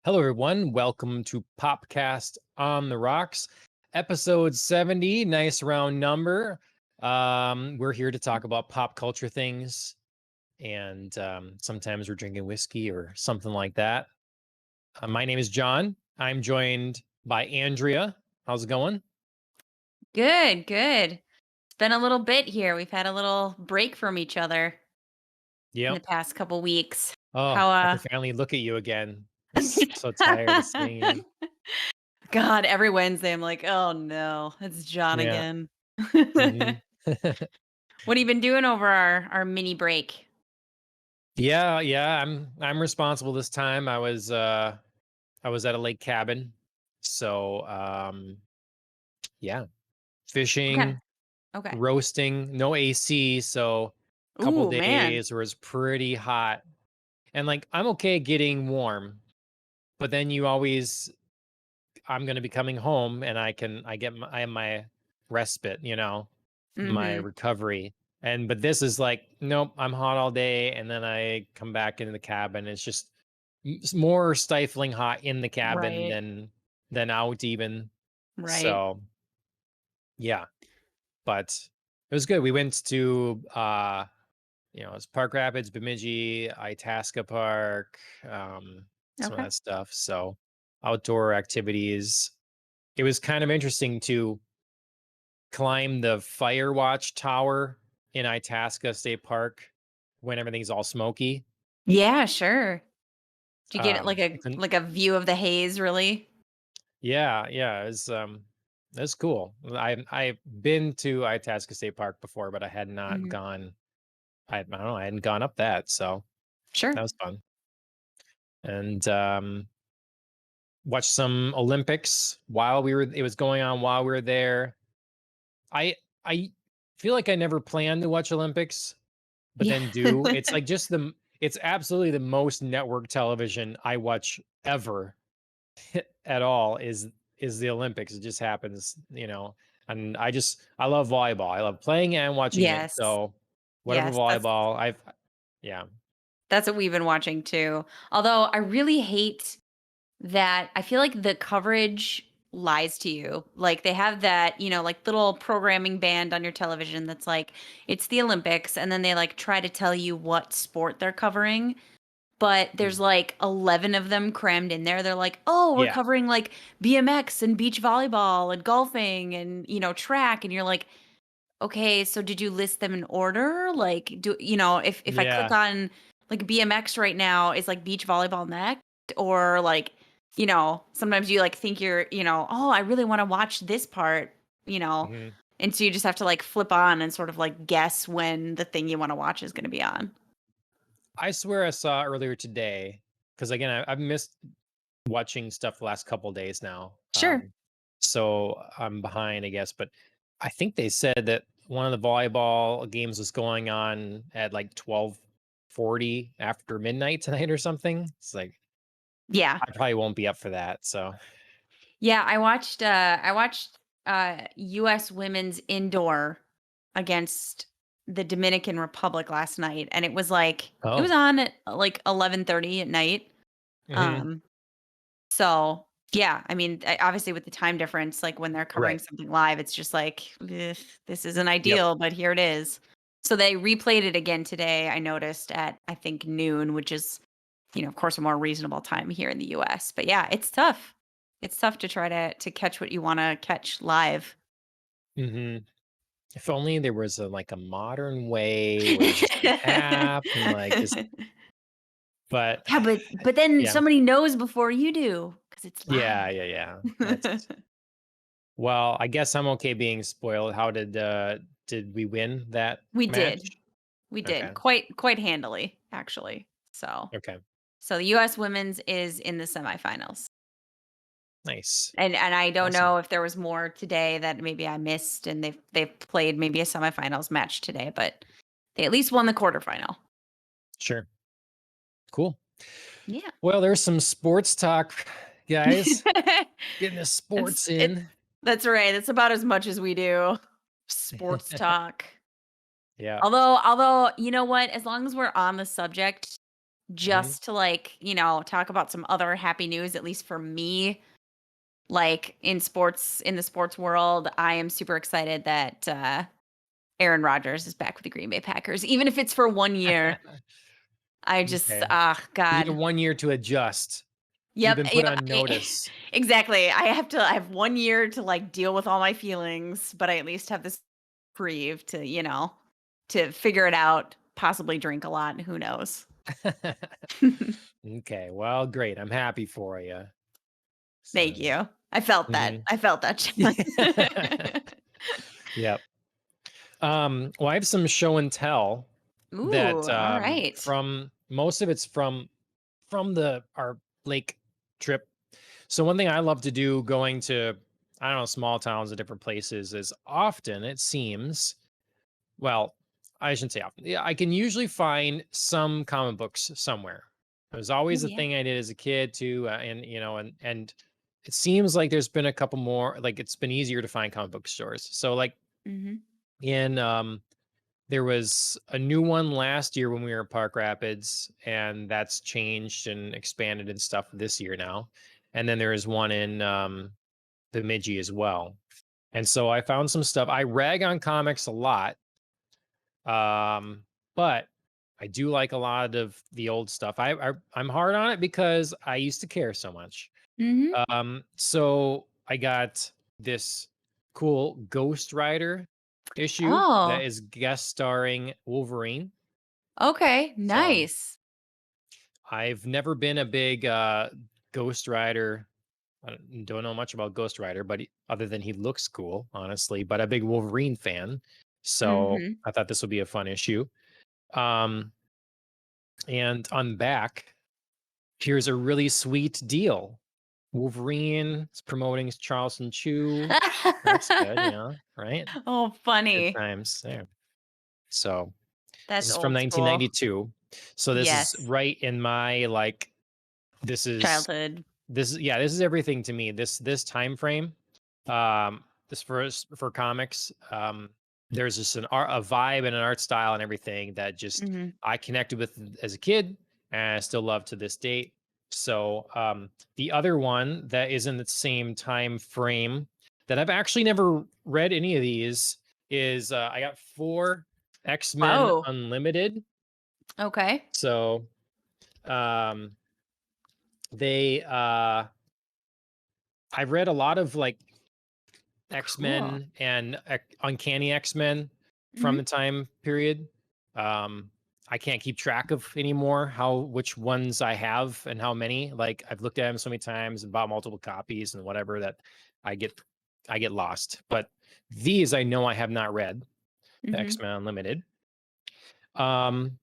Hello, everyone. Welcome to Popcast on the Rocks, episode 70. Nice round number. We're here to talk about pop culture things, and sometimes we're drinking whiskey or something like that. My name is John. I'm joined by Andrea. How's it going? Good, good. It's been a little bit here. We've had a little break from each other in the Yep. past couple weeks. Oh, How I can finally look at you again. I was so tired of seeing you. God, every Wednesday I'm like, "Oh no, it's John Yeah. again." hmm What have you been doing over our mini break? yeah. I'm responsible this time. I was at a lake cabin. So, yeah, What kind of fishing, Okay. roasting, no AC. So, a couple Ooh, man. days where it's pretty hot. And like, I'm okay getting warm, but then I'm going to be coming home and I have my respite, my Mhm. recovery. But this is like, nope, I'm hot all day. And then I come back into the cabin. It's just more stifling hot in the cabin Right. than out even. Right. So yeah, but it was good. We went to it's Park Rapids, Bemidji, Itasca Park, some of Okay. that stuff. So outdoor activities. It was kind of interesting to climb the fire watch tower in Itasca State Park when everything's all smoky. Yeah, sure. Do you get like I a couldn't like a view of the haze really? Yeah, it's cool. I've been to Itasca State Park before, but I had not Mhm. gone. I don't know. I hadn't gone up that, so that Sure. was fun. And watched some Olympics while we were. It was going on while we were there. I feel like I never planned to watch Olympics, but Yeah. then do. It's like It's absolutely the most network television I watch ever at all is the Olympics. It just happens, And I love volleyball. I love playing and watching it. Yes. So whatever Yes, that's volleyball, yeah. That's what we've been watching too. Although I really hate that I feel like the coverage lies to you. Like they have that, like little programming band on your television that's like, it's the Olympics. And then they like try to tell you what sport they're covering. But there's Mm. like 11 of them crammed in there. They're like, oh, we're Yeah. covering like BMX and beach volleyball and golfing and, track. And you're like, okay, so did you list them in order? Like, if I click Yeah. on like BMX right now, is like beach volleyball next? Or like, sometimes you like think you're, oh, I really want to watch this part, you know, hmm and so you just have to like flip on and sort of like guess when the thing you want to watch is going to be on. I swear I saw earlier today because again I've missed watching stuff the last couple days now. Sure. So I'm behind, I guess. But I think they said that one of the volleyball games was going on at like 12:40 after midnight tonight or something. It's like Yeah. I probably won't be up for that. So Yeah, I watched US women's indoor against the Dominican Republic last night, and it was oh, on at like 11:30 at night. hmm Um so yeah, I mean, obviously with the time difference, like when they're covering right, something live, it's just like, "Ugh, this isn't yep, ideal, but here it is." So they replayed it again today, I noticed at I think noon, which is, of course, a more reasonable time here in the US. But yeah, it's tough. It's tough to try to catch what you want to catch live. hmm If only there was like a modern way where it's just an app and like just, but Yeah, but then yeah, somebody knows before you do because it's yeah. That's live. Well, I guess I'm okay being spoiled. How did we win that We match? did. We Okay. did quite handily, actually. Okay. So the US women's is in the semifinals. Nice. And I don't Awesome. know if there was more today that maybe I missed and they've played maybe a semifinals match today, but they at least won the quarterfinal. Sure. Cool. Yeah. Well, there's some sports talk, guys. Getting the It's sports it in. That's right. That's about as much as we do. Sports talk. Yeah. Although, you know what? As long as we're on the subject, Mhm. just to like, talk about some other happy news, at least for me. Like in the sports world, I am super excited that Aaron Rodgers is back with the Green Bay Packers, even if it's for 1 year. I just, Okay. You get God. 1 year to adjust. You've Yep, been put yep, on notice. exactly. I have 1 year to, like, deal with all my feelings, but I at least have this reprieve to, to figure it out, possibly drink a lot, who knows? Okay, well, great. I'm happy for you. Thank So, you. I felt that. mhm. I felt that challenge. Yep. Well, I have some show and tell that Ooh, alright. from most of it's from the our lake trip. So one thing I love to do going to, I don't know, small towns and different places is often it seems, well, I shouldn't say often. Yeah, I can usually find some comic books somewhere. It was Oh, always a yeah. thing I did as a kid too, and and it seems like there's been a couple more. Like it's been easier to find comic book stores. So like Mhm. in there was a new one last year when we were in Park Rapids, and that's changed and expanded and stuff this year now. And then there is one in Bemidji as well. And so I found some stuff. I rag on comics a lot, but I do like a lot of the old stuff. I'm hard on it because I used to care so much. Mhm. So I got this cool Ghost Rider issue that Oh, is guest starring Wolverine. okay, So nice. I've never been a big Ghost Rider. I don't know much about Ghost Rider, but other than he looks cool, honestly, but a big Wolverine fan. So Mhm. I thought this would be a fun issue. Um, and on back, here's a really sweet deal. Wolverine is promoting Charleston Chew. That's good, yeah, right? Oh, Good funny. times there. So this That's is from old school. 1992. So this is Yes. right in my like. This is Childhood. this is everything to me. This time frame. This for comics. There's just a vibe and an art style and everything that just Mhm. I connected with as a kid and I still love to this date. So the other one that is in the same time frame that I've actually never read any of these is I got four X-Men Oh, Unlimited. okay. So um they I've read a lot of like Cool. X-Men and Uncanny X-Men from Mhm. the time period. Um, I can't keep track of anymore how which ones I have and how many. Like I've looked at them so many times and bought multiple copies and whatever that I get I get lost. But these I know I have not read, the Mhm. X-Men Unlimited. Um,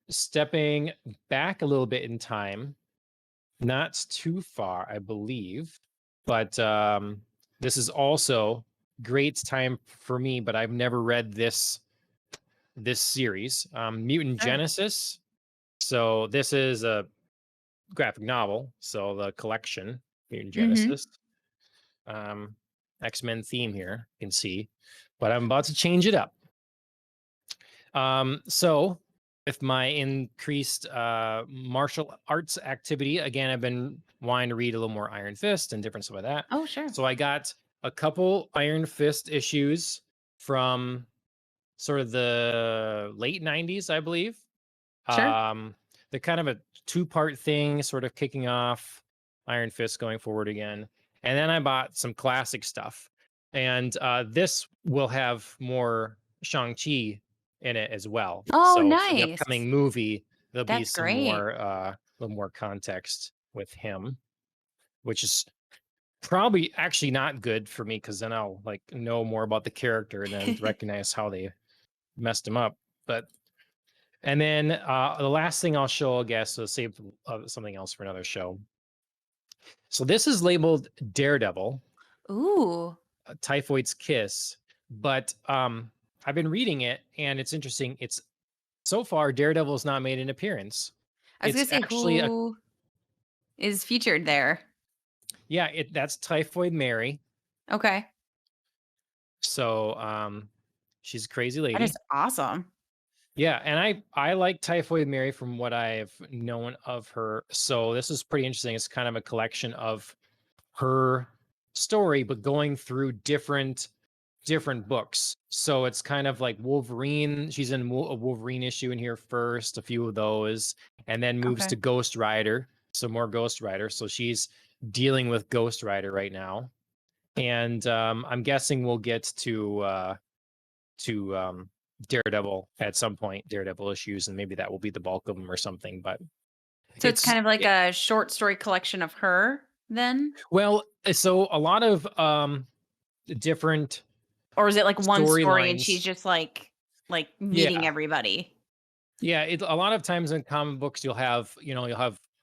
Stepping back a little bit in time, not too far, I believe. But this is also great time for me, but I've never read this series, Mutant Sure. Genesis. So this is a graphic novel. So the collection, Mutant Mhm. Genesis, um, X-Men theme here, you can see, but I'm about to change it up. So with my increased martial arts activity, again, I've been wanting to read a little more Iron Fist and different stuff like that. Oh, sure. So I got a couple Iron Fist issues from sort of the late 90s, I believe. Sure. Um, they're kind of a two-part thing, sort of kicking off Iron Fist going forward again. And then I bought some classic stuff. And this will have more Shang-Chi in it as well. Oh, So for the nice. upcoming movie, there'll be That's some great. more little more context with him, which is probably actually not good for me because then I'll like know more about the character and then recognize how they messed him up. But and then the last thing I'll show, I guess, so save something else for another show. So this is labeled Daredevil, Ooh. Typhoid's Kiss, but I've been reading it and it's interesting. It's so far Daredevil's not made an appearance. I was It's gonna say actually a who is featured there. yeah, that's Typhoid Mary. Okay. So she's a crazy That is lady. awesome. Yeah, and I like Typhoid Mary from what I've known of her. So this is pretty interesting. It's kind of a collection of her story, but going through different books. So it's kind of like Wolverine. She's in a Wolverine issue in here first, a few of those, and then moves to Okay. Ghost Rider. So more Ghost Rider. So she's dealing with Ghost Rider right now, and I'm guessing we'll get to Daredevil at some point, Daredevil issues, and maybe that will be the bulk of them or something. But So it's it's kind of like a short story collection of her then? well, so a lot of different Or is it like one story and she's storylines. just like meeting Yeah, everybody? yeah. A lot of times in comic books, you'll have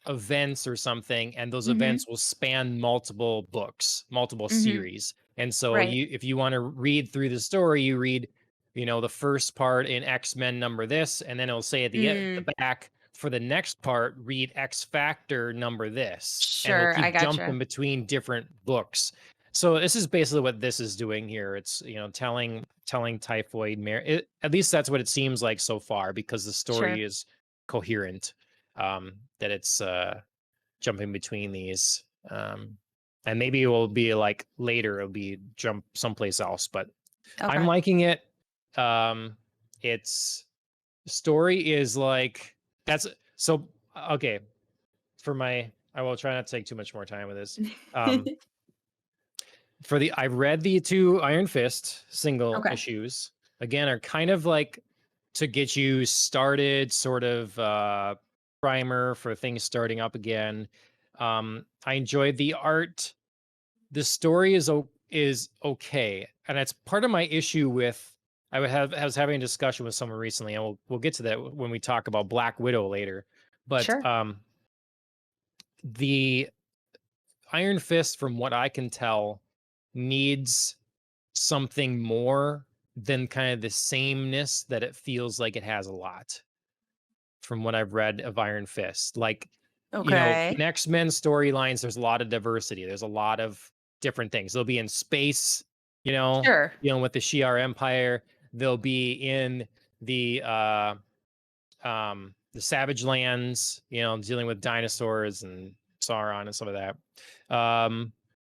events or something, and those Mhm. events will span multiple books, multiple Mhm. series. And so Right. if you want to read through the story, you read, the first part in X-Men number this, and then it'll say at Mm. the back for the next part, read X Factor number this, and it'll Sure, I keep gotcha. jumping between different books. So this is basically what this is doing here. It's telling Typhoid Mary. At least that's what it seems like so far, because the story Sure. is coherent. That it's jumping between these, and maybe it will be like later. It'll be jump someplace else, but I'm Okay. liking it. Its story is like that's so okay. I will try not to take too much more time with this. Um, I've read the two Iron Fist single Okay. issues. Again, are kind of like to get you started, sort of primer for things starting up again. I enjoyed the art. The story is okay, and that's part of my issue with. I was having a discussion with someone recently, and we'll get to that when we talk about Black Widow later. But Sure. the Iron Fist, from what I can tell, needs something more than kind of the sameness that it feels like it has a lot from what I've read of Iron Fist. Like, Okay. in X-Men storylines, there's a lot of diversity. There's a lot of different things. They'll be in space, Sure. dealing with the Shi'ar Empire. They'll be in the the Savage Lands, dealing with dinosaurs and Sauron and some of that.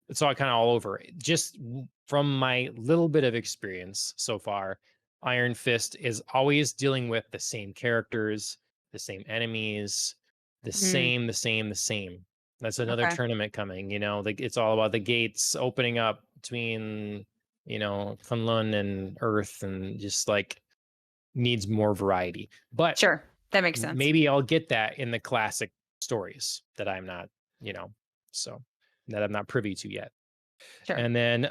It's all kind of all over. Just from my little bit of experience so far, Iron Fist is always dealing with the same characters, the same enemies, Mm. the same, the same. That's another Okay. tournament coming, like it's all about the gates opening up between, Kunlun and Earth, and just like needs more variety. But Sure. That makes sense. maybe I'll get that in the classic stories that I'm not, so that I'm not privy to yet. Sure. And then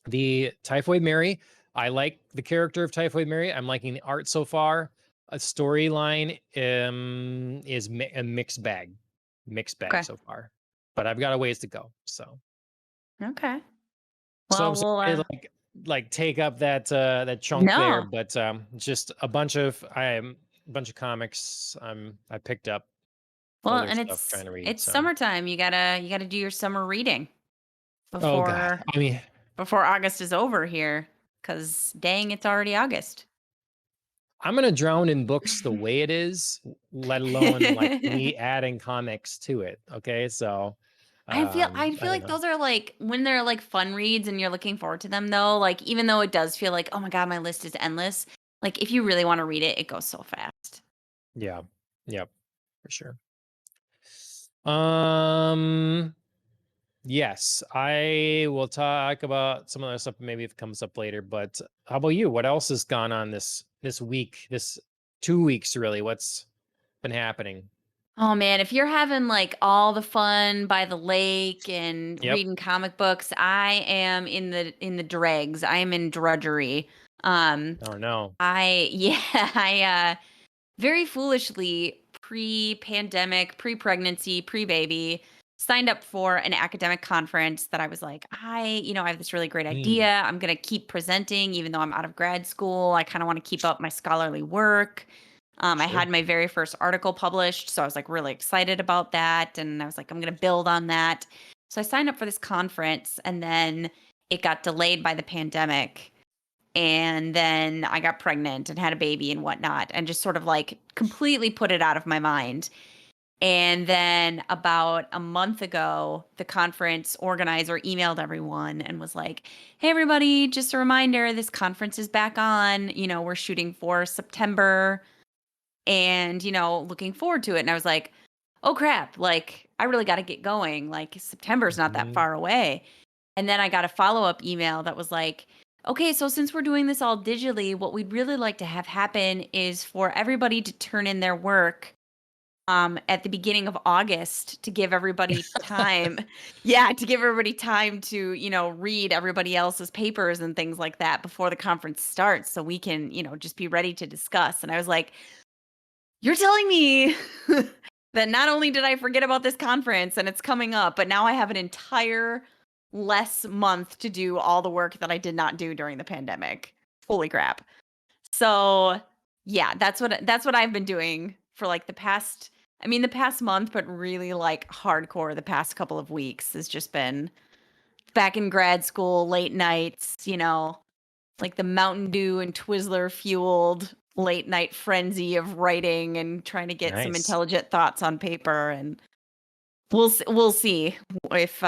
the Typhoid Mary, I like the character of Typhoid Mary. I'm liking the art so far. A storyline is a mixed bag Okay. so far, but I've got a ways to go. Okay. So I'm Well, sorry to like take up that chunk there, no. but just a bunch of comics I picked up, Well, other and stuff trying to read. it's So summertime. You gotta do your summer reading oh god, before I mean, August is over here. Cause dang, it's already August. I'm gonna drown in books the way it is, let alone like me adding comics to it. Okay, so I I feel don't like know. those are like when they're like fun reads and you're looking forward to them though, like even though it does feel like, oh my God, my list is endless. Like if you really want to read it, it goes so fast. Yeah, yep, for sure. Um, yes, I will talk about some of that stuff. Maybe if it comes up later. But how about you? What else has gone on this week? This 2 weeks, really? What's been happening? Oh man, if you're having like all the fun by the lake and Yep. reading comic books, I am in the dregs. I am in drudgery. Um Oh no. I yeah, very foolishly pre-pandemic, pre-pregnancy, pre-baby signed up for an academic conference that I was like, I have this really great Mm, idea. I'm going to keep presenting even though I'm out of grad school. I kind of want to keep up my scholarly work. I sure. had my very first article published, so I was like really excited about that and I was like I'm going to build on that. So I signed up for this conference and then it got delayed by the pandemic. and then I got pregnant and had a baby and whatnot, and just sort of like completely put it out of my mind. And then about a month ago, the conference organizer emailed everyone and was like, "Hey, everybody, just a reminder, this conference is back on. We're shooting for September and, looking forward to it." And I was like, "Oh, crap. Like, I really got to get going. Like, September's not that Mhm. far away." And then I got a follow up email that was like, "Okay, so since we're doing this all digitally, what we'd really like to have happen is for everybody to turn in their work at the beginning of August to give everybody time." Yeah, to give everybody time to, read everybody else's papers and things like that before the conference starts so we can, just be ready to discuss. And I was like, "You're telling me that not only did I forget about this conference and it's coming up, but now I have an entire less month to do all the work that I did not do during the pandemic." Holy crap. So, yeah, that's what I've been doing for like the past month, but really like hardcore the past couple of weeks has just been back in grad school, late nights, like the Mountain Dew and Twizzler fueled late night frenzy of writing and trying to get some Nice. intelligent thoughts on paper. And we'll see if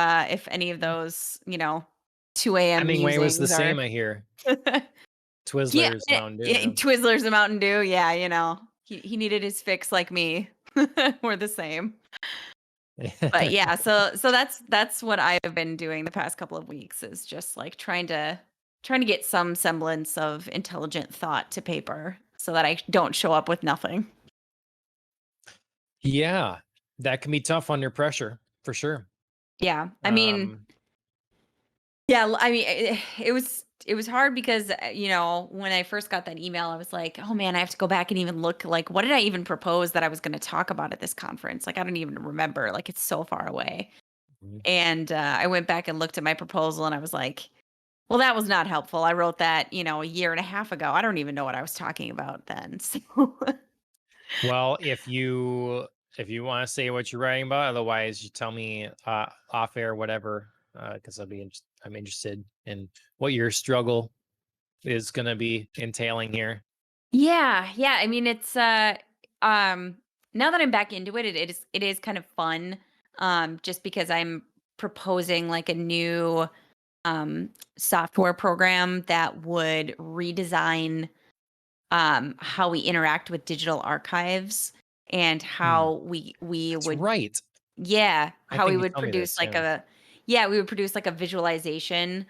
any of those 2 a.m. Hemingway was the musings same, are. I hear. Yeah, Twizzlers, Mountain Dew, Twizzlers and Mountain Dew, yeah, he needed his fix like me. We're the same. But yeah. yeah, so that's what I've been doing the past couple of weeks, is just like trying to get some semblance of intelligent thought to paper so that I don't show up with nothing. Yeah, that can be tough under pressure, for sure. Yeah. I mean, Um, yeah, it was hard because when I first got that email, I was like, "Oh man, I have to go back and even look, like, what did I even propose that I was going to talk about at this conference? Like, I don't even remember. Like, it's so far away." mhm. And I went back and looked at my proposal and I was like, "Well, that was not helpful. I wrote that, a year and a half ago. I don't even know what I was talking about then." So Well, if you wanna say what you're writing about, otherwise you tell me, off air, whatever, because I'm interested in what your struggle is gonna be entailing here. yeah, yeah. I mean, it's um now that I'm back into it, it is kind of fun. Just because I'm proposing like a new software program that would redesign how we interact with digital archives, and Hmm, how we that's would. right. Yeah, I how we think you would told me produce this, like yeah. a yeah, we would produce like a visualization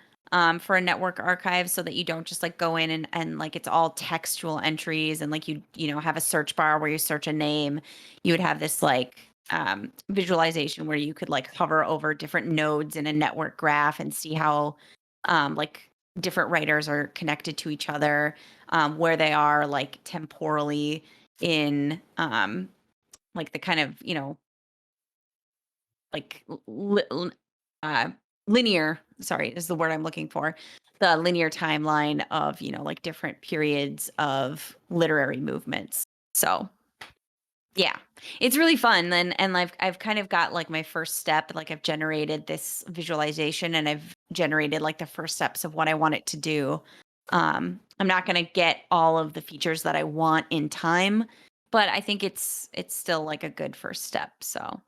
for a network archive so that you don't just like go in and like it's all textual entries, and like you have a search bar where you search a name. You would have this like visualization where you could like hover over different nodes in a network graph and see how like different writers are connected to each other, where they are like temporally in like the kind of like uh linear, sorry, is the word I'm looking for, the linear timeline of like different periods of literary movements. So yeah, it's really fun. And I've kind of got like my first step, like I've generated this visualization and I've generated like the first steps of what I want it to do. I'm not going to get all of the features that I want in time, but I think it's still like a good first step. So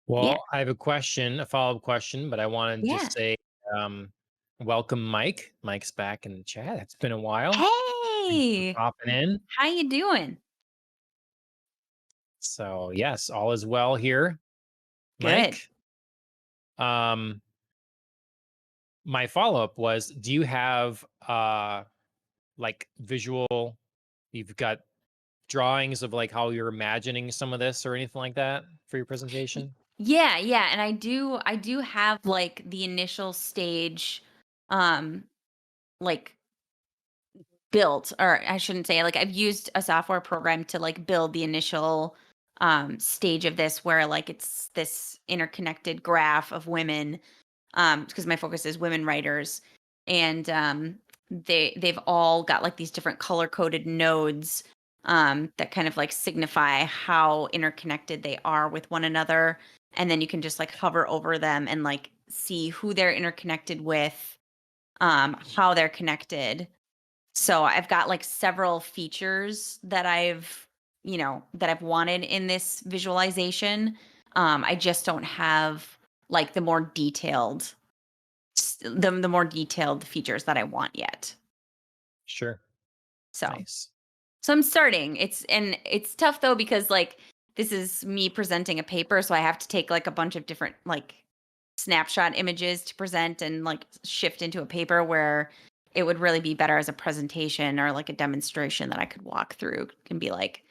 yeah. Well, I have a follow-up question, but I wanna Yeah. just say, um, welcome, Mike. Mike's back in the chat. It's been a while. Thanks for Hey, popping in. how you doing? So, yes, all is well here, Good. Mike. Um, my follow-up was, do you have, like, you've got drawings of, like, how you're imagining some of this or anything like that for your Y- presentation? Yeah, yeah, and I do have like the initial stage um like built, or I shouldn't say, like I've used a software program to like build the initial stage of this, where like it's this interconnected graph of women, because my focus is women writers. And they've all got like these different color coded nodes that kind of like signify how interconnected they are with one another. And then you can just like hover over them and like see who they're interconnected with, how they're connected. So I've got like several features that I've wanted in this visualization. I just don't have like the more detailed features that I want yet. Sure. So Nice. so I'm starting. It's tough though because like this is me presenting a paper, so I have to take like a bunch of different like snapshot images to present and like shift into a paper where it would really be better as a presentation or like a demonstration that I could walk through and be like,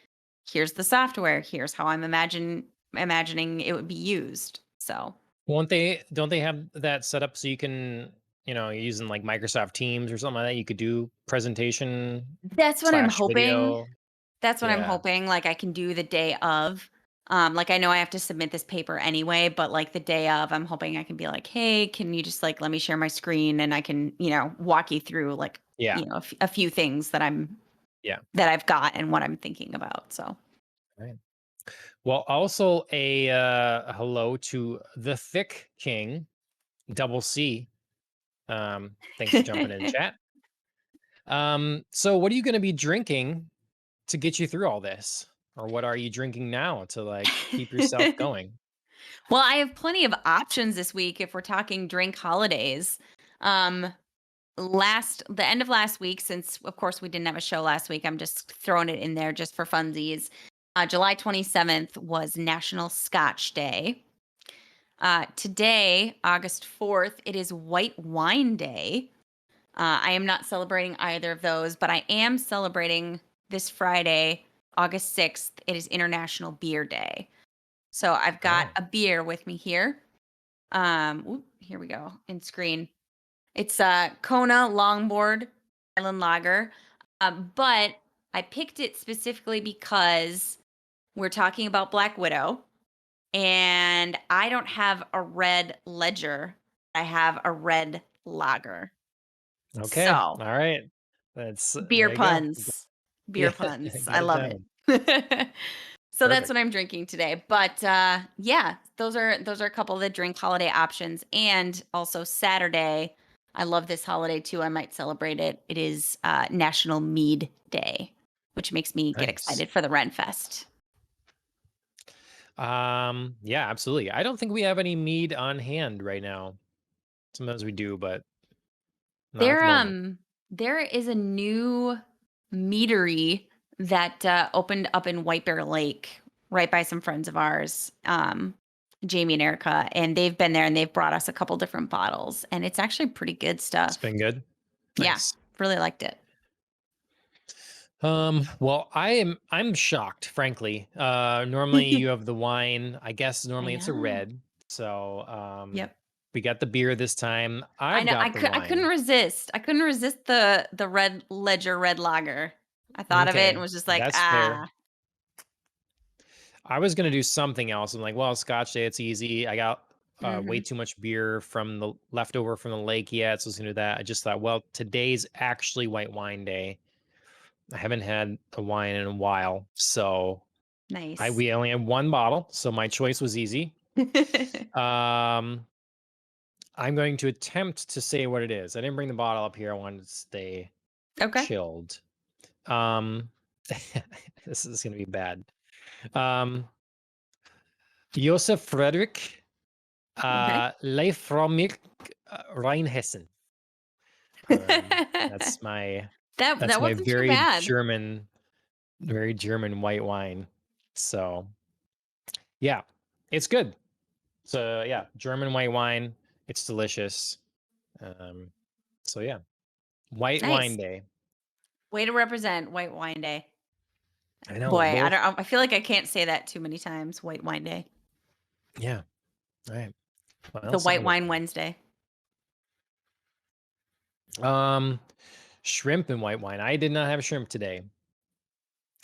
here's the software, here's how I'm imagining it would be used. So Won't they don't they have that set up so you can, using like Microsoft Teams or something like that, you could do presentation that's what I'm slash hoping. video? That's what I'm Yeah. hoping, like, I can do the day of. Like, I know I have to submit this paper anyway, but, like, the day of, I'm hoping I can be like, "Hey, can you just, like, let me share my screen and I can, walk you through, like, Yeah. a few things Yeah. that I've got and what I'm thinking about." So Right. Well, also a hello to the Thick King, Double C. Thanks for jumping in chat. So what are you going to be drinking to get you through all this? Or what are you drinking now to like keep yourself going? Well, I have plenty of options this week if we're talking drink holidays. Um, the end of last week, since of course we didn't have a show last week, I'm just throwing it in there just for funsies. July 27th was National Scotch Day. Today, August 4th, it is White Wine Day. I am not celebrating either of those, but I am celebrating this Friday, August 6th. It is International Beer Day. So I've got Oh, a beer with me here. Here we go in screen. It's Kona Longboard Island Lager. But I picked it specifically because we're talking about Black Widow, and I don't have a red ledger. I have a red lager. okay. So All right. That's beer there you go. puns. Beer Yeah, puns. I got it love it. down. So that's what Perfect. I'm drinking today. But yeah, those are a couple of the drink holiday options. And also Saturday, I love this holiday too. I might celebrate it. It is National Mead Day, which makes me get Nice. excited for the Ren Fest. Yeah, absolutely. I don't think we have any mead on hand right now. Sometimes we do, but not at There the moment. there is a new meadery that opened up in White Bear Lake right by some friends of ours. Jamie and Erica, and they've been there and they've brought us a couple different bottles, and it's actually pretty good It's stuff. been good. Yeah, Nice. really liked it. Well, I'm shocked, frankly. Normally you have the wine. I guess I normally it's a know. red. So, Yep. we got the beer this time. I I've know. got the I couldn't wine. resist. I couldn't resist the red ledger red lager. I thought of it and Okay, was just like, that's fair. ah. I was gonna do something else. I'm like, well, Scotch Day, it's easy. I got way Mhm. too much beer from the leftover from the lake yet, so I was gonna do that. I just thought, well, today's actually white wine day. I haven't had a wine in a while, so I Nice. we only had one bottle, so my choice was easy. Um, I'm going to attempt to say what it is. I didn't bring the bottle up here. I wanted to stay Okay. chilled. Um, this is gonna be bad. Um, Josef Frederick, Okay. Leifromik Rheinhessen. That's my That that's my wasn't too bad. very German white wine. So yeah, it's good. So yeah, German white wine. It's delicious. Um, so yeah, white wine Nice. day. Way to represent White Wine Day. I know Boy, I both. don't I feel like I can't say that too many times, White Wine Day. Yeah. All right. Well, The White something to work Wine Wednesday. on. Shrimp and white wine. I did not have shrimp today,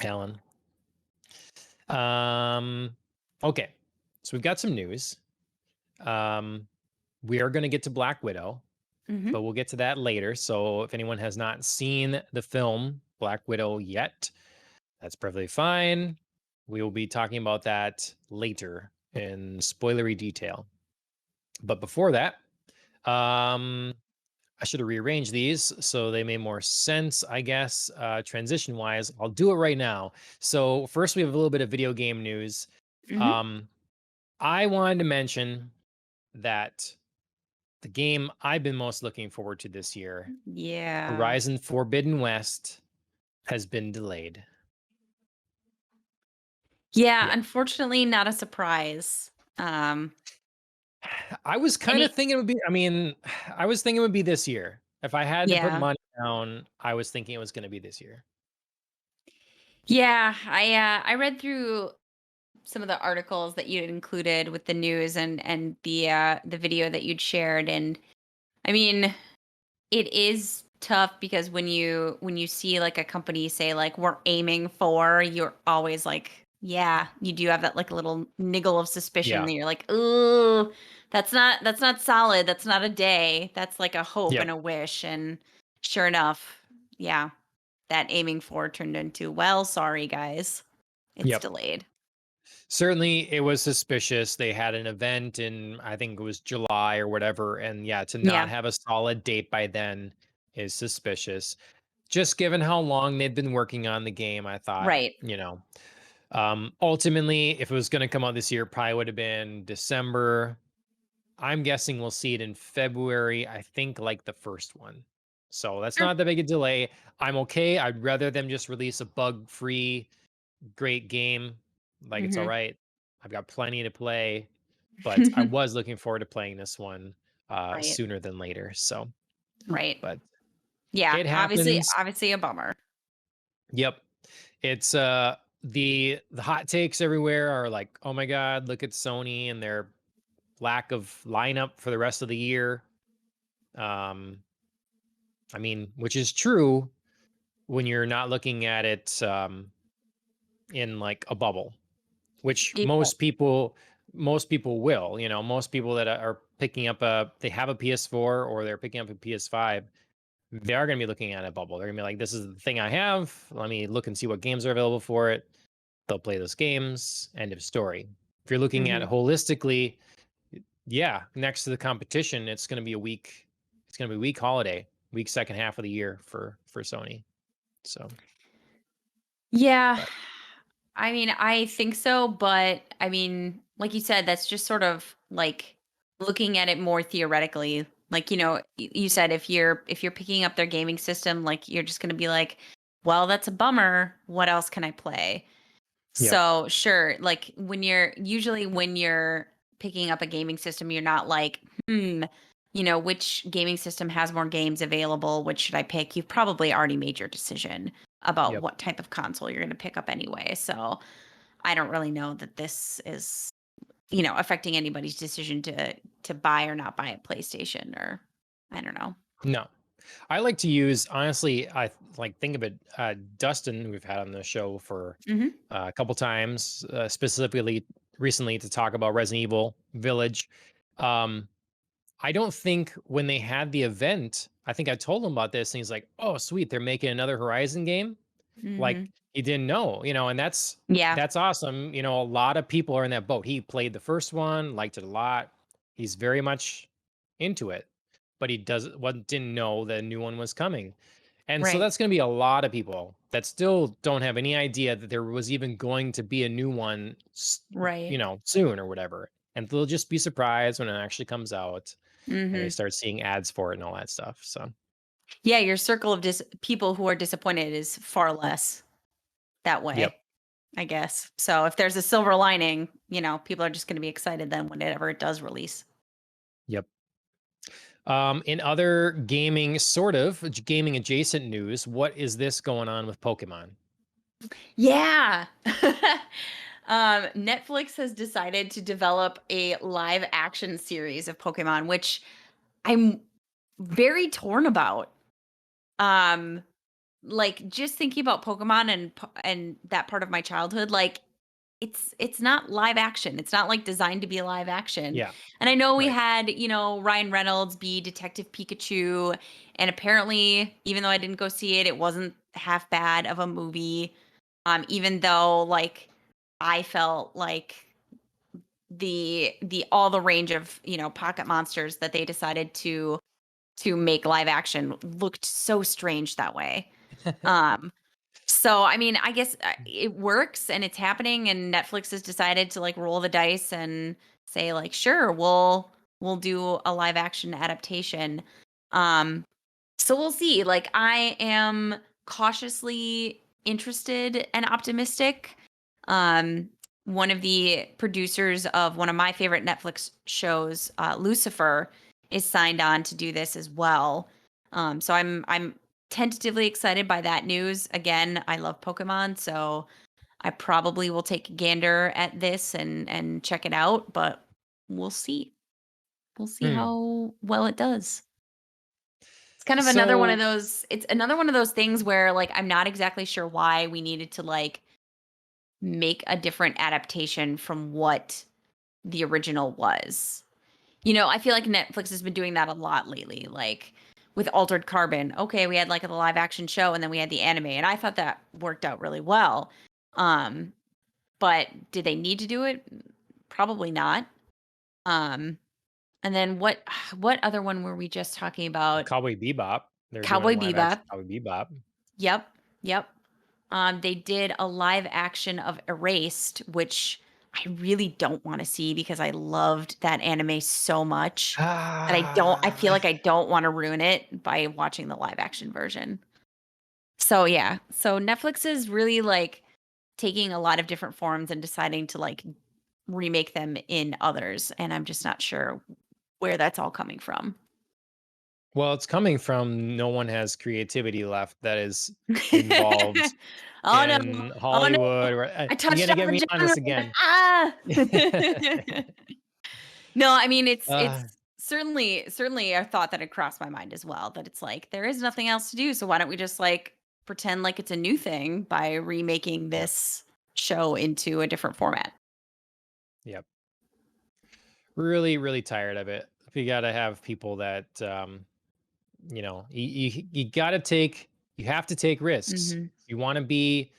Alan. Um, okay. So we've got some news. Um, we are going to get to Black Widow, Mhm. but we'll get to that later. So if anyone has not seen the film Black Widow yet, that's perfectly fine. We will be talking about that later in spoilery detail. But before that, um, I should have rearranged these so they made more sense, I guess, transition wise. I'll do it right now. So, first, we have a little bit of video game news. Mhm. Um, I wanted to mention that the game I've been most looking forward to this year, Yeah. Horizon Forbidden West, has been delayed. Yeah, Yeah. unfortunately, not a surprise. Um, I was kind any of thinking it would be, I mean, I was thinking it would be this year. If I had to put Yeah. money down, I was thinking it was going to be this year. Yeah, I read through some of the articles that you'd included with the news and the video that you'd shared, and I mean, it is tough because when you see, like, a company say, like, "We're aiming for," you're always like, yeah, you do have that, like, little niggle of suspicion Yeah. that you're like, "Ooh, that's not solid, that's not a day, that's like a hope and Yep. a wish," and sure enough, yeah, that aiming for turned into, "Well, sorry, guys, it's Yep. delayed." Certainly, it was suspicious. They had an event in, I think it was July or whatever, and yeah, to not Yeah, have a solid date by then is suspicious. Just given how long they'd been working on the game, I thought, right. ultimately, if it was going to come out this year, it probably would have been December. I'm guessing we'll see it in February. I think like the first one. So that's Sure. not that big a delay. I'm okay. I'd rather them just release a bug-free, great game. Like it's all Mhm. right. I've got plenty to play, but I was looking forward to playing this one Right, sooner than later. So, right. but Yeah, it obviously happens. obviously a bummer. Yep. It's the hot takes everywhere are like, "Oh my god, look at Sony and their lack of lineup for the rest of the year." Um I mean, which is true when you're not looking at it in like a bubble, which Yeah. most people will. Most people that are picking up they have a PS4 or they're picking up a PS5, they are going to be looking at a bubble. They're going to be like, "This is the thing I have. Let me look and see what games are available for it." They'll play those games. End of story. If you're looking at it Mhm. holistically, yeah, next to the competition, it's going to be a weak. It's going to be a weak holiday, weak second half of the year for Sony. So, Yeah, but I mean, I think so, but I mean, like you said, that's just sort of like looking at it more theoretically. Like, you said if you're picking up their gaming system, like you're just going to be like, well, that's a bummer. What else can I play? yep, So, sure, like when you're picking up a gaming system, you're not like, which gaming system has more games available? Which should I pick? You've probably already made your decision about yep, what type of console you're going to pick up anyway. So, I don't really know that this is, affecting anybody's decision to buy or not buy a PlayStation, or I don't know. no. I like to use honestly. I like think of it. Dustin, who we've had on the show for Mhm. a couple times, specifically recently to talk about Resident Evil Village. Um, I don't think when they had the event, I think I told him about this, and he's like, "Oh, sweet, they're making another Horizon game." Like, Mhm. he didn't know, and that's Yeah. that's awesome. A lot of people are in that boat. He played the first one, liked it a lot. He's very much into it, but he doesn't what didn't know the new one was coming. And so Right. that's going to be a lot of people that still don't have any idea that there was even going to be a new one, Right. soon or whatever. And they'll just be surprised when it actually comes out and they Mhm. start seeing ads for it and all that stuff. So, Yeah, your circle of people who are disappointed is far less that yep, way, I guess. So if there's a silver lining, people are just going to be excited then whenever it does release. yep. In other gaming, sort of gaming adjacent news, what is this going on with Pokemon? Yeah. Netflix has decided to develop a live action series of Pokemon, which I'm very torn about. Um, like just thinking about Pokemon and that part of my childhood, like it's not live action. It's not like designed to be live action. Yeah, And I know we right. had, Ryan Reynolds be Detective Pikachu, and apparently even though I didn't go see it, it wasn't half bad of a movie. Even though like I felt like the all the range of, pocket monsters that they decided to to make live action looked so strange that way. Um, so I mean, I guess it works and it's happening, and Netflix has decided to like roll the dice and say like, sure, we'll do a live action adaptation. Um, so we'll see. Like I am cautiously interested and optimistic. Um, one of the producers of one of my favorite Netflix shows, Lucifer, is signed on to do this as well. So I'm tentatively excited by that news. Again, I love Pokemon, so I probably will take a gander at this and check it out, but we'll see. We'll see Hmm. how well it does. It's kind of another one of So those it's another one of those things where, like, I'm not exactly sure why we needed to, like, make a different adaptation from what the original was. You know, I feel like Netflix has been doing that a lot lately, like, with Altered Carbon. Okay, we had, like, a live action show, and then we had the anime, and I thought that worked out really well. Um, but did they need to do it? Probably not. Um, and then what other one were we just talking about? Cowboy Bebop, they're doing Cowboy live action Bebop. Cowboy Bebop. Yep, yep. They did a live action of Erased, which I really don't want to see because I loved that anime so much that I feel Ah, like I don't want to ruin it by watching the live action version. So yeah, so Netflix is really like taking a lot of different forms and deciding to like remake them in others, and I'm just not sure where that's all coming from. well, it's coming from no one has creativity left that is involved Oh no. in Oh no. Hollywood. Or I you're touched gonna on get the me on this genre. again. Ah. No, I mean uh, it's certainly a thought that had crossed my mind as well, that it's like there is nothing else to do, so why don't we just like pretend like it's a new thing by remaking yep, this show into a different format. yep. Really, really tired of it. We got to have people that you got to take. You have to take risks. Mhm. You want to be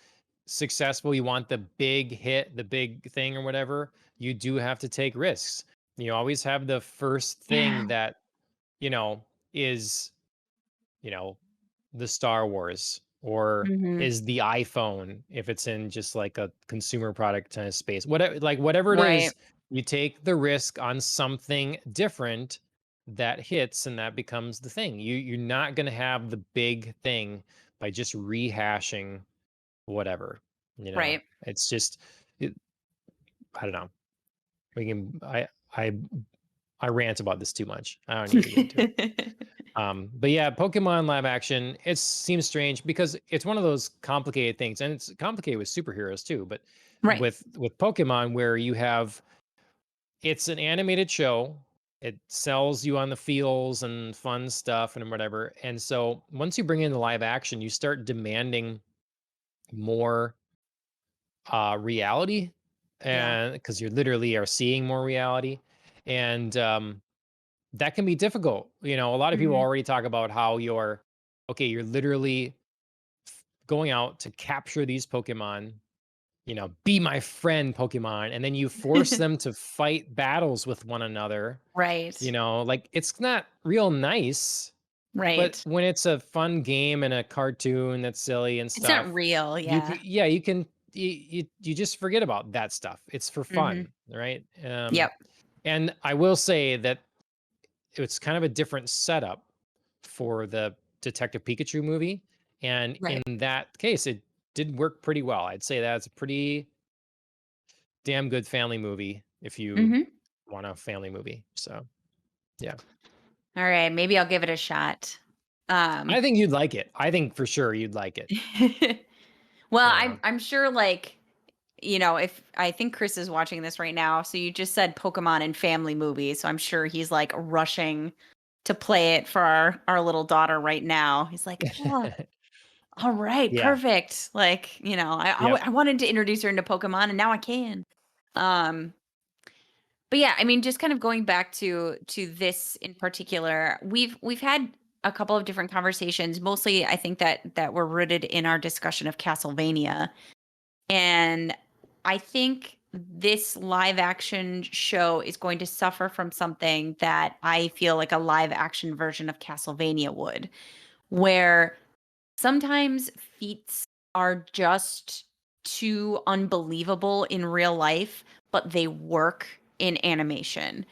successful. You want the big hit, the big thing, or whatever. You do have to take risks. You always have the first thing Yeah. that you know is you know the Star Wars or Mhm. is the iPhone if it's in just like a consumer product kind of space. Whatever like whatever it Right. is, you take the risk on something different that hits and that becomes the thing. You're not going to have the big thing by just rehashing whatever. Right. It's just it, I don't know. We can I rant about this too much. I don't need to get into it. But yeah, Pokemon live action, it seems strange because it's one of those complicated things, and it's complicated with superheroes too. But Right. with Pokemon, where you have it's an animated show, it sells you on the feels and fun stuff and whatever. And so once you bring in the live action, you start demanding more reality, Yeah. and because you literally are seeing more reality, and that can be difficult. A lot of people Mhm. already talk about how you're literally going out to capture these Pokemon, be my friend Pokemon, and then you force them to fight battles with one another. Right. Like it's not real nice, but Right. when it's a fun game and a cartoon that's silly and It's not stuff, real, yeah. yeah, you can you just forget about that stuff. It's for Mhm. fun, right? Yep. And I will say that it's kind of a different setup for the Detective Pikachu movie, and in Right. that case, it did work pretty well. I'd say that's a pretty damn good family movie if you Mhm. want a family movie. So, yeah. Alright, maybe I'll give it a shot. Um I think you'd like it. I think for sure you'd like it. Well, Yeah. I'm sure, like, if I think Chris is watching this right now, so you just said Pokemon and family movie, so I'm sure he's, like, rushing to play it for our little daughter right now. He's like, "Oh, alright, Yeah. perfect." Like, Yep. I wanted to introduce her into Pokemon, and now I can. Um, but yeah, I mean, just kind of going back to this in particular, we've had a couple of different conversations. Mostly, I think that were rooted in our discussion of Castlevania, and I think this live action show is going to suffer from something that I feel like a live action version of Castlevania would, where sometimes feats are just too unbelievable in real life, but they work in animation.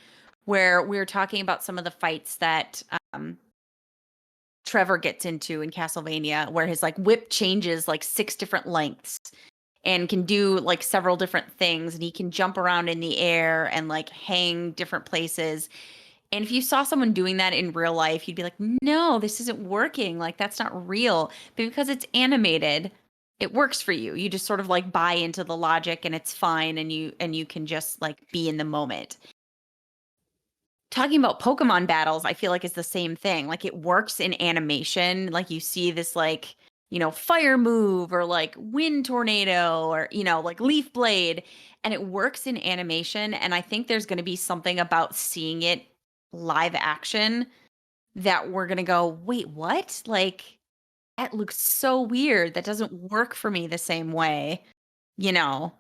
Where we're talking about some of the fights that Trevor gets into in Castlevania, where his like whip changes like 6 different lengths and can do like several different things, and he can jump around in the air and like hang different places. And if you saw someone doing that in real life, you'd be like, no, this isn't working. Like, that's not real. But because it's animated, it works for you. You just sort of like buy into the logic and it's fine, and you can just like be in the moment. Talking about Pokemon battles, I feel like is the same thing. Like it works in animation. Like you see this like, fire move or like wind tornado or, like leaf blade, and it works in animation. And I think there's going to be something about seeing it live action that we're going to go, wait, what? Like that looks so weird. That doesn't work for me the same way,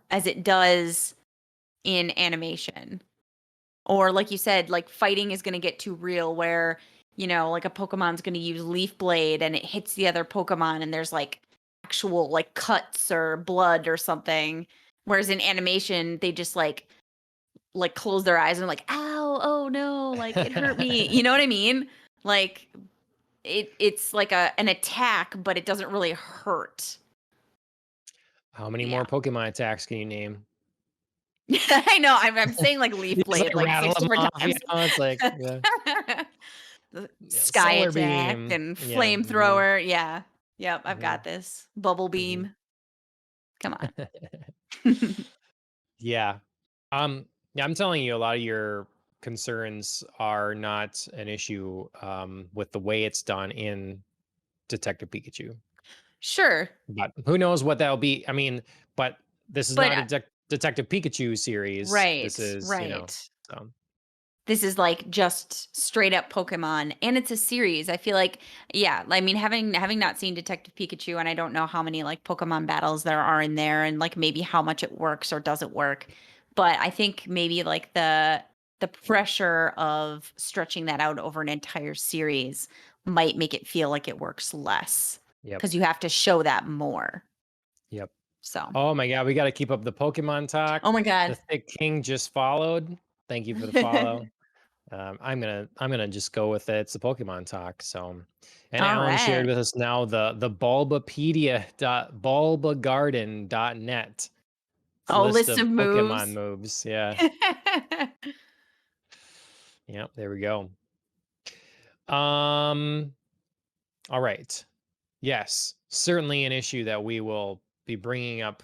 as it does in animation. Or like you said, like fighting is going to get too real where, like a Pokemon's going to use Leaf Blade and it hits the other Pokemon and there's like actual like cuts or blood or something. Whereas in animation, they just like close their eyes and like, ow, oh no, like it hurt me. You know what I mean? Like it's like an attack, but it doesn't really hurt. How many Yeah. more Pokemon attacks can you name? I know. I'm saying like You Leaf just like Blade like rattle six them different off, times. it's like, yeah, The yeah, sky solar attack beam. and Yeah. Hmm. flamethrower. Yeah. Yep, I've Hmm. got this. Bubble Hmm. beam. Come on. Yeah. Yeah, I'm telling you, a lot of your concerns are not an issue with the way it's done in Detective Pikachu. Sure. But who knows what that'll be? I mean, but this is But not a Detective Pikachu series. This right, is, right. so This is like just straight up Pokemon, and it's a series. I feel like, yeah, I mean, having not seen Detective Pikachu, and I don't know how many like Pokemon battles there are in there, and like maybe how much it works or doesn't work. But I think maybe like the pressure of stretching that out over an entire series might make it feel like it works less yep, because you have to show that more. yep. So, Oh my God, we got to keep up the Pokemon talk. oh my The God. Thick King just followed. Thank you for the follow. I'm gonna just go with it. It's the Pokemon talk. So, and All Alan shared right. with us now the bulbapedia.bulbagarden.net Oh, list list of of Pokemon moves. moves. Yeah, yeah. There we go. Um. All right. Yes, certainly an issue that we will be bringing up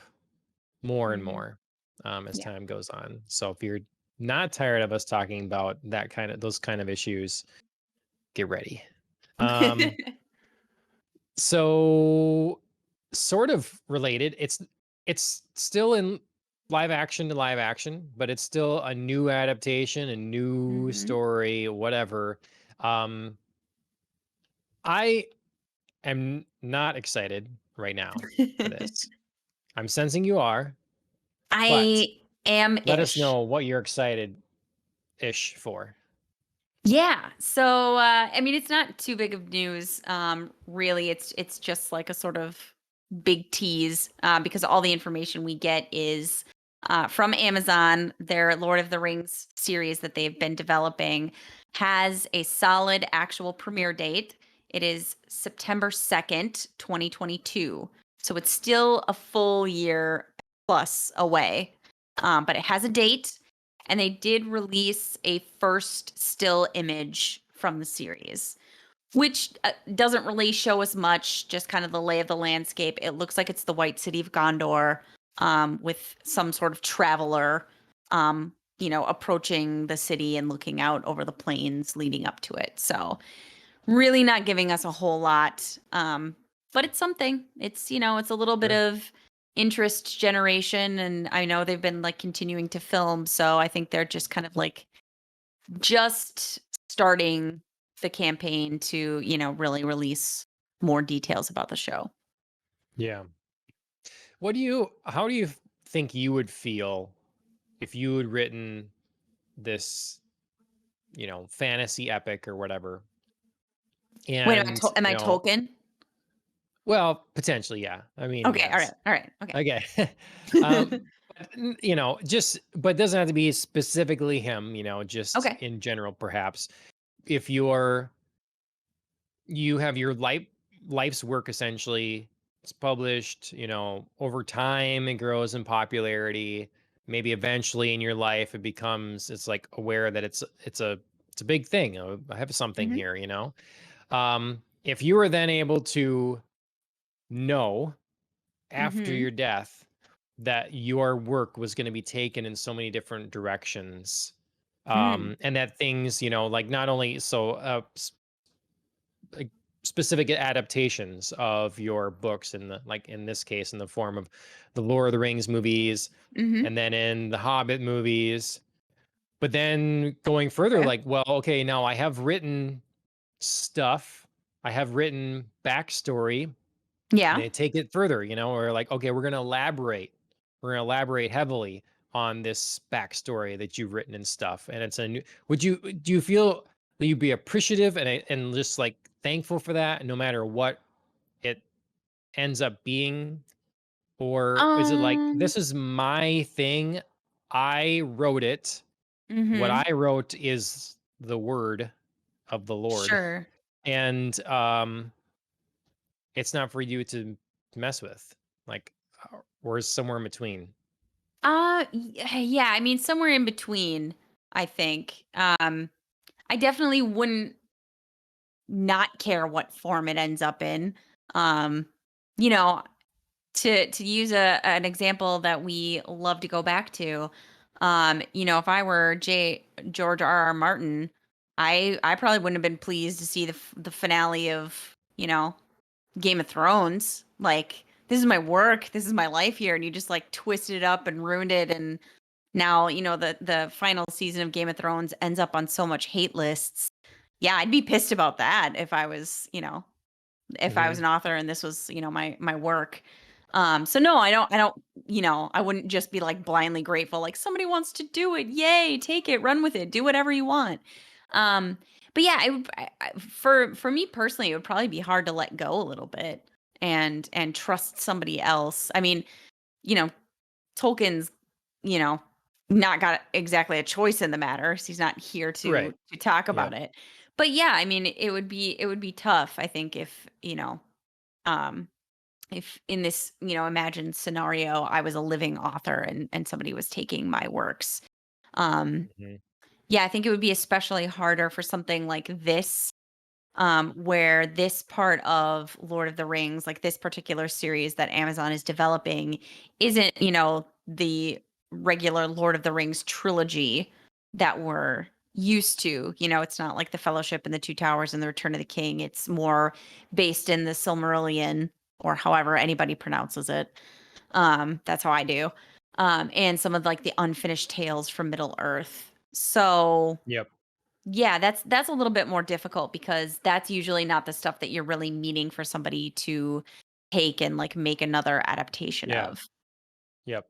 more and Mhm. more as Yeah. time goes on. So if you're not tired of us talking about those kind of issues, get ready. Um, so sort of related, it's still in live action to live action, but it's still a new adaptation, a new Mhm. story, whatever. Um, I am not excited right now for this. I'm sensing you are, but I am let us ish. know what you're excited ish for. Yeah. So I mean it's not too big of news. Really it's just like a sort of big tease because all the information we get is from Amazon. Their Lord of the Rings series that they've been developing has a solid actual premiere date. It is September 2nd, 2022. So it's still a full year plus away. But it has a date, and they did release a first still image from the series, which doesn't really show us much, just kind of the lay of the landscape. It looks like it's the White City of Gondor, with some sort of traveler, approaching the city and looking out over the plains leading up to it. So, really not giving us a whole lot. But it's something. It's a little bit Sure. of interest generation, and I know they've been like continuing to film, so I think they're just kind of like just starting the campaign to, really release more details about the show. Yeah. How do you think you would feel? if you had written this, fantasy epic or whatever, Wait, and, am I Tolkien? well, potentially, yeah. I mean, Okay, all right, yes. all right, okay. Okay. But, just but it doesn't have to be specifically him, just Okay. in general, perhaps. If you have your life's work essentially, it's published, over time it grows in popularity. Maybe eventually in your life it's like aware that it's a big thing. I have something Mhm, here, if you were then able to know after mhm, your death that your work was going to be taken in so many different directions, hmm, and that things, like not only like specific adaptations of your books, in the like in this case in the form of the Lord of the Rings movies, mhm, and then in the Hobbit movies, but then going further, okay. like, well, okay, now I have written stuff, I have written backstory. And Yeah. they take it further, or like, okay, we're going to elaborate. We're going to elaborate heavily on this backstory that you've written and stuff. And it's a new, do you feel that you'd be appreciative and just like thankful for that, no matter what it ends up being? Or is it like, Um, this is my thing? I wrote it. What mhm, I wrote is the word of the Lord. sure. And it's not for you to mess with. Like, or is somewhere in between. Yeah, I mean, somewhere in between, I think. I definitely wouldn't not care what form it ends up in. Um, you know, to use an example that we love to go back to, if I were George R. R. Martin, I probably wouldn't have been pleased to see the finale of Game of Thrones. Like, this is my work, this is my life here, and you just like twisted it up and ruined it. And now the final season of Game of Thrones ends up on so much hate lists. Yeah, I'd be pissed about that if I was Mhm. an author and this was, my work. So no, I wouldn't just be like blindly grateful, like somebody wants to do it. Yay, take it, run with it, do whatever you want. Um, but yeah, for me personally, it would probably be hard to let go a little bit and trust somebody else. I mean, you know, Tolkien's, you know, not got exactly a choice in the matter. So he's not here to Right. talk about Yep. it. But yeah, I mean, it would be tough, I think, um if in this, imagined scenario I was a living author and somebody was taking my works. Um Mhm. yeah, I think it would be especially harder for something like this, where this part of Lord of the Rings, like this particular series that Amazon is developing, isn't, the regular Lord of the Rings trilogy that we're used to. It's not like the Fellowship and the Two Towers and the Return of the King. It's more based in the Silmarillion, or however anybody pronounces it. That's how I do. And some of like the unfinished tales from Middle Earth. So Yep. yeah, that's a little bit more difficult because that's usually not the stuff that you're really meaning for somebody to take and like make another adaptation Yeah. of. Yep.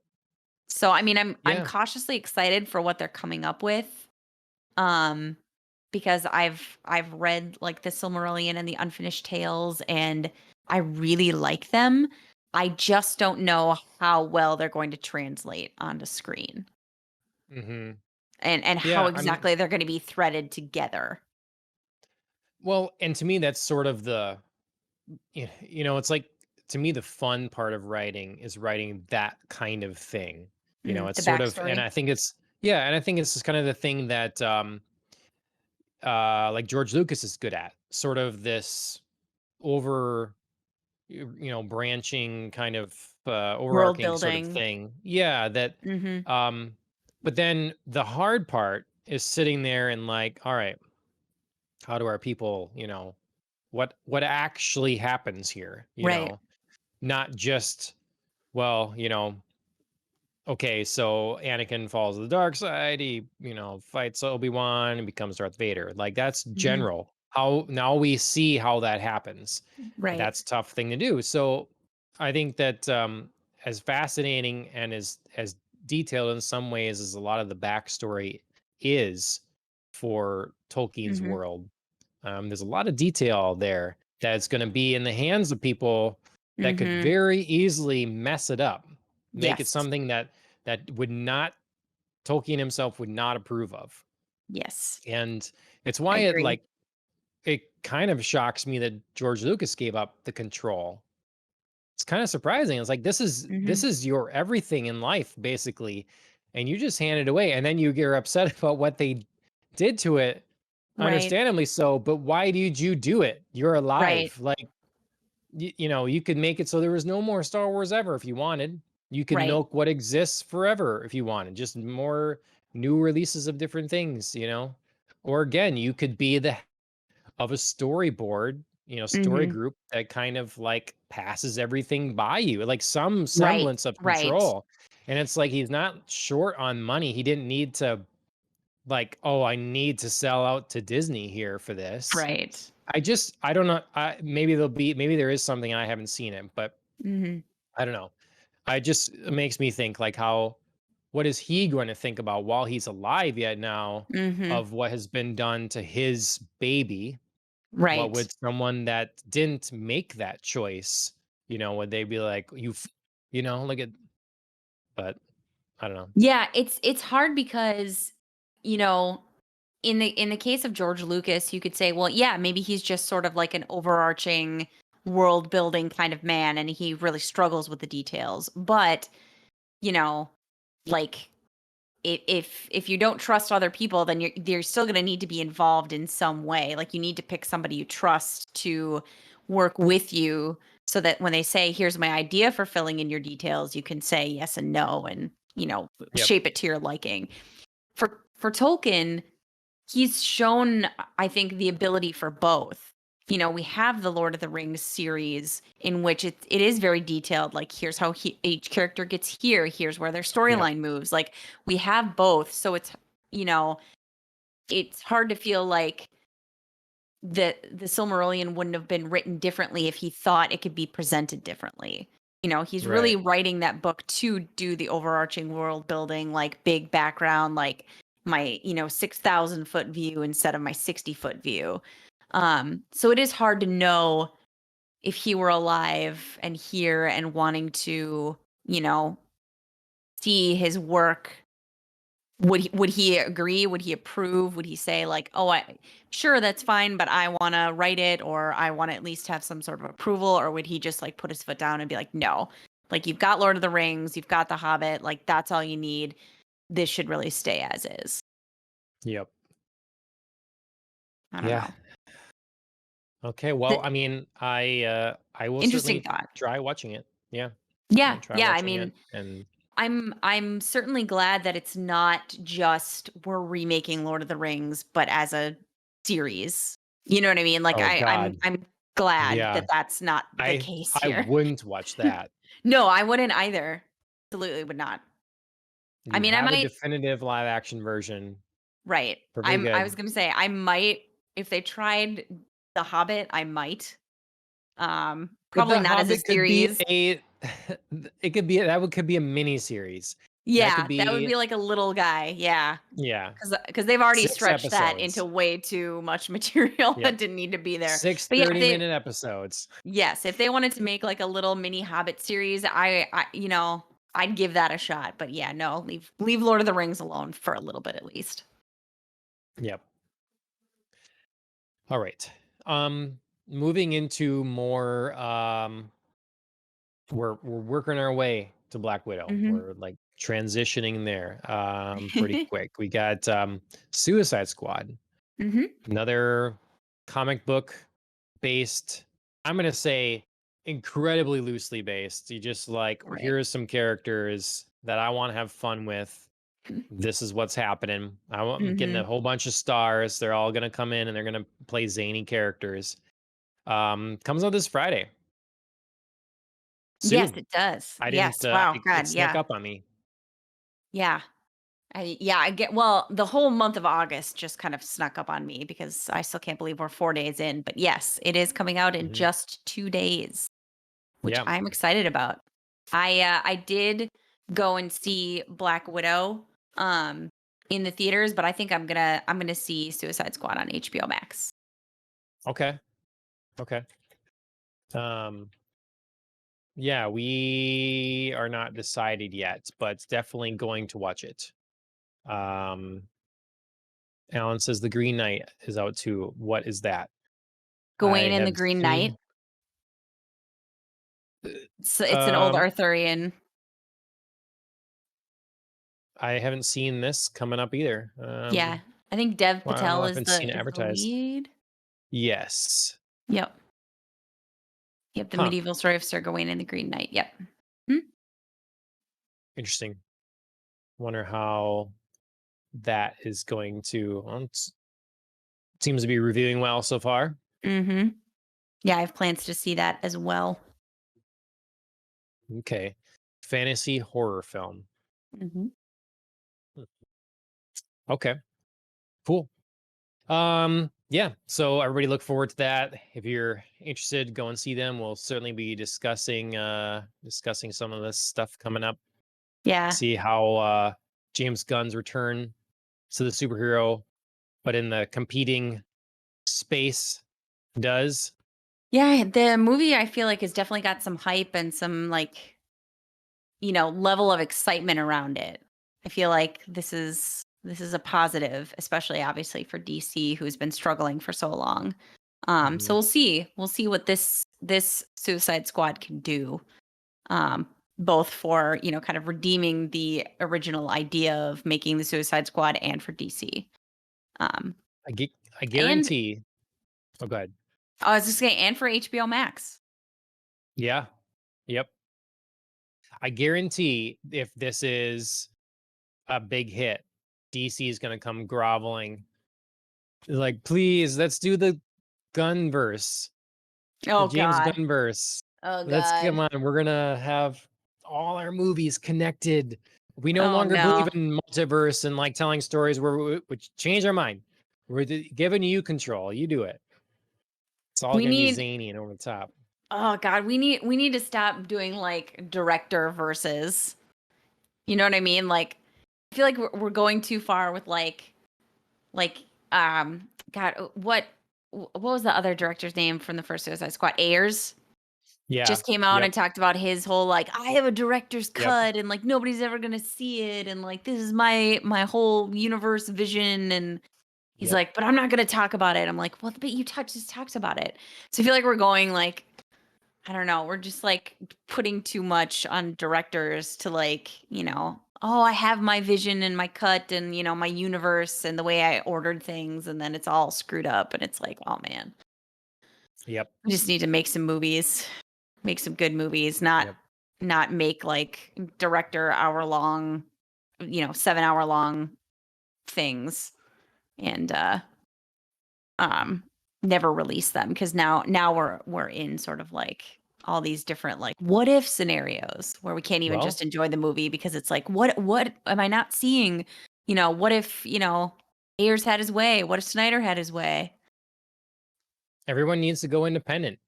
So I mean, I'm Yeah. cautiously excited for what they're coming up with. Um because I've read like the Silmarillion and the Unfinished Tales, and I really like them. I just don't know how well they're going to translate onto screen, Mhm. and how Yeah, I mean, exactly they're going to be threaded together. well, and to me that's sort of it's like, to me the fun part of writing is writing that kind of thing. It's The sort of, and backstory. I think it's, yeah, and I think it's just kind of the thing that like George Lucas is good at. Sort of this over branching kind of World overarching sort of building. thing. Yeah, that Mhm. um but then the hard part is sitting there and like, all right, how do our people, what actually happens here, Right. not just, well, okay, so Anakin falls to the dark side, he, fights Obi-Wan and becomes Darth Vader. Like, that's Mhm. general. How now we see how that happens. And Right. that's a tough thing to do. So I think that as fascinating and as detailed in some ways as a lot of the backstory is for Tolkien's Mhm. world. There's a lot of detail there that's going to be in the hands of people that could Mhm. very easily mess it up, make it Yes. something that would not Tolkien himself would not approve of. Yes. And it's I why agree. it kind of shocks me that George Lucas gave up the control. It's kind of surprising. It's like this Mhm. is your everything in life basically, and you just hand it away, and then you get upset about what they did to it. Right. Understandably so, but why did you do it? You're Right. alive. Like you know, you could make it so there was no more Star Wars ever if you wanted. You could Right. milk what exists forever if you wanted. Just more new releases of different things, you know. Or again, you could be the of a storyboard, you know, story Mhm. group that kind of like passes everything by you, like some Right. semblance of Right. control. And it's like he's not short on money. He didn't need to like, oh, I need to sell out to Disney here for this. Right. I don't know. Maybe there is something I haven't seen it, but Mhm. I don't know. I just it makes me think like what is he going to think about while he's alive yet now Mhm. of what has been done to his baby. What Right. would someone that didn't make that choice, you know, would they be like, you know, look at, but I don't know. Yeah, it's hard because, you know, in the case of George Lucas, you could say, well, yeah, maybe he's just sort of like an overarching world building kind of man and he really struggles with the details. But, you know, like if you don't trust other people, then you're still going to need to be involved in some way. Like you need to pick somebody you trust to work with you so that when they say, here's my idea for filling in your details, you can say yes and no and, Yep. shape it to your liking. For Tolkien, he's shown, I think, the ability for both. We have the Lord of the Rings series in which it is very detailed. Like, here's how each character gets here. Here's where their Yep. storyline moves. Like, we have both. So you know, it's hard to feel like the Silmarillion wouldn't have been written differently if he thought it could be presented differently. He's really Right. writing that book to do the overarching world building, like big background, like my 6,000-foot view instead of my 60-foot view. So it is hard to know if he were alive and here and wanting to, you know, see his work. Would he agree? Would he approve? Would he say like, "Oh, sure, that's fine, but I want to write it or I want to at least have some sort of approval," or would he just like put his foot down and be like, "No. Like you've got Lord of the Rings, you've got The Hobbit, like that's all you need. This should really stay as is." Yep. I don't Yeah. know. Okay. Well, The I mean, I will interesting certainly thought. try watching it. Yeah. I'm Yeah, gonna try yeah, I watching it mean, and I'm certainly glad that it's not just we're remaking Lord of the Rings, but as a series. You know what I mean? Like oh God. I'm glad Yeah. that that's not the case I here. wouldn't watch that. No, I wouldn't either. Absolutely would not. I You mean, I have a might. definitive live action version. Right. Perfectly I was good. gonna say I might if they tried The Hobbit, I might. But Probably The not as a Hobbit could be series. a it could be that would could be a mini series. That could Yeah, that would be be like a little guy. Yeah. yeah, Because they've already 6 stretched that into episodes. way too much material Yep. that didn't need to be there. Six But yeah, if they 30-minute episodes. yes, if they wanted to make like a little mini Hobbit series, I'd give that a shot. But yeah, no, leave Lord of the Rings alone for a little bit at least. Yep. All right. Moving into more we're working our way to Black Widow. Mhm. We're like transitioning there pretty quick. We got Suicide Squad, Mhm. another comic book based, I'm going to say incredibly loosely based. You just like, Right. here's some characters that I want to have fun with. This is what's happening. I'm getting a Mhm. whole bunch of stars. They're all going to come in and they're going to play zany characters. Comes out this Friday. Yes, Soon. it does. I didn't, Yes. Wow. it God. snuck Yeah. up on me. Yeah. I get. Well, the whole month of August just kind of snuck up on me because I still can't believe we're 4 days in. But yes, it is coming out in Mhm. just 2 days, which Yeah. I'm excited about. I did go and see Black Widow um in the theaters, but I think I'm gonna see Suicide Squad on HBO Max. Okay. Okay. Um, yeah, we are not decided yet, but definitely going to watch it. Um, Alan says The Green Knight is out too. What is that? I Gawain and the have Green Knight. seen. It's an old Um, Arthurian. I haven't seen this coming up either. Yeah. I think Dev Well, Patel I haven't seen it is the advertised. lead. Yes. Yep. Yep, the Huh. medieval story of Sir Gawain and the Green Knight. Yep. Hmm? Interesting. Wonder how that is going to. Well, seems to be reviewing well so far. Mhm. Yeah, I have plans to see that as well. Okay. Fantasy horror film. Mhm. Hmm. Okay. Cool. Yeah, so everybody look forward to that. If you're interested, go and see them. We'll certainly be discussing some of this stuff coming up. Yeah. See how James Gunn's return to the superhero, but in the competing space does. Yeah, the movie I feel like has definitely got some hype and some like, level of excitement around it. I feel like this is a positive, especially obviously for DC who's been struggling for so long. So Mhm. we'll see. We'll see what this Suicide Squad can do. Both for, kind of redeeming the original idea of making the Suicide Squad and for DC. Um I get I and guarantee. Oh, go ahead. I was just saying, and for HBO Max. Yeah. Yep. I guarantee if this is a big hit, DC is going to come groveling. Like, please, let's do the Gunverse, the Oh James God. Gunverse. Oh Let's come God. on. We're gonna have all our movies connected. We no Oh longer believe no. in multiverse and like telling stories where which change our mind. We're giving you control. You do it. It's all We gonna be need zany and over the top. Oh God, we need to stop doing like director versus. You know what I mean? Like I feel like we're going too far with like God, what was the other director's name from the first Suicide Squad? Ayers Yeah. just came out Yep. and talked about his whole like I have a director's Yep. cut and like nobody's ever going to see it and like this is my whole universe vision and he's Yep. like, but I'm not going to talk about it. I'm like, well, but you just talked about it. So I feel like we're going like I don't know. We're just like putting too much on directors to like, oh, I have my vision and my cut and, my universe and the way I ordered things. And then it's all screwed up. And it's like, oh man, Yep. we just need to make some movies, make some good movies, not, Yep. not make like director hour long, 7 hour long things and, um never release them because now we're in sort of like all these different like what if scenarios where we can't even Well, just enjoy the movie because it's like what am I not seeing, what if Ayers had his way, what if Snyder had his way. everyone needs to go independent.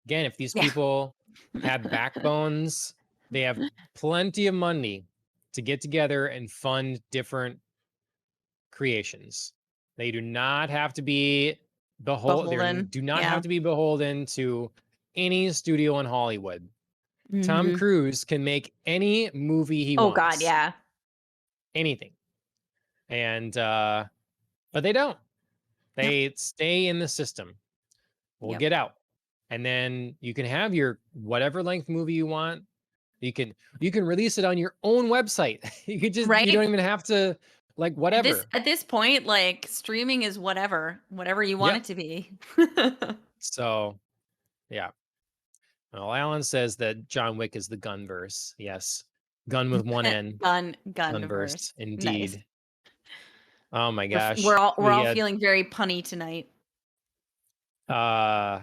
Again, if these Yeah. people have backbones, they have plenty of money to get together and fund different creations. They do not have to be Beholden. do not have Yeah. to be beholden to any studio in Hollywood. Tom Hmm. Cruise can make any movie he Oh God, wants, yeah. anything. And but they don't. Yep. They stay in the system. We'll Yep. get out. And then you can have your whatever length movie you want. You can release it on your own website. You don't Right. even have to like at this whatever. at this point, like streaming is whatever you want Yep. it to be. So yeah. Well, Alan says that John Wick is the gunverse. Yes. Gun with one N. Gunverse. Gunverse. Nice. Indeed. Oh my We're gosh. all we're We all had feeling very punny tonight. uh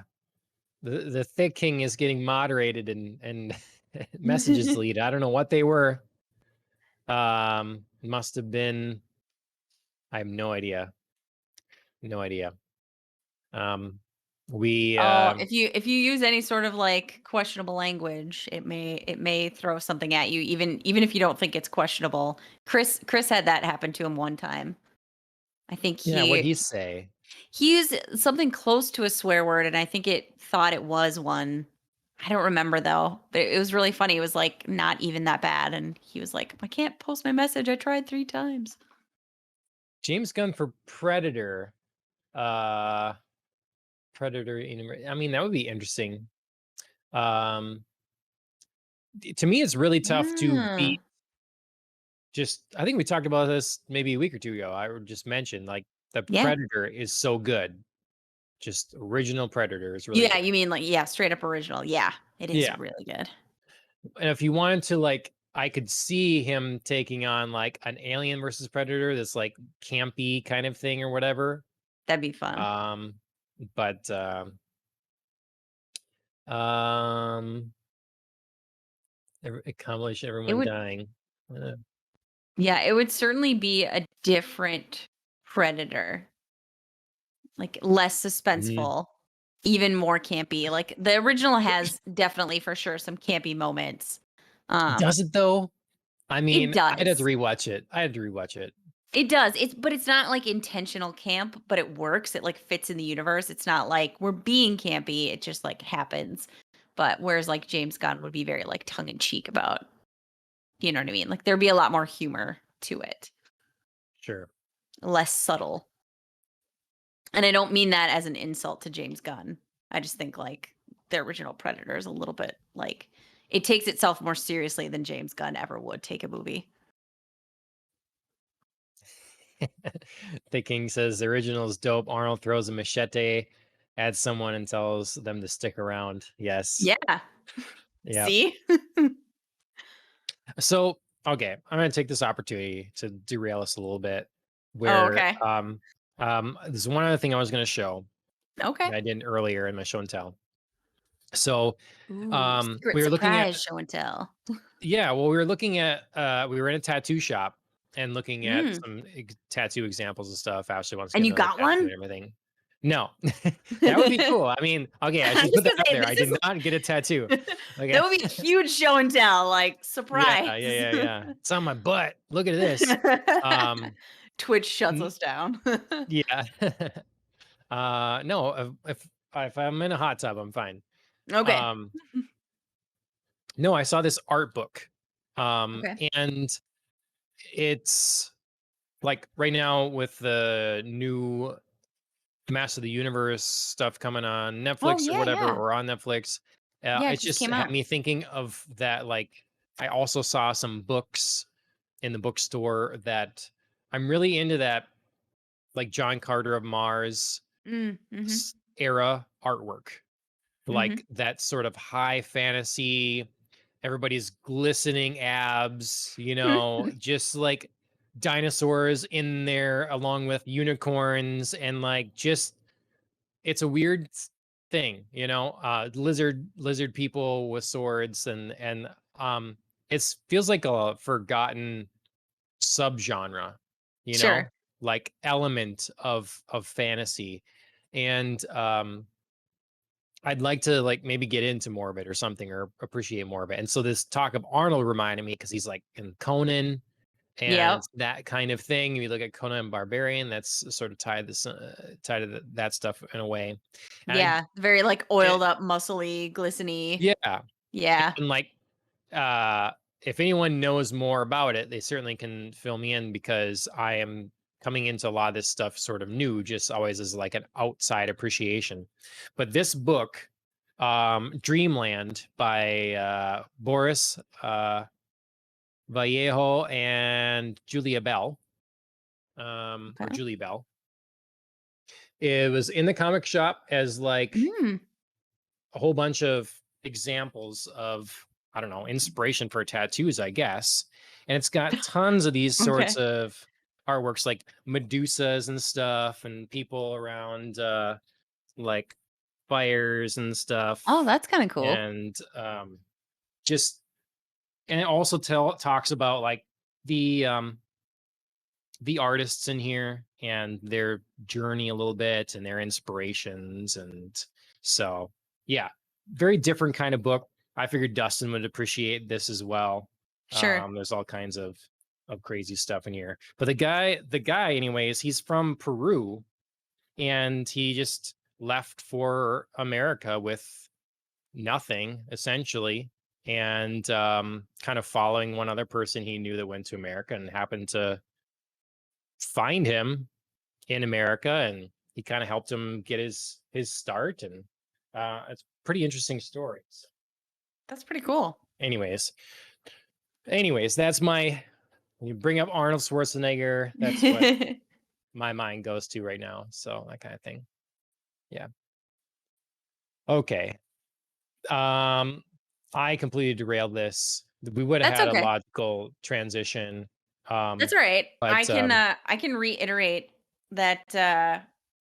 the Thick King is getting moderated and messages deleted. I don't know what they were. Must have been. I have no idea. No idea. Um, We Oh, if you use any sort of like questionable language, it may throw something at you, even if you don't think it's questionable. Chris had that happen to him one time. I think yeah, what'd he he say? he used something close to a swear word, and I think it thought it was one. I don't remember though, but it was really funny. It was like not even that bad, and he was like, "I can't post my message. I tried 3 times." James Gunn for Predator. Uh Predator I mean, that would be interesting. Um to me it's really tough to Yeah, beat just I think we talked about this maybe a week or two ago. I would just mention like the yeah, Predator is so good. Just original Predator is really yeah. good. You mean like yeah, straight up original? Yeah, it is Yeah. really good. And if you wanted to like I could see him taking on like an Alien versus Predator, this like campy kind of thing or whatever. That'd be fun. Um but um accomplish It everyone would dying. Uh, Yeah, it would certainly be a different Predator, like, less mhm. suspenseful, even more campy, like, the original has definitely, for sure, some campy moments. Um, Does it though? I it mean, I'd have to does. rewatch it. I had to rewatch it. It does, it's not, like, intentional camp, but it works, it, like, fits in the universe, it's not like we're being campy, it just, like, happens. But whereas, like, James Gunn would be very, like, tongue in cheek about, you know what I mean? Like, there'd be a lot more humor to it, Sure. less subtle. And I don't mean that as an insult to James Gunn. I just think, like, the original Predator is a little bit, like it takes itself more seriously than James Gunn ever would take a movie. The King says the original is dope. Arnold throws a machete at someone and tells them to stick around. Yes. Yeah. Yep. See? So, okay, I'm gonna take this opportunity to derail us a little bit. Oh, Where okay. there's one other thing I was gonna show Okay. that I didn't earlier in my show and tell. So Ooh, secret we were looking at surprise show and tell. yeah, well, we were looking at we were in a tattoo shop and looking at Mm. some tattoo examples and stuff. Ashley wants to And get you another got tattoo and one? everything. No, that would be cool. I mean, okay, I I should was put that gonna out say there. I this did is not get a tattoo. that Okay. would be a huge show and tell, like, Yeah, surprise. yeah. It's on my butt. Look at this. Um, Twitch shuts n- us down. yeah. No, if I'm in a hot tub, I'm fine. Okay. Um, no, I saw this art book. Okay. And it's like right now with the new Master of the Universe stuff coming on Oh, Netflix or yeah, whatever, yeah. or on Netflix, Yeah, it it just just came had out. me thinking of that. Like, I also saw some books in the bookstore that I'm really into that, like John Carter of Mars Mhm. era artwork, Mhm. like that sort of high fantasy, everybody's glistening abs, just like dinosaurs in there along with unicorns and like just it's a weird thing, lizard people with swords and it feels like a forgotten subgenre, you know, Sure. like element of fantasy. And I'd like to like maybe get into more of it or something or appreciate more of it. And so this talk of Arnold reminded me because he's like in Conan and Yep. it's that kind of thing. You look at Conan Barbarian, that's sort of tied to that stuff in a way. And Yeah, very, like, it, oiled up, muscly, glistening. yeah, Yeah. and like uh if anyone knows more about it, they certainly can fill me in because I am coming into a lot of this stuff sort of new, just always as like an outside appreciation. But this book, Dreamland by Boris Vallejo and Julia Bell, or Okay. Julie Bell, it was in the comic shop as like Mm, a whole bunch of examples of I don't know inspiration for tattoos, I guess. And it's got tons of these sorts okay. of artworks like Medusas and stuff, and people around like fires and Oh, stuff, that's kinda cool. and just and it also talks about like the um the artists in here and their journey a little bit and their inspirations and So yeah, very different kind of book. I figured Dustin would appreciate this as well. Sure. There's all kinds of crazy stuff in here. But the guy, anyways, he's from Peru, and he just left for America with nothing essentially, and kind of following one other person he knew that went to America and happened to find him in America, and he kind of helped him get his start, and it's a pretty interesting story. So That's pretty cool. anyways, that's my, when you bring up Arnold Schwarzenegger, that's what my mind goes to right now. So that kind of thing. Yeah. Okay. Um, I completely derailed this. We would have That's had a okay. logical transition. That's all right. But I can reiterate that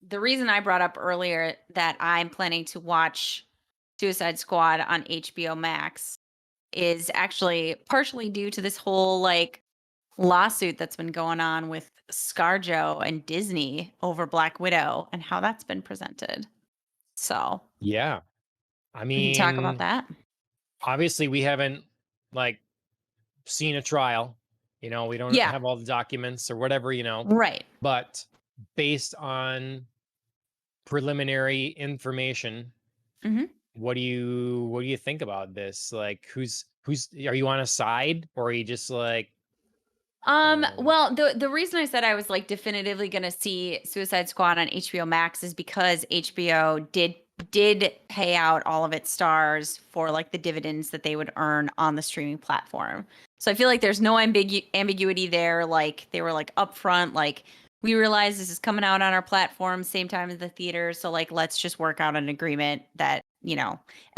the reason I brought up earlier that I'm planning to watch Suicide Squad on HBO Max is actually partially due to this whole like lawsuit that's been going on with ScarJo and Disney over Black Widow and how that's been presented. So yeah, I we can talk about mean, that. obviously we haven't like seen a trial. We don't Yeah, have all the documents or whatever, right. but based on preliminary information, Mhm. what do you think about this? Like, who's are you on a side, or are you just like, um Well, the reason I said I was like definitively gonna see Suicide Squad on HBO Max is because HBO did pay out all of its stars for like the dividends that they would earn on the streaming platform. So I feel like there's no ambiguity there. Like they were like upfront, like we realize this is coming out on our platform same time as the theater. So like let's just work out an agreement that,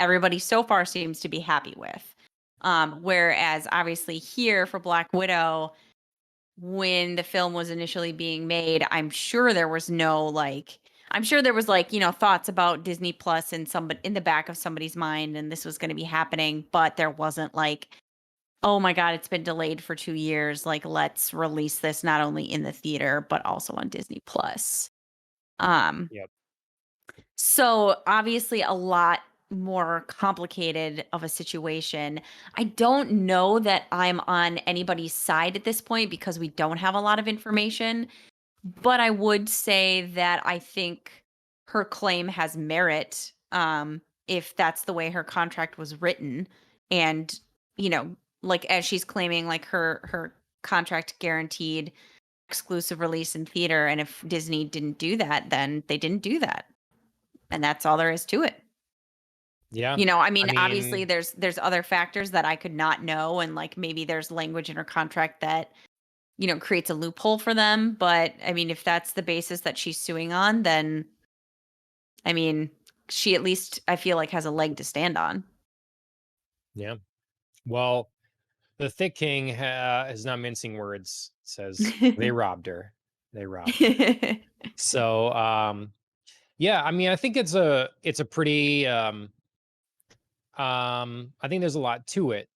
everybody so far seems to be happy with. Whereas obviously here for Black Widow, when the film was initially being made, I'm sure there was like, thoughts about Disney Plus in the back of somebody's mind and this was going to be happening, but there wasn't like, oh my god, it's been delayed for 2 years, like let's release this not only in the theater but also on Disney Plus. Um yep, so obviously a lot more complicated of a situation. I don't know that I'm on anybody's side at this point because we don't have a lot of information, but I would say that I think her claim has merit, if that's the way her contract was written. And, like as she's claiming like her contract guaranteed exclusive release in theater. And if Disney didn't do that, then they didn't do that. And that's all there is to it. yeah. I I mean, obviously mean, there's other factors that I could not know, and like maybe there's language in her contract that, creates a loophole for them, but I mean, if that's the basis that she's suing on, then I mean, she at least I feel like has a leg to stand on. yeah. Well, the Thick King is not mincing words. Says they robbed her. They robbed her. So, yeah. I mean, I think it's a pretty I think there's a lot to it,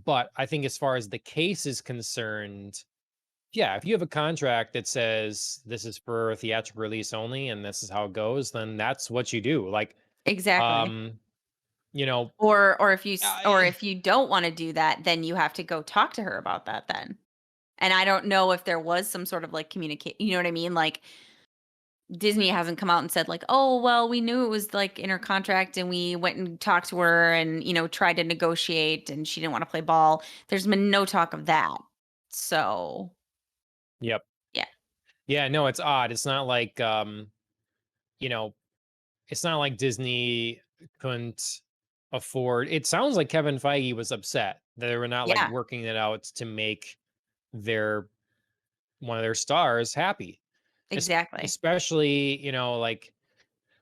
but I think as far as the case is concerned, yeah, if you have a contract that says this is for theatrical release only and this is how it goes, then that's what you do. Like, Exactly. um, you know, Or I, if you don't want to do that, then you have to go talk to her about that then. And I don't know if there was some sort of like communicate, you know what I mean? Like Disney hasn't come out and said like, "Oh, well, we knew it was like in her contract and we went and talked to her and, tried to negotiate and she didn't want to play ball." There's been no talk of that. So, yep. yeah. Yeah, no, it's odd. It's not like you know, it's not like Disney couldn't afford. It sounds like Kevin Feige was upset that they were not like Yeah, working it out to make their one of their stars happy. exactly. Especially, like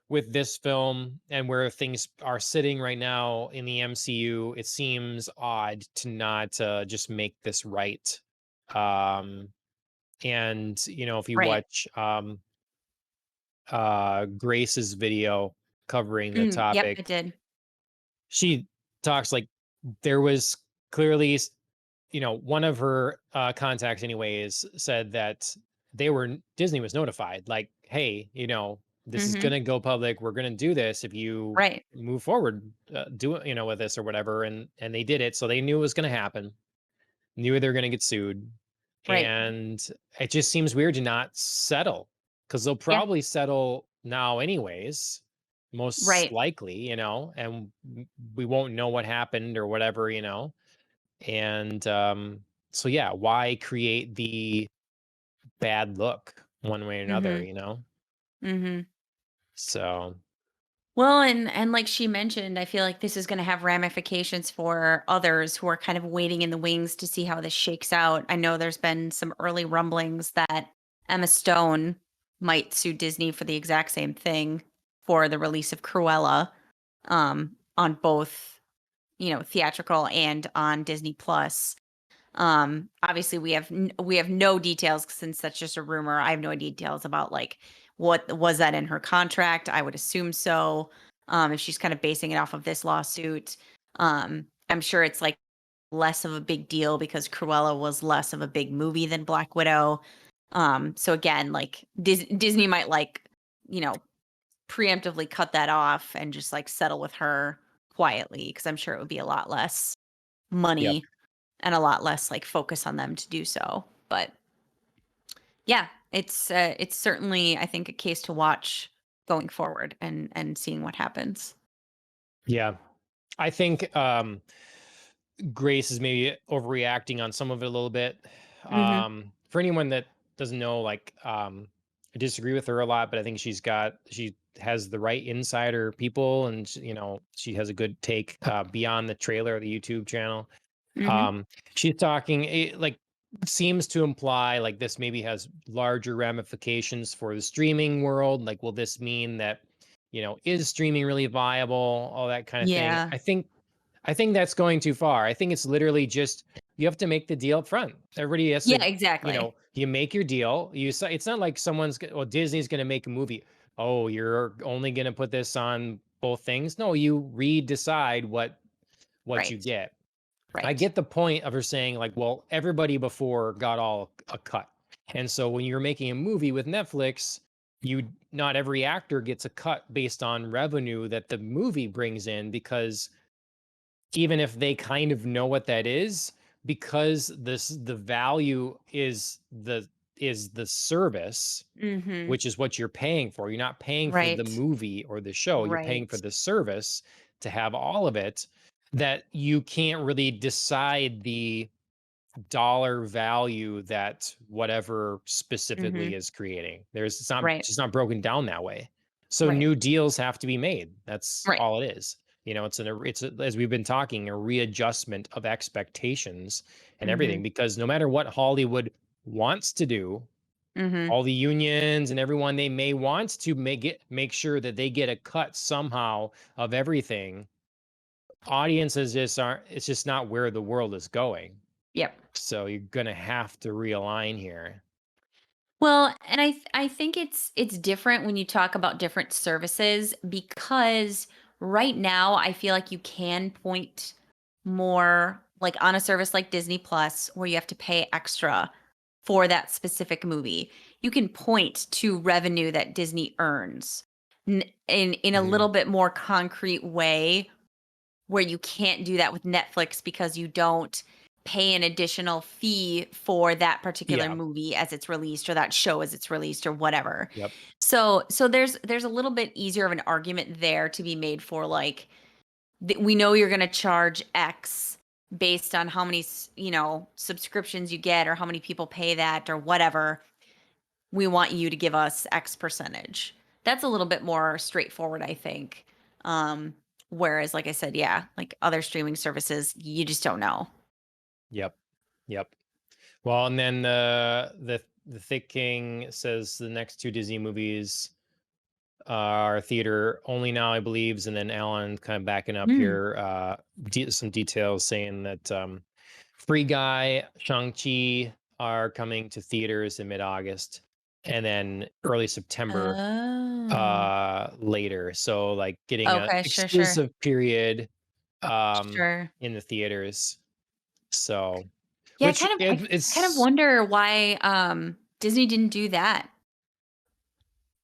with this film and where things are sitting right now in the MCU, it seems odd to not just make this right. Um, and if you Right. watch Grace's video covering the Yep, topic, I did. she talks like there was clearly, one of her contacts anyways said that Disney was notified, like, hey, This is Mhm. gonna go public. We're gonna do this if you Right. move forward, do it, with this or whatever. And they did it, so they knew it was gonna happen. Knew they were gonna get sued, Right. and it just seems weird to not settle because they'll Yeah. probably settle now anyways, most Right. likely, and we won't know what happened or whatever, and so yeah, why create the bad look one way or another, Mhm. Mhm. so Well, and like she mentioned, I feel like this is going to have ramifications for others who are kind of waiting in the wings to see how this shakes out. I know there's been some early rumblings that Emma Stone might sue Disney for the exact same thing for the release of Cruella on both, theatrical and on Disney Plus. Obviously we have no details since that's just a rumor. I have no details about like what was that in her contract. I would assume so. If she's kind of basing it off of this lawsuit, I'm sure it's like less of a big deal because Cruella was less of a big movie than Black Widow. So again, like Disney might like, you know, preemptively cut that off and just like settle with her quietly because I'm sure it would be a lot less yep. money and a lot less like focus on them to do so. But yeah, it's certainly I think a case to watch going forward and seeing what happens. Yeah, I think Grace is maybe overreacting on some of it a little bit. Mhm. For anyone that doesn't know, like, I disagree with her a lot, but I think she has the right insider people, and she has a good take beyond the trailer of the YouTube channel. Mhm. Um, she's talking like seems to imply like this maybe has larger ramifications for the streaming world. Like, will this mean that is streaming really viable? All that kind of thing. Yeah. I think that's going too far. I think it's literally just you have to make the deal up front. Everybody has Yeah, to, exactly. you make your deal. It's not like well, Disney's going to make a movie. Oh, you're only going to put this on both things. No, you decide what you Right. get. I Right. get the point of her saying like, well, everybody before got all a cut. And so when you're making a movie with Netflix, you not every actor gets a cut based on revenue that the movie brings in because even if they kind of know what that is, because the value is the service, Mhm. which is what you're paying for. You're not paying for the Right. movie or the show, you're paying for Right. the service to have all of it, that you can't really decide the dollar value that whatever specifically Mhm. is creating. It's not Right. just not broken down that way. So Right. new deals have to be made. That's Right. all it is. As we've been talking, a readjustment of expectations and everything, Mhm. because no matter what Hollywood wants to do, Mhm. all the unions and everyone, they may want to make sure that they get a cut somehow of everything. Audiences just aren't, it's just not where the world is going. Yep. So you're gonna have to realign here. Well, and I think it's different when you talk about different services because right now I feel like you can point more like on a service like Disney Plus where you have to pay extra for that specific movie. You can point to revenue that Disney earns in a little Mhm. bit more concrete way where you can't do that with Netflix because you don't pay an additional fee for that particular Yeah. movie as it's released or that show as it's released or whatever. Yep. So there's a little bit easier of an argument there to be made for like we know you're going to charge X based on how many subscriptions you get or how many people pay that or whatever. We want you to give us X percentage. That's a little bit more straightforward, I think. Um, Whereas, like I said, yeah, like other streaming services, you just don't know. Yep. Yep. Well, and then the Thick King says the next two Disney movies are theater only now, I believes, and then Alan kind of backing up Mm. here, some details saying that Free Guy, Shang-Chi are coming to theaters in mid-August, and then early September Oh. later. So like getting a Okay, sure, sure. exclusive period Sure. in the theaters. So Yeah, which I kind of it's wonder why Disney didn't do that.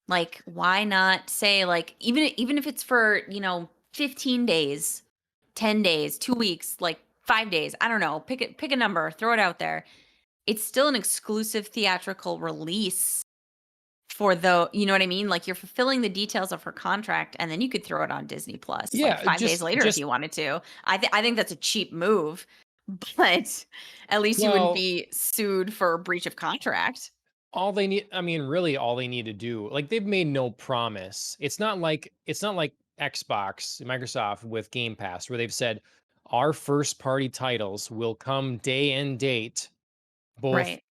Like, why not say, like, even if it's for, 15 days, 10 days, 2 weeks, like 5 days, I don't know, pick a number, throw it out there. It's still an exclusive theatrical release for you know what I mean? Like, you're fulfilling the details of her contract, and then you could throw it on Disney Plus, like, Yeah, 5 days later if just you wanted to. I think that's a cheap move, but at least you wouldn't well, be sued for breach of contract. all they need, I mean, really all they need to do, like they've made no promise. It's not like Xbox, Microsoft with Game Pass where they've said our first party titles will come day and date both Right,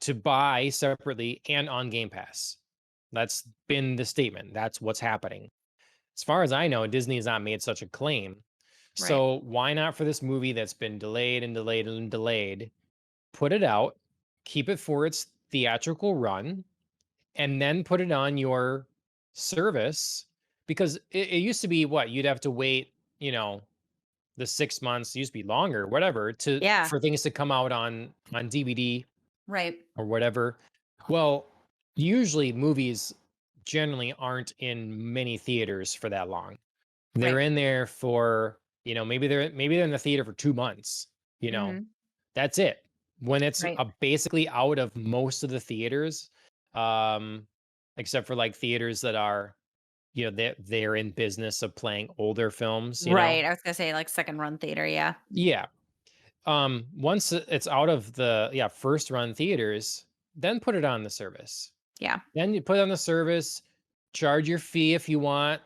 to buy separately and on Game Pass. That's been the statement. That's what's happening. As far as I know, Disney has not made such a claim. right, So why not for this movie that's been delayed and delayed and delayed, put it out, keep it for its theatrical run, and then put it on your service? Because it used to be what you'd have to wait, the 6 months, it used to be longer, whatever, to yeah, for things to come out on DVD right, or whatever. Well, usually movies generally aren't in many theaters for that long. They're right, in there for, maybe they're in the theater for 2 months, you know. mhm, That's it. When it's right, basically out of most of the theaters, um, except for like theaters that are, they're in business of playing older films. right, I was gonna say, like, second run theater, yeah, Yeah. Once it's out of the first run theaters, then put it on the service. yeah, Then you put it on the service, charge your fee if you want,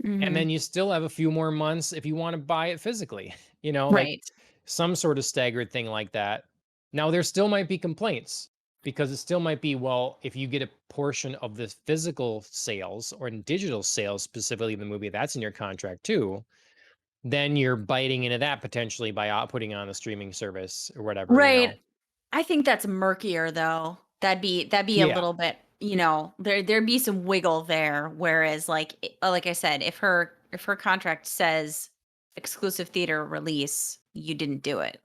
and mhm, then you still have a few more months if you want to buy it physically, like right, some sort of staggered thing like that. Now, there still might be complaints because it still might be, well, if you get a portion of the physical sales or in digital sales, specifically the movie, that's in your contract too, then you're biting into that potentially by putting on a streaming service or whatever. right. I think that's murkier though. That'd be a Yeah. little bit, there'd be some wiggle there. Whereas, like I said, if her contract says exclusive theater release, you didn't do it.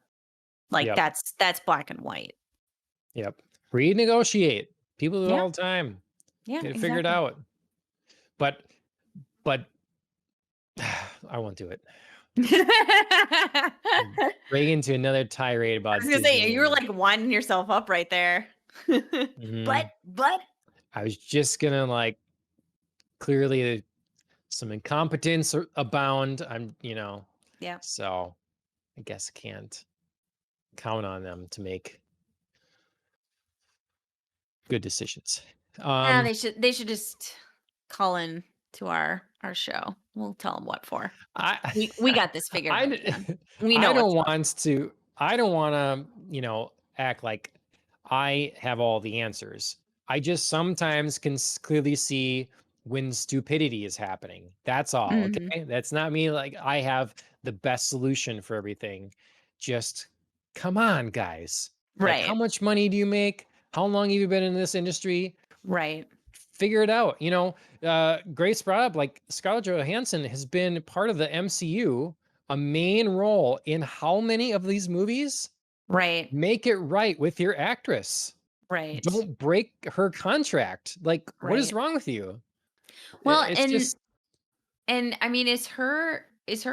Like Yep. that's black and white. Yep. Renegotiate. People do it Yeah, all the time. yeah, Get it figured exactly. out. But but I won't do it. I Break into another tirade was about gonna say Disney you were and like winding yourself up right there. mhm. But I was just gonna like clearly some incompetence abound. yeah. So I guess I can't count on them to make good decisions. Yeah, Um, they should just call in to our show. We'll tell them what for. I We got this figured out, I John. We I know what's don't up. want to I don't want to, act like I have all the answers. I just sometimes can clearly see when stupidity is happening. That's all, Mhm. okay? That's not me like I have the best solution for everything. Just come on, guys. Like how Right, much money do you make? How long have you been in this industry? right, Figure it out. Grace brought up like Scarlett Johansson has been part of the MCU, a main role in how many of these movies? right, Make it right with your actress. right, Don't break her contract. Like, what is right. wrong with you? Well, It's and just, and I mean, is her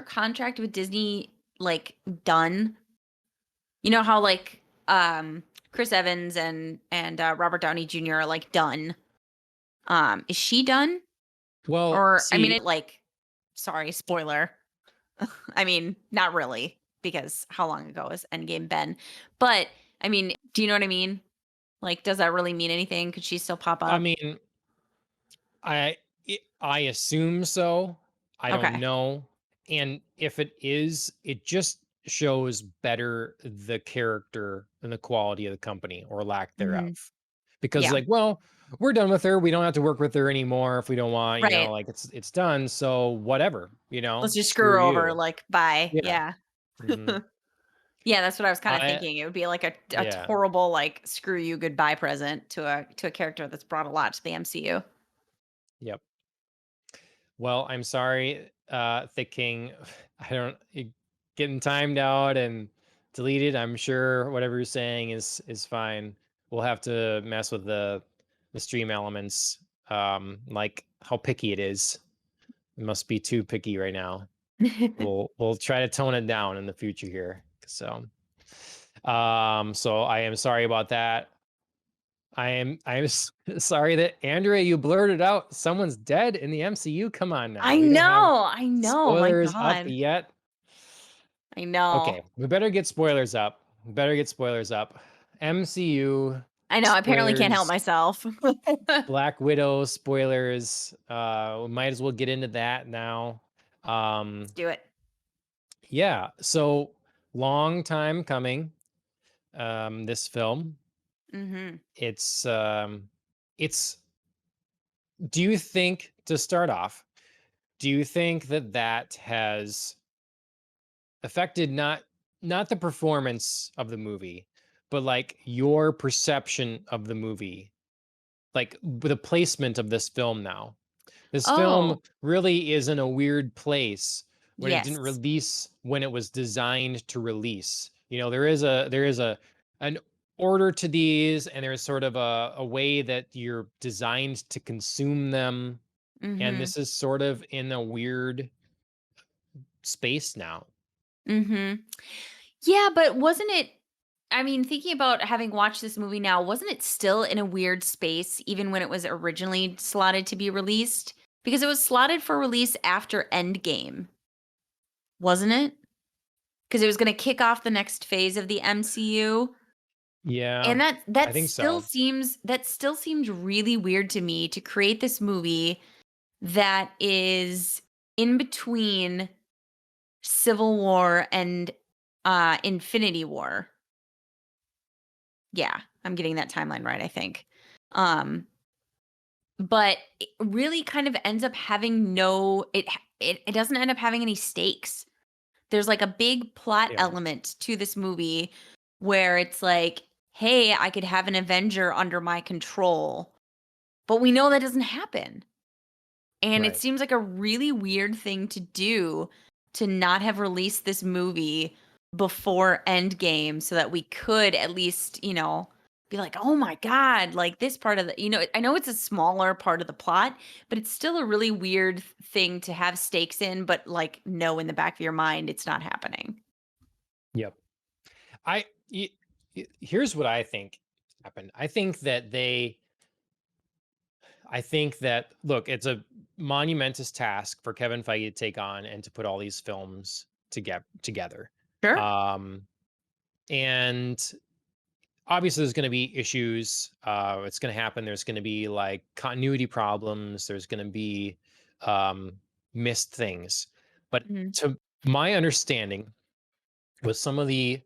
contract with Disney, like, done? You know how, like, Chris Evans and Robert Downey Jr. are, like, done? Is she done? well, Or I mean, see, like, sorry, spoiler. I mean, not really, because how long ago has Endgame been? But, I mean, do you know what I mean? Like, does that really mean anything? Could she still pop I up? mean, I assume so. I don't Okay. know. And if it is, it just shows better the character and the quality of the company or lack thereof. Mhm. Because Yeah. like, well, we're done with her. We don't have to work with her anymore if we don't want, Right. like it's done. So whatever, Let's just screw screw her over, you. like, bye. Yeah. Yeah. Hmm. Yeah, that's what I was kinda I thinking. It would be like a yeah. horrible, like, screw you goodbye present to a character that's brought a lot to the MCU. Yep. Well, I'm sorry, Thick King. I don't getting timed out and deleted. I'm sure whatever you're saying is fine. We'll have to mess with the stream elements like how picky it is. It must be too picky right now. We'll try to tone it down in the future here. So I am sorry about that. Sorry that Andrea, you blurted out someone's dead in the MCU. Come on now. We don't have I know, my spoilers up god. yet. I know. Okay, we better get spoilers up. We better get spoilers up. MCU I know, I apparently can't help spoilers, myself. Let's Black Widow spoilers. We might as well get into that now. Um, do it. yeah, so long time coming. This film. Mhm. It's it's do you think, to start off, do you think that that has affected not the performance of the movie, but like your perception of the movie, like the placement of this film now? This film Oh, really is in a weird place when it didn't yes. release when it was designed to release. There is a an order to these, and there's sort of a way that you're designed to consume them, and Mhm. this is sort of in a weird space now. Mhm. Yeah, but wasn't it I mean, thinking about having watched this movie now, wasn't it still in a weird space even when it was originally slotted to be released? Because it was slotted for release after Endgame, wasn't it? Because it was gonna kick off the next phase of the MCU, Yeah, and I think so. that still seems really weird to me to create this movie that is in between Civil War and, Infinity War. Yeah, I'm getting that timeline right, I think. Um, but it really kind of ends up having it doesn't end up having any stakes. There's like a big plot Yeah, element to this movie where it's like, "Hey, I could have an Avenger under my control." But we know that doesn't happen. And it right. seems like a really weird thing to do to not have released this movie before Endgame so that we could at least, be like, "Oh my god, like this part of I know it's a smaller part of the plot, but it's still a really weird thing to have stakes in, but like know in the back of your mind it's not happening." Yep. I here's what I think happened. I think that, look, it's a monumentous task for Kevin Feige to take on and to put all these films to get together. Sure. Um, and obviously there's going to be issues. It's going to happen. There's going to be like continuity problems. There's going to be um, missed things. But Mhm. to my understanding, with some of the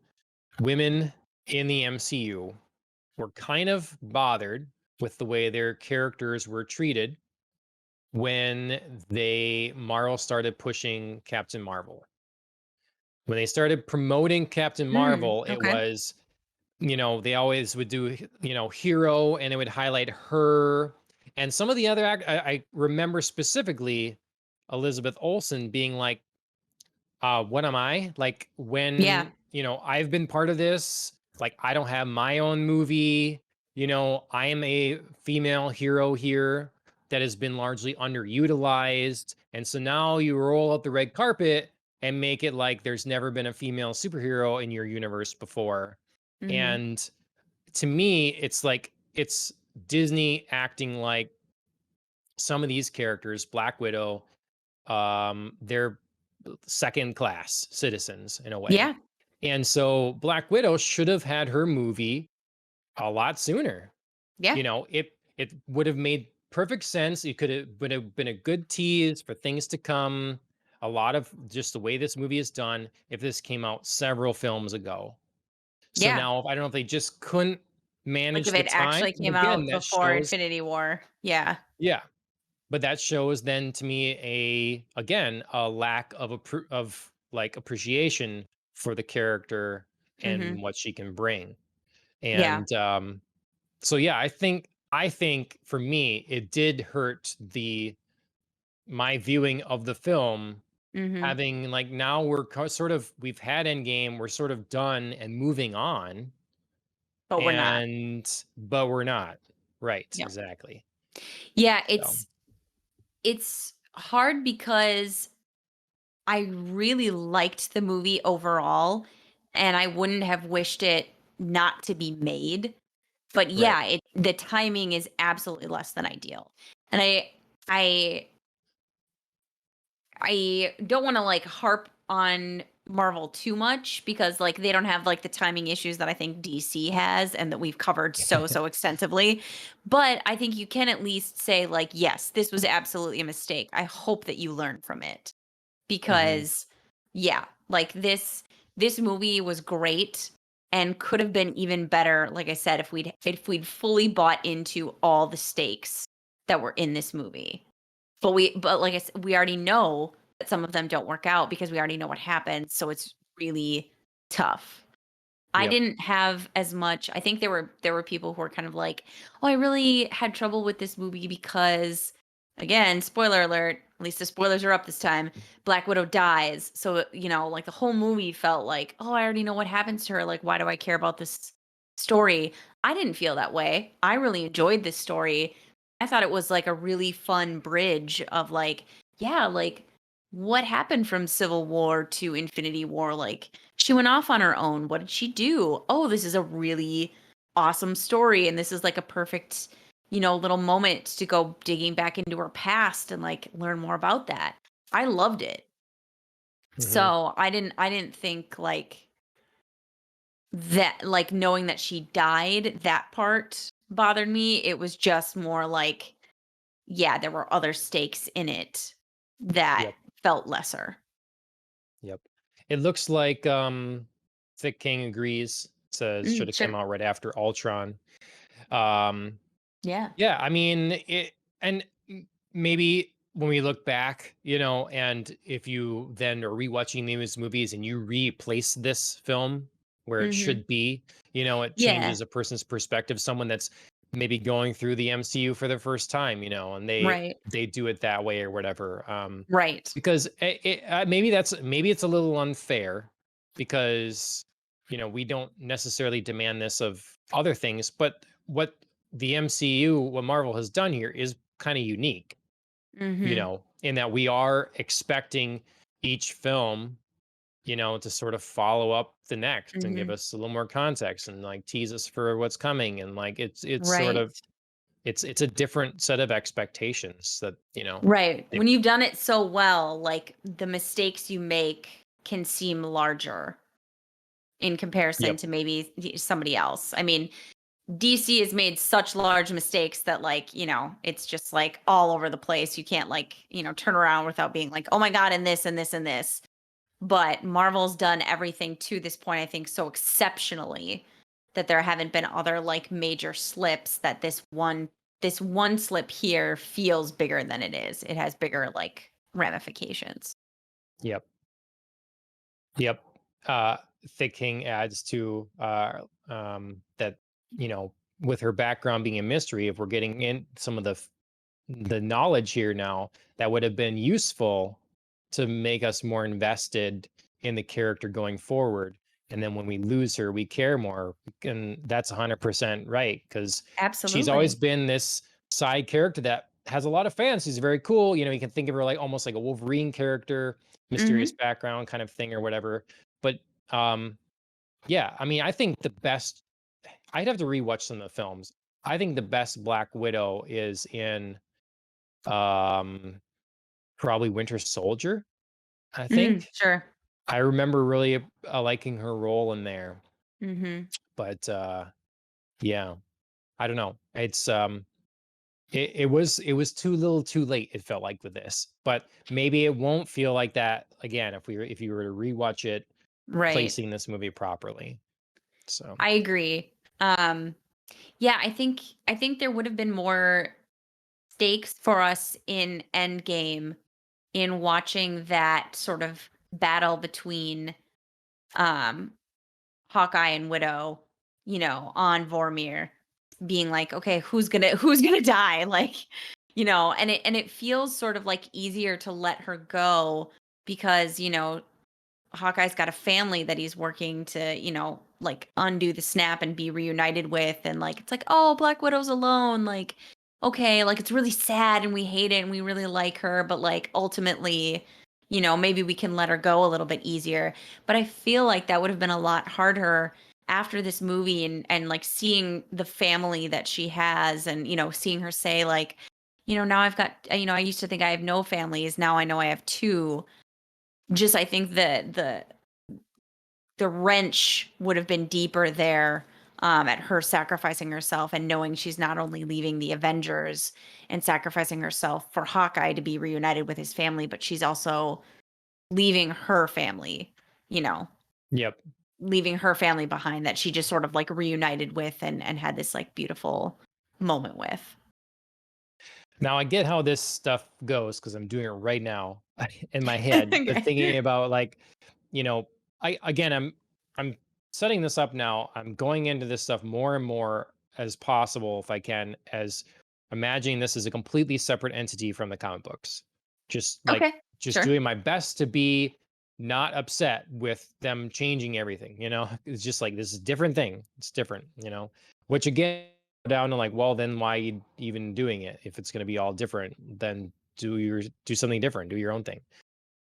women in the MCU, were kind of bothered with the way their characters were treated when Marvel started pushing Captain Marvel. When they started promoting Captain Mm, Marvel, it okay. was, they always would do, hero, and it would highlight her. And some of the other I remember specifically Elizabeth Olsen being like, what am I? Like, Yeah. when, I've been part of this, like I don't have my own movie, I am a female hero here that has been largely underutilized. And so now you roll out the red carpet and make it like there's never been a female superhero in your universe before. Mhm. And to me, it's like it's Disney acting like some of these characters, Black Widow, they're second class citizens in a way. Yeah. And so Black Widow should have had her movie a lot sooner. Yeah. It would have made perfect sense. It could have been a good tease for things to come. A lot of just the way this movie is done, if this came out several films ago. So Yeah. now I don't know if they just couldn't Like manage if the it time. actually But came again, out that before shows, Infinity War. Yeah. yeah, but that shows then to me a lack of like appreciation for the character Mhm. and what she can bring. Yeah. And so yeah, I think for me it did hurt the my viewing of the film, Mhm. having like now sort of, we've had Endgame, we're sort of done and moving on, But we're not. and but we're not. Right, Yep. exactly. Yeah, So, it's hard because I really liked the movie overall, and I wouldn't have wished it not to be made. But right. yeah, the timing is absolutely less than ideal. And I I don't want to like harp on Marvel too much because like they don't have like the timing issues that I think DC has and that we've covered so extensively. But I think you can at least say like yes, this was absolutely a mistake. I hope that you learn from it Hmm. because yeah, like this movie was great and could have been even better like I said if we'd fully bought into all the stakes that were in this movie. But like I said, we already know that some of them don't work out because we already know what happens, so it's really tough. I Yep. didn't have as much. I think there were people who were kind of like, "Oh, I really had trouble with this movie because again, spoiler alert, at least the spoilers are up this time. Black Widow dies." So, like the whole movie felt like, "Oh, I already know what happens to her. Like why do I care about this story?" I didn't feel that way. I really enjoyed this story. I thought it was like a really fun bridge of like, yeah, like what happened from Civil War to Infinity War? Like she went off on her own. What did she do? Oh, this is a really awesome story. And this is like a perfect, little moment to go digging back into her past and like learn more about that. I loved it. Hmm. So I didn't think like that, like knowing that she died, that part bothered me. It was just more like, yeah, there were other stakes in it that Yep. felt lesser. Yep. It looks like Thick King agrees. Says should have come Sure. out right after Ultron. Um, Yeah. yeah, I mean it, and maybe when we look back, and if you then are rewatching these movies and you replace this film where it Mhm. should be, it Yeah. changes a person's perspective. Someone that's maybe going through the MCU for the first time, and Right. they do it that way or whatever. Right. Because maybe it's a little unfair because we don't necessarily demand this of other things, but what the MCU, what Marvel has done here is kind of unique, Mhm. in that we are expecting each film, to sort of follow up the next and give Mhm. us a little more context and like tease us for what's coming. And like it's sort Right. of it's a different set of expectations that, Right. they When you've done it so well, like the mistakes you make can seem larger in comparison yep. to maybe somebody else. I mean, DC has made such large mistakes that like, it's just like all over the place. You can't like, turn around without being like, "Oh my god, and this and this and this." But Marvel's done everything to this point I think so exceptionally that there haven't been other like major slips that this one slip here feels bigger than it is. It has bigger like ramifications. Yep. Yep. Thick King adds to that, you know, with her background being a mystery, if we're getting in some of the knowledge here now, that would have been useful to make us more invested in the character going forward. And then when we lose her, we care more. And that's 100% right. Because she's always Absolutely. been this side character that has a lot of fans. She's very cool. You can think of her like almost like a Wolverine character, mysterious Mhm. background kind of thing or whatever. But um, yeah, I mean, I think the best, I'd have to rewatch some of the films. I think the best Black Widow is in um, probably Winter Soldier, I Mhm. think. Sure. I remember really liking her role in there, Mhm. but yeah, I don't know. It was too little, too late. It felt like with this, but maybe it won't feel like that again if you were to rewatch it, Right. placing this movie properly. So I agree. Um yeah, I think there would have been more stakes for us in Endgame in watching that sort of battle between um Hawkeye and Widow, on Vormir, being like, okay, who's gonna die? Like, and it feels sort of like easier to let her go because, Hawkeye's got a family that he's working to, like undo the snap and be reunited with. And like it's like, oh, Black Widow's alone, like, okay, like, it's really sad and we hate it and we really like her, but, like, ultimately, maybe we can let her go a little bit easier. But I feel like that would have been a lot harder after this movie and, like, seeing the family that she has and, seeing her say, like, "Now I've got I used to think I have no families, now I know I have 2." Just I think the wrench would have been deeper there, at her sacrificing herself and knowing she's not only leaving the Avengers and sacrificing herself for Hawkeye to be reunited with his family, but she's also leaving her family, you know, Yep. leaving her family behind that she just sort of like reunited with and had this like beautiful moment with. Now I get how this stuff goes because I'm doing it right now in my head, but Okay. thinking about like, you know, I'm setting this up now. I'm going into this stuff more and more as possible if I can, as imagining this as a completely separate entity from the comic books. Just like Okay. just Sure. doing my best to be not upset with them changing everything, It's just like this is a different thing. It's different. Which again down to like, well, then why you even doing it? If it's gonna be all different, then do something different, do your own thing.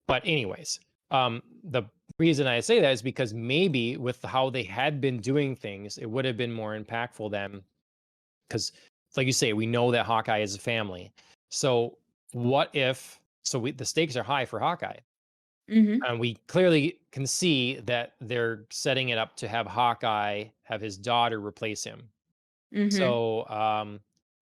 But anyways, the reason I say that is because maybe with how they had been doing things, it would have been more impactful then. Because, like you say, we know that Hawkeye is a family. So what if? So the stakes are high for Hawkeye, Mhm. and we clearly can see that they're setting it up to have Hawkeye have his daughter replace him. Mhm. So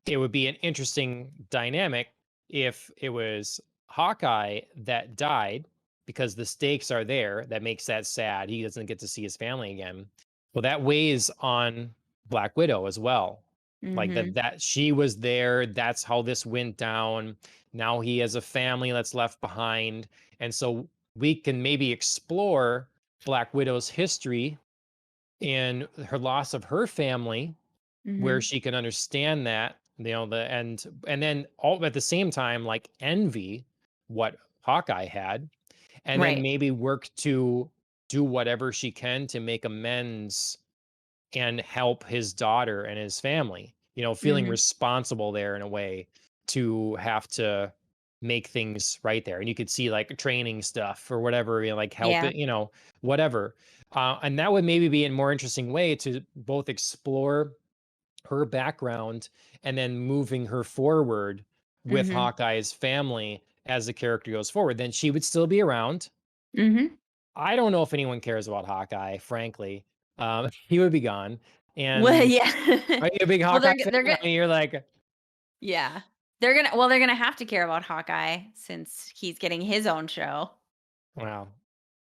it would be an interesting dynamic if it was Hawkeye that died because the stakes are there. That makes that sad. He doesn't get to see his family again. Well, that weighs on Black Widow as well. Like Mhm. that she was there. That's how this went down. Now he has a family that's left behind. And so we can maybe explore Black Widow's history and her loss of her family where Mhm. she can understand that, and then all at the same time, like envy what Hawkeye had, and then Right. maybe work to do whatever she can to make amends and help his daughter and his family, feeling Mhm. responsible there in a way to have to make things right there. And you could see like training stuff or whatever, like help Yeah. it, whatever. And that would maybe be a more interesting way to both explore her background and then moving her forward with Mhm. Hawkeye's family as the character goes forward. Then she would still be around. Mhm. I don't know if anyone cares about Hawkeye, frankly. He would be gone. Well, And yeah. are you a big Well, Hawkeye fan? they're I gonna mean, you're like, yeah. They're gonna have to care about Hawkeye since he's getting his own show. well,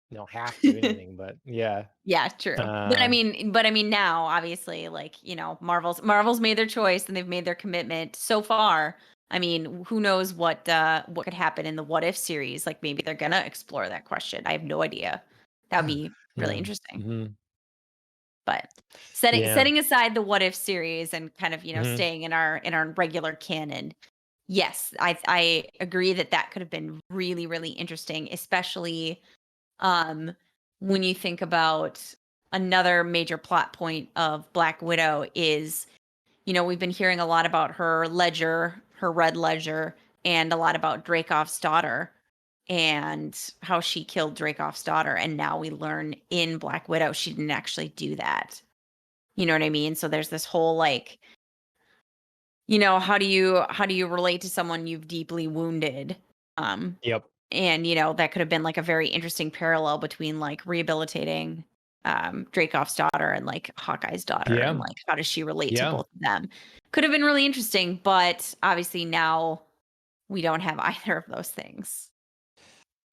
you don't have to anything, but yeah. Yeah, true. Uh, But I mean now, obviously, like, Marvel's made their choice and they've made their commitment so far. I mean, who knows what could happen in the What If series? Like maybe they're gonna explore that question. I have no idea. That would be really yeah. interesting. Hmm. But setting Yeah. setting aside the What If series and kind of, Hmm. staying in our regular canon, yes, I agree that that could have been really, really interesting, especially um, when you think about another major plot point of Black Widow is, we've been hearing a lot about her ledger, her red ledger, and a lot about Dracov's daughter and how she killed Dracov's daughter. And now we learn in Black Widow she didn't actually do that. You know what I mean? So there's this whole like, how do you relate to someone you've deeply wounded? Um, Yep. and, that could have been, like, a very interesting parallel between, like, rehabilitating, Dracov's daughter and, like, Hawkeye's daughter, and, Yeah. like, how does she relate to Yeah. both of them? Could have been really interesting, but obviously now we don't have either of those things.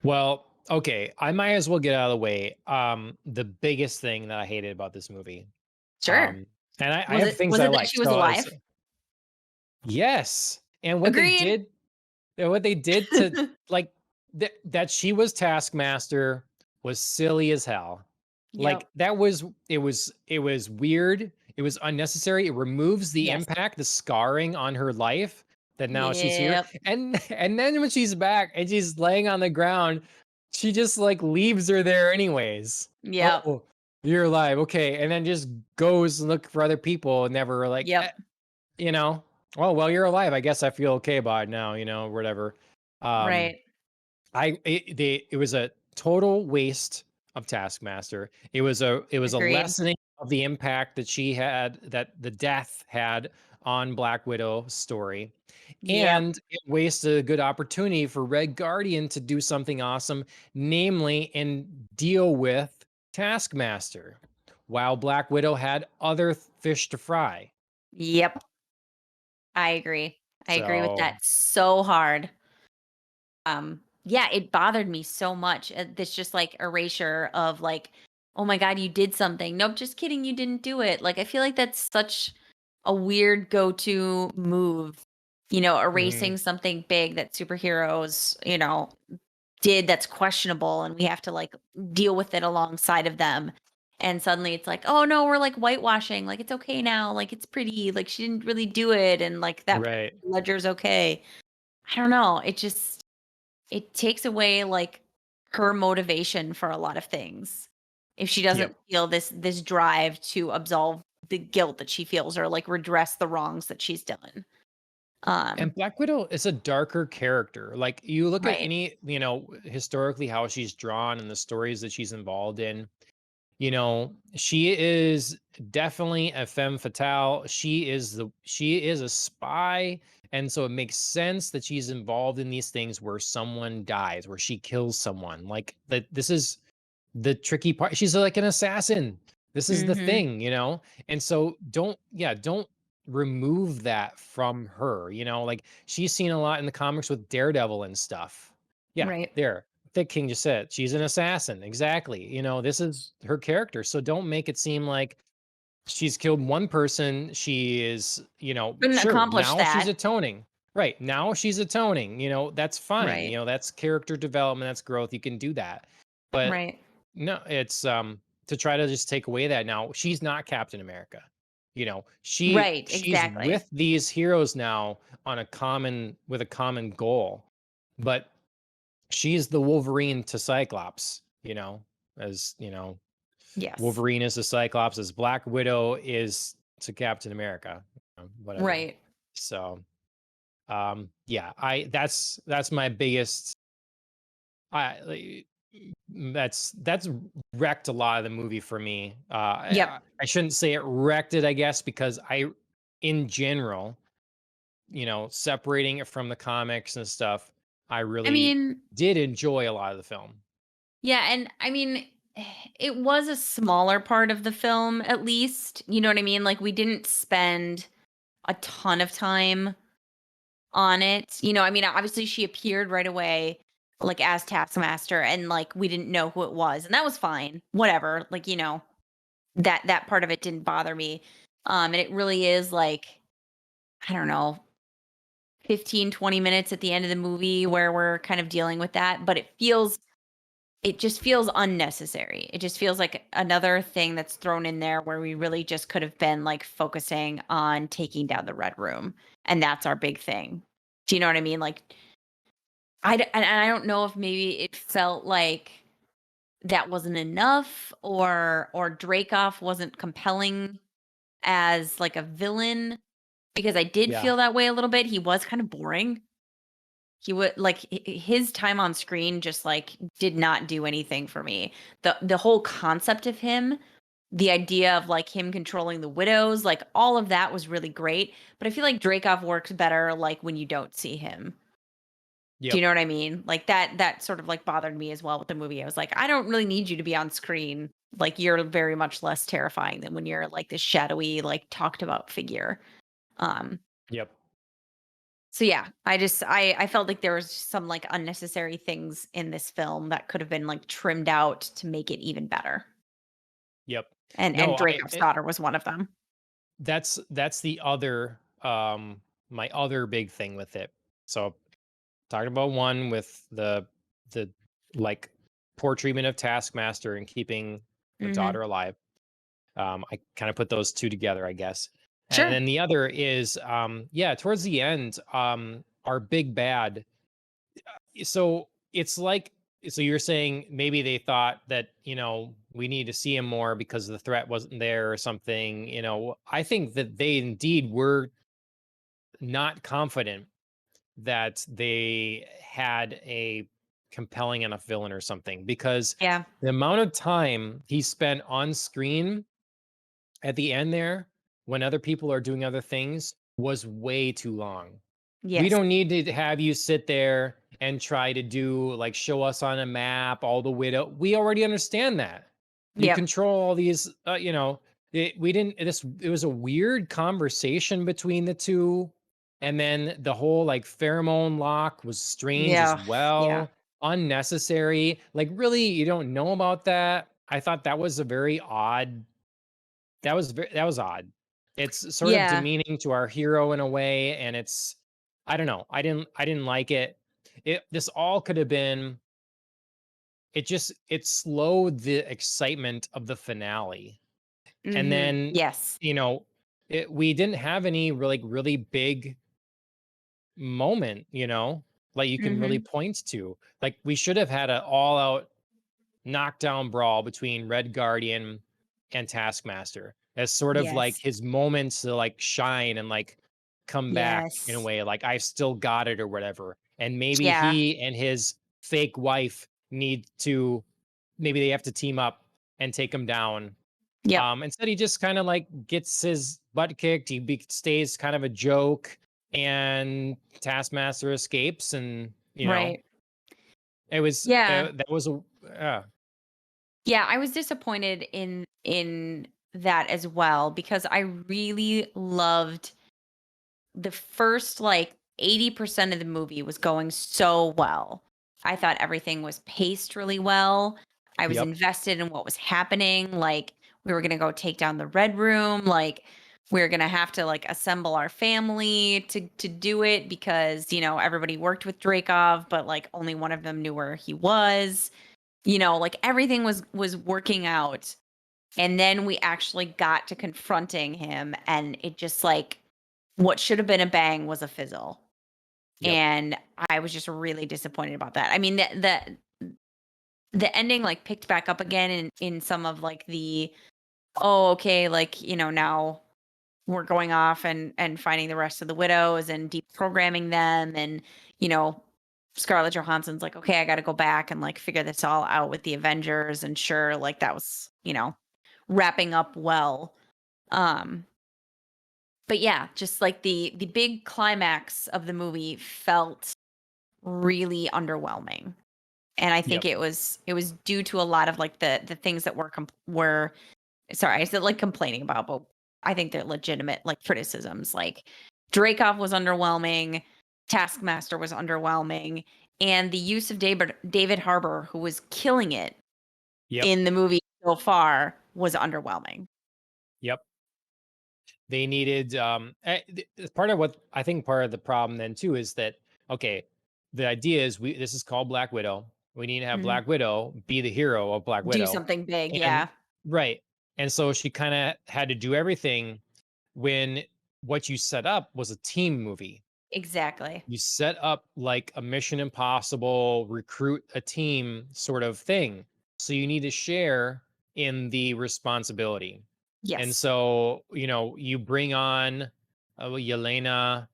Well, okay. I might as well get out of the way. The biggest thing that I hated about this movie, Sure. um, and I Was have it things was I it that like. she was So I alive? say, yes. And what they Agreed. did what they did to like that she was Taskmaster was silly as hell. Yep. Like it was weird. It was unnecessary. It removes the Yes. impact, the scarring on her life that now she's here. Yep. And then when she's back and she's laying on the ground, she just like leaves her there anyways. Yep. Oh, you're alive. Okay. And then just goes and look for other people and never like Yep. you know. Oh, well, you're alive. I guess I feel okay about it now, whatever. Um, Right. it was a total waste of Taskmaster. It was a Agreed. lessening of the impact that the death had on Black Widow's story. Yep. And it wasted a good opportunity for Red Guardian to do something awesome, namely and deal with Taskmaster, while Black Widow had other fish to fry. Yep. I agree. I agree with So, that so hard. Yeah, it bothered me so much. This just like erasure of like, oh my God, you did something. Nope, just kidding, you didn't do it. Like, I feel like that's such a weird go-to move, mhm, erasing something big that superheroes, did that's questionable and we have to like deal with it alongside of them. And suddenly it's like, oh no, we're like whitewashing. Like it's okay now. Like it's pretty. Like she didn't really do it. And like that right. ledger's okay. I don't know. It takes away, like, her motivation for a lot of things. If she Yep. doesn't feel this drive to absolve the guilt that she feels or, like, redress the wrongs that she's done. Um, And Black Widow is a darker character. Like you look at right. any, historically how she's drawn and the stories that she's involved in. She is definitely a femme fatale. She is a spy, and so it makes sense that she's involved in these things where someone dies, where she kills someone. Like that this is the tricky part. She's like an assassin. This is the Mhm. thing. And so don't remove that from her. Like she's seen a lot in the comics with Daredevil and stuff. Yeah, Right. there. Thick King just said she's an assassin. Exactly. This is her character. So don't make it seem like she's killed one person. She is, Couldn't sure, accomplish now she's that. atoning. Right. Now she's atoning. That's fine. Right. That's character development, that's growth. You can do that. But Right. no, it's to try to just take away that now she's not Captain America. Right, She's exactly. with these heroes now with a common goal. But she's the Wolverine to Cyclops, as Yes. Wolverine is to Cyclops, as Black Widow is to Captain America, whatever. Right. So, yeah, that's my biggest. That's wrecked a lot of the movie for me. Yep. I shouldn't say it wrecked it, I guess, because in general, separating it from the comics and stuff, I I really mean, did enjoy a lot of the film. yeah, and I mean, it was a smaller part of the film, at least. You know what I mean? Like, we didn't spend a ton of time on it. I mean, obviously she appeared right away, like as Taskmaster, and like we didn't know who it was, and that was fine. Whatever. Like, that part of it didn't bother me. And it really is like, I don't know, 15, 20 minutes at the end of the movie where we're kind of dealing with that, but it just feels unnecessary. It just feels like another thing that's thrown in there where we really just could have been like focusing on taking down the Red Room. And that's our big thing. Do you know what I mean? Like, and I don't know if maybe it felt like that wasn't enough or Dracoff wasn't compelling as like a villain because I did Yeah. feel that way a little bit. He was kind of boring. He would like his time on screen just like did not do anything for me. The whole concept of him, the idea of like him controlling the widows, like all of that was really great. But I feel like Dracoff works better like when you don't see him. Do you Yep. know what I mean? Like that sort of like bothered me as well with the movie. I was like, I don't really need you to be on screen. Like you're very much less terrifying than when you're like this shadowy, like talked about figure. Um, Yep. so yeah, I felt like there was some like unnecessary things in this film that could have been like trimmed out to make it even better. Yep. And No, Dracov's daughter was one of them. that's the other my other big thing with it. So talking about one with the like poor treatment of Taskmaster and keeping the Mhm. daughter alive. I kind of put those two together, I guess. And Sure. then the other is yeah, towards the end, our big bad. So it's like so you're saying maybe they thought that, we need to see him more because the threat wasn't there or something. I think that they indeed were not confident that they had a compelling enough villain or something, because Yeah. the amount of time he spent on screen at the end there when other people are doing other things was way too long. We Yes. don't need to have you sit there and try to do like show us on a map all the widow. We already understand that. You Yep. control all these, we didn't, this, it was a weird conversation between the two. And then the whole like pheromone lock was strange as Yeah. Yeah. well, unnecessary. Like, really, you don't know about that? I thought that was a very odd, that was odd. It's sort of Yeah. demeaning to our hero in a way, and it's, I don't know. I didn't like it. This all could have been, it slowed the excitement of the finale. And then, Yes. you know, we didn't have any really big moment, like you can really Mhm. point to. Like, we should have had an all out knockdown brawl between Red Guardian and Taskmaster as sort of like Yes. his moments to like shine and like come back in a Yes. way, like I've still got it or whatever. And maybe Yeah. he and his fake wife need to, maybe they have to team up and take him down. Yep. Instead, he just kind of like gets his butt kicked. Stays kind of a joke, and Taskmaster escapes, and Right. it was Yeah. that was a Yeah, I was disappointed in that as well because I really loved the first like 80% of the movie was going so well. I thought everything was paced really well. I was yep, invested in what was happening. Like we were going to go take down the red room. Like we are going to have to like assemble our family to do it because, everybody worked with Dracov, but like only one of them knew where he was. Like everything was working out. And then we actually got to confronting him and it just like what should have been a bang was a fizzle. yep, And I was just really disappointed about that. I mean, the ending like picked back up again in some of like the, oh, okay, like, now we're going off and finding the rest of the widows and deprogramming them and, you know, Scarlett Johansson's like, okay, I got to go back and like figure this all out with the Avengers, and sure, like that was, wrapping up well. Um, but yeah, just like the big climax of the movie felt really underwhelming. And I think yep. it was due to a lot of like the things that were sorry, I said like complaining about, but I think they're legitimate like criticisms. Like Dracov was underwhelming, Taskmaster was underwhelming, and the use of David Harbour, who was killing it Yep. in the movie so far, was underwhelming. Yep. They needed part of what I think part of the problem then too is that, okay, the idea is this is called Black Widow. We need to have Mhm. Black Widow be the hero of Black Do Widow. something big, And yeah, right. And so she kind of had to do everything when what you set up was a team movie. exactly. You set up like a Mission Impossible recruit a team sort of thing. So you need to share in the responsibility. And Yes, so, you bring on Yelena,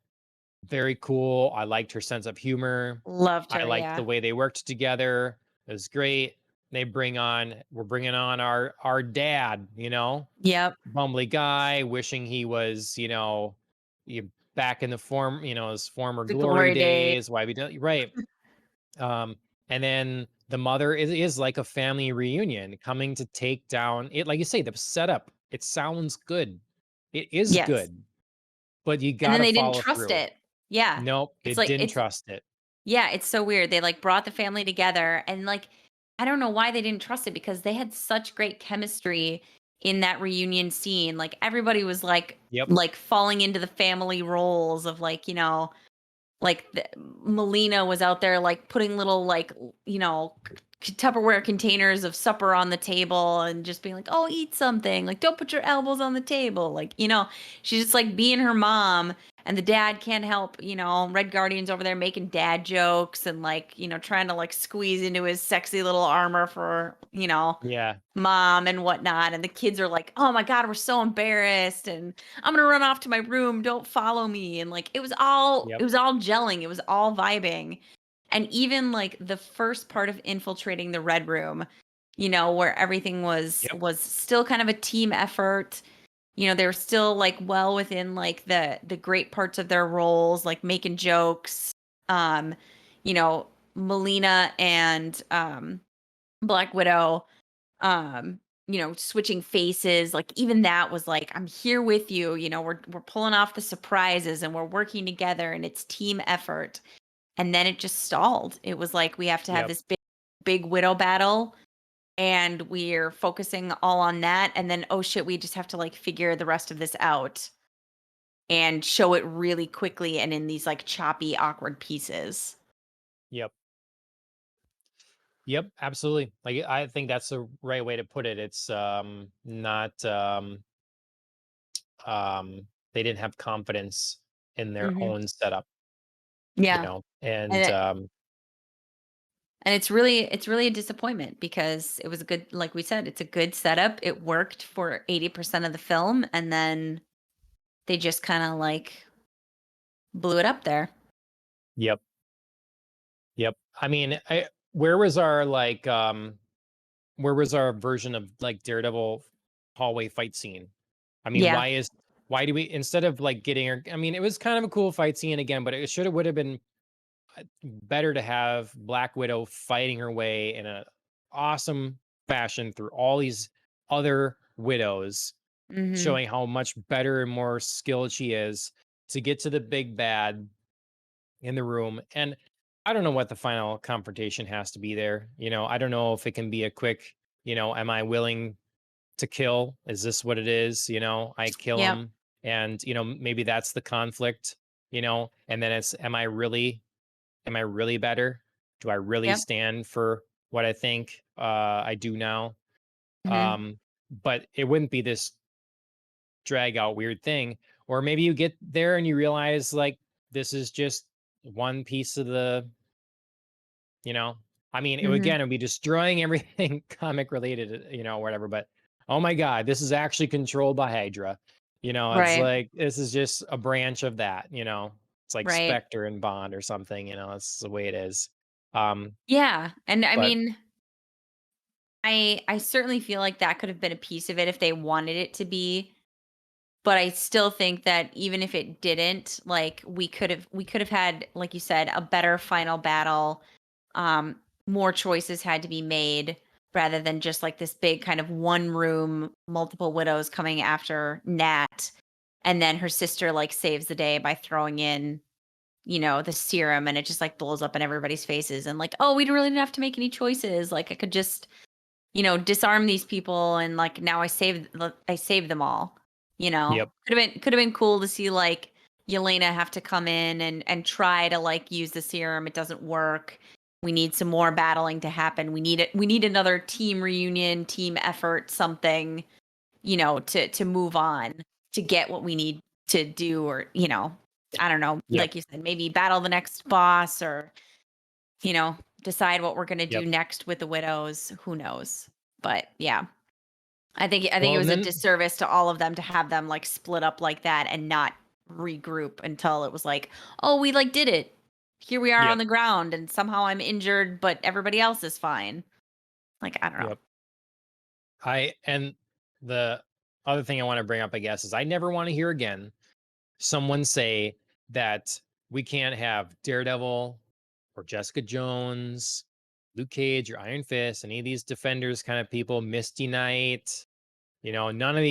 very cool. I liked her sense of humor. loved I her. liked the Yeah. way they worked together. It was great. We're bringing on our dad, Yep. bumbly guy, wishing he was, back in the form, his former The glory glory days. days. Why we don't, right? And then the mother is like a family reunion coming to take down it. Like you say, the setup, it sounds good. It is Yes. good, but you And got then to they didn't follow trust through. it. Yeah. Nope, they It's like didn't trust it. yeah, it's so weird. They like brought the family together and like I don't know why they didn't trust it because they had such great chemistry in that reunion scene. Like everybody was Yep, like falling into the family roles of like, like Melina was out there like putting little like Tupperware containers of supper on the table and just being like, "Oh, eat something." Like, "Don't put your elbows on the table." Like, she's just like being her mom. and the dad can't help, Red Guardian's over there making dad jokes and like, trying to like squeeze into his sexy little armor for, Yeah. mom and whatnot. And the kids are like, oh my God, we're so embarrassed. And I'm gonna run off to my room. Don't follow me. And like it Yep. was all gelling. It was all vibing. And even like the first part of infiltrating the red room, where everything was Yep. was still kind of a team effort. They were still like well within like the great parts of their roles, like making jokes. Um, you know, Melina and Black Widow, switching faces, like even that was like, I'm here with you, we're pulling off the surprises and we're working together and it's team effort. And then it just stalled. It was like we have to have Yep. this big widow battle and we're focusing all on that. And then, oh shit, we just have to like figure the rest of this out and show it really quickly and in these like choppy, awkward pieces. Yep. Yep, absolutely. Like I think that's the right way to put it. It's not they didn't have confidence in their Hmm. own setup, Yeah. And and it's really a disappointment because it was a good, like we said, it's a good setup. It worked for 80% of the film, and then they just kind of like blew it up there. yep, yep. I mean, where was our where was our version of like Daredevil hallway fight scene? I mean, Yeah. why do we, instead of like getting her, I mean, it was kind of a cool fight scene again, but it should have would have been better to have Black Widow fighting her way in a awesome fashion through all these other widows, Mhm. showing how much better and more skilled she is to get to the big bad in the room. And I don't know what the final confrontation has to be there. I don't know if it can be a quick, am I willing to kill? Is this what it is? I kill Yep. him, and maybe that's the conflict, and then it's, am I really better? Do I really Yep. stand for what I think I do now? Mhm. Um, but it wouldn't be this drag out weird thing. Or maybe you get there and you realize like this is just one piece of the, you know, I mean, Mhm. again, it would be destroying everything comic related, whatever. But oh my God, this is actually controlled by Hydra. It's Right. like this is just a branch of that, it's like Right. Spectre and Bond or something, it's the way it is. Um, Yeah. And I but mean, I certainly feel like that could have been a piece of it if they wanted it to be. But I still think that even if it didn't, like we could have had, like you said, a better final battle. Um, More choices had to be made rather than just like this big kind of one room, multiple widows coming after Nat. And then her sister like saves the day by throwing in, the serum and it just like blows up in everybody's faces and like, oh, we really didn't have to make any choices. Like I could just disarm these people and like now I saved them all. yep, Could have been cool to see like Yelena have to come in and try to like use the serum. It doesn't work. We need some more battling to happen. We need another team reunion, team effort, something, to move on, to get what we need to do, or, I don't know, yep, like you said, maybe battle the next boss or, decide what we're gonna do yep. next with the widows. Who knows? But yeah, I think it Well, and was a then disservice to all of them to have them like split up like that and not regroup until it was like, oh, we like did it. Here we are on yep, the ground, and somehow I'm injured, but everybody else is fine. Like I don't know. yep. And the other thing I want to bring up, I guess, is I never want to hear again someone say that we can't have Daredevil or Jessica Jones, Luke Cage or Iron Fist, any of these defenders kind of people, Misty Knight, none of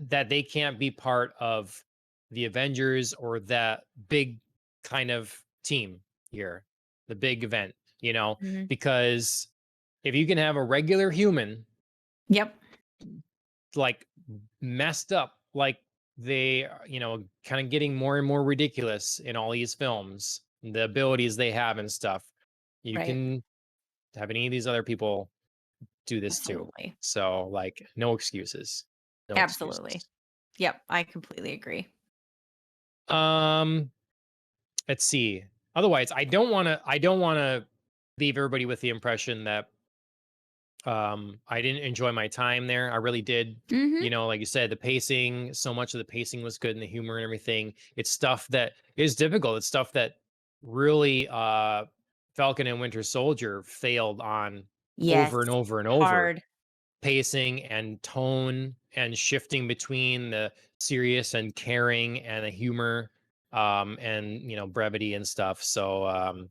that they can't be part of the Avengers or that big kind of team here, the big event, Mhm. because if you can have a regular human Yep. like messed up, like they are, kind of getting more and more ridiculous in all these films, the abilities they have and stuff. You Right. can have any of these other people do this too. Absolutely. So, like, no excuses. No Absolutely. excuses. Yep. I completely agree. Um, let's see. Otherwise, I don't want to leave everybody with the impression that I didn't enjoy my time there. I really did. Mhm. You know, like you said, the pacing, so much of the pacing was good and the humor and everything. It's stuff that is difficult. It's stuff that really Falcon and Winter Soldier failed on Yes. over and over and over. Hard. Pacing and tone and shifting between the serious and caring and the humor and brevity and stuff. So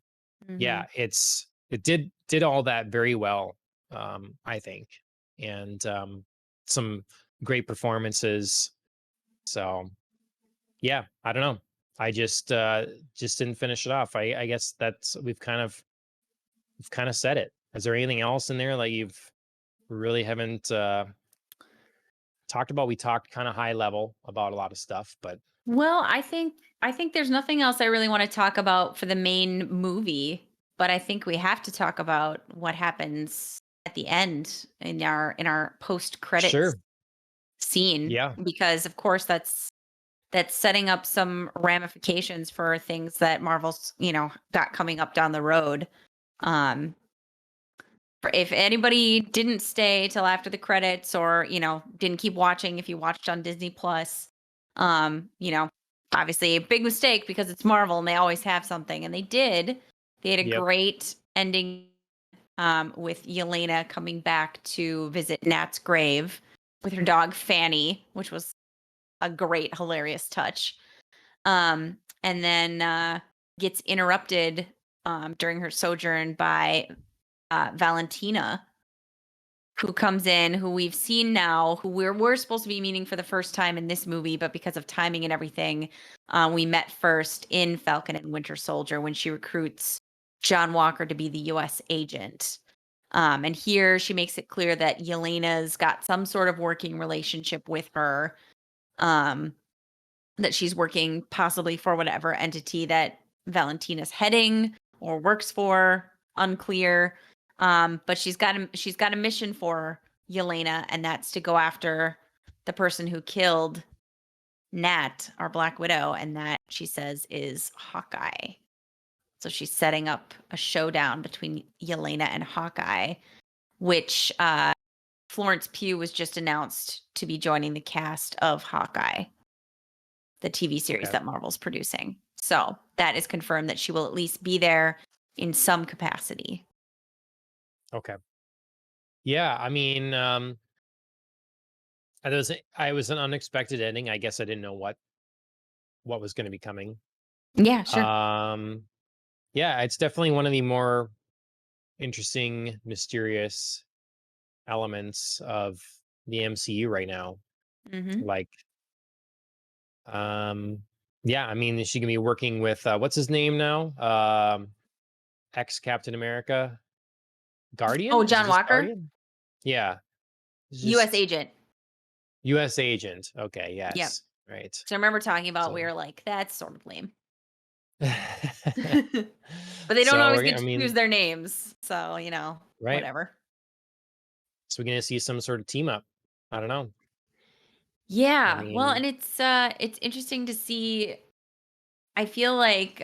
yeah, Mhm. it did all that very well, I think, and some great performances. So yeah, I don't know. I just didn't finish it off. I guess that's we've kind of said it. Is there anything else in there that you've really haven't talked about? We talked kind of high level about a lot of stuff, but Well, I think there's nothing else I really want to talk about for the main movie, but I think we have to talk about what happens at the end in our post credits sure, scene, yeah, because of course that's setting up some ramifications for things that Marvel's, got coming up down the road. Um if anybody didn't stay till after the credits, or didn't keep watching, if you watched on Disney Plus, um you know obviously a big mistake, because it's Marvel and they always have something, and they had a yep, great ending, with Yelena coming back to visit Nat's grave with her dog Fanny, which was a great hilarious touch. And then gets interrupted during her sojourn by Valentina, who comes in, who we've seen now, who we're supposed to be meeting for the first time in this movie, but because of timing and everything, we met first in Falcon and Winter Soldier when she recruits John Walker to be the U.S. agent. And here she makes it clear that Yelena's got some sort of working relationship with her, um, that she's working possibly for whatever entity that Valentina's heading or works for, unclear. But she's got a mission for Yelena, and that's to go after the person who killed Nat, our Black Widow, and that, she says, is Hawkeye. So she's setting up a showdown between Yelena and Hawkeye, which Florence Pugh was just announced to be joining the cast of Hawkeye, the TV series okay, that Marvel's producing. So that is confirmed that she will at least be there in some capacity. okay, yeah. I mean, I was an unexpected ending. I guess I didn't know what was going to be coming. Yeah, sure. Um, yeah, it's definitely one of the more interesting, mysterious elements of the MCU right now. Hmm. Like, um, yeah, I mean, is she gonna be working with what's his name now? Ex Captain America, Oh, Guardian? Is it John just Walker, Guardian? Yeah, it's U.S. just agent. U.S. agent. Okay, Yep. yes, right. So I remember talking about, we So, were like, that's sort of lame. But they don't so always we're get I to choose mean, their names. So, right? whatever. So we're gonna see some sort of team up. I don't know. I Yeah. Well, mean, and it's interesting to see. I feel like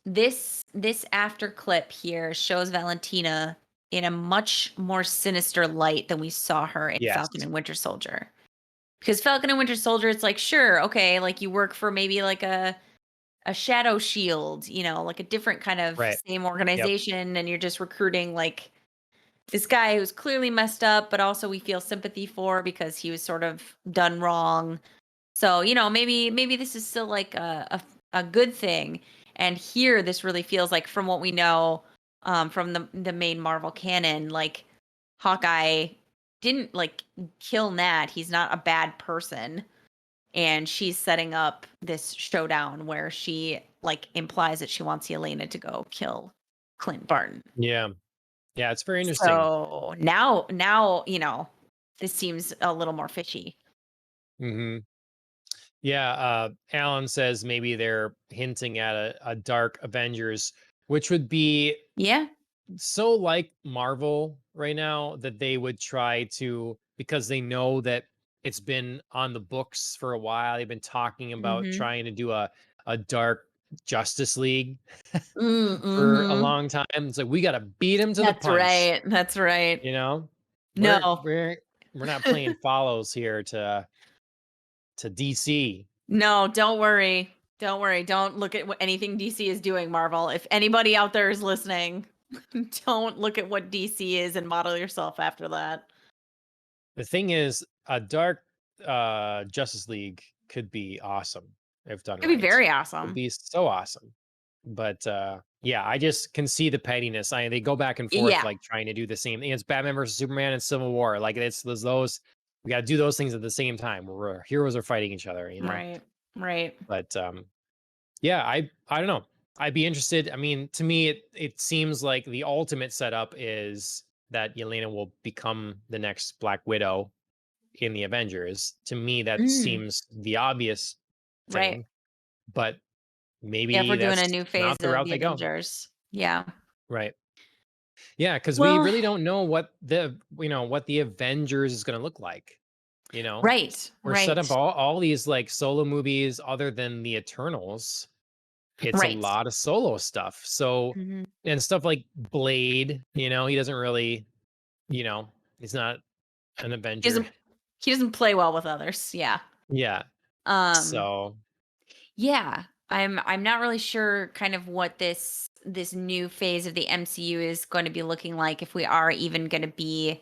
this after clip here shows Valentina in a much more sinister light than we saw her in Falcon yes, and Winter Soldier. Because Falcon and Winter Soldier, it's like, sure, okay, like you work for maybe like a shadow shield, like a different kind of right. same Yep. organization, and you're just recruiting like this guy who's clearly messed up, but also we feel sympathy for because he was sort of done wrong. So, maybe this is still like a good thing. And here this really feels like, from what we know, from the main Marvel canon, like Hawkeye didn't like kill Nat. He's not a bad person. And she's setting up this showdown where she like implies that she wants Yelena to go kill Clint Barton. Yeah. Yeah. It's very interesting. So now, this seems a little more fishy. Hmm. Yeah, Alan says maybe they're hinting at a dark Avengers, which would be Yeah. so like Marvel right now that they would try to, because they know that it's been on the books for a while. They've been talking about Mhm. trying to do a dark Justice League for a Mhm. long time. It's like we got to beat him to the That's punch. right, that's right. You know, we're No. we're we're not playing follows here to DC. No, don't worry. Don't worry. Don't look at what anything DC is doing, Marvel. If anybody out there is listening, don't look at what DC is and model yourself after that. The thing is, a dark Justice League could be awesome if done It'd be right. very It'd awesome. be so awesome. But yeah, I just can see the pettiness. They go back and forth Yeah. like trying to do the same thing. It's Batman versus Superman and Civil War. Like it's those we got to do those things at the same time where heroes are fighting each other, you know. Right. Right. But yeah, I don't know. I'd be interested. I mean, to me, it seems like the ultimate setup is that Yelena will become the next Black Widow in the Avengers. To me, that Mm, seems the obvious right. thing, but Yeah, if we're maybe doing a that's new phase not the of route the they go. Avengers. Yeah. Right. Yeah, because we Well, really don't know what the Avengers is going to look like. You know, right. we're set up Right. all these like solo movies other than the Eternals. It's a Right. lot of solo stuff. So Mhm. and stuff like Blade, he doesn't really, he's not an He Avenger. doesn't he doesn't play well with others. Yeah. Yeah. Um So, Yeah, I'm not really sure kind of what this new phase of the MCU is going to be looking like if we are even going to be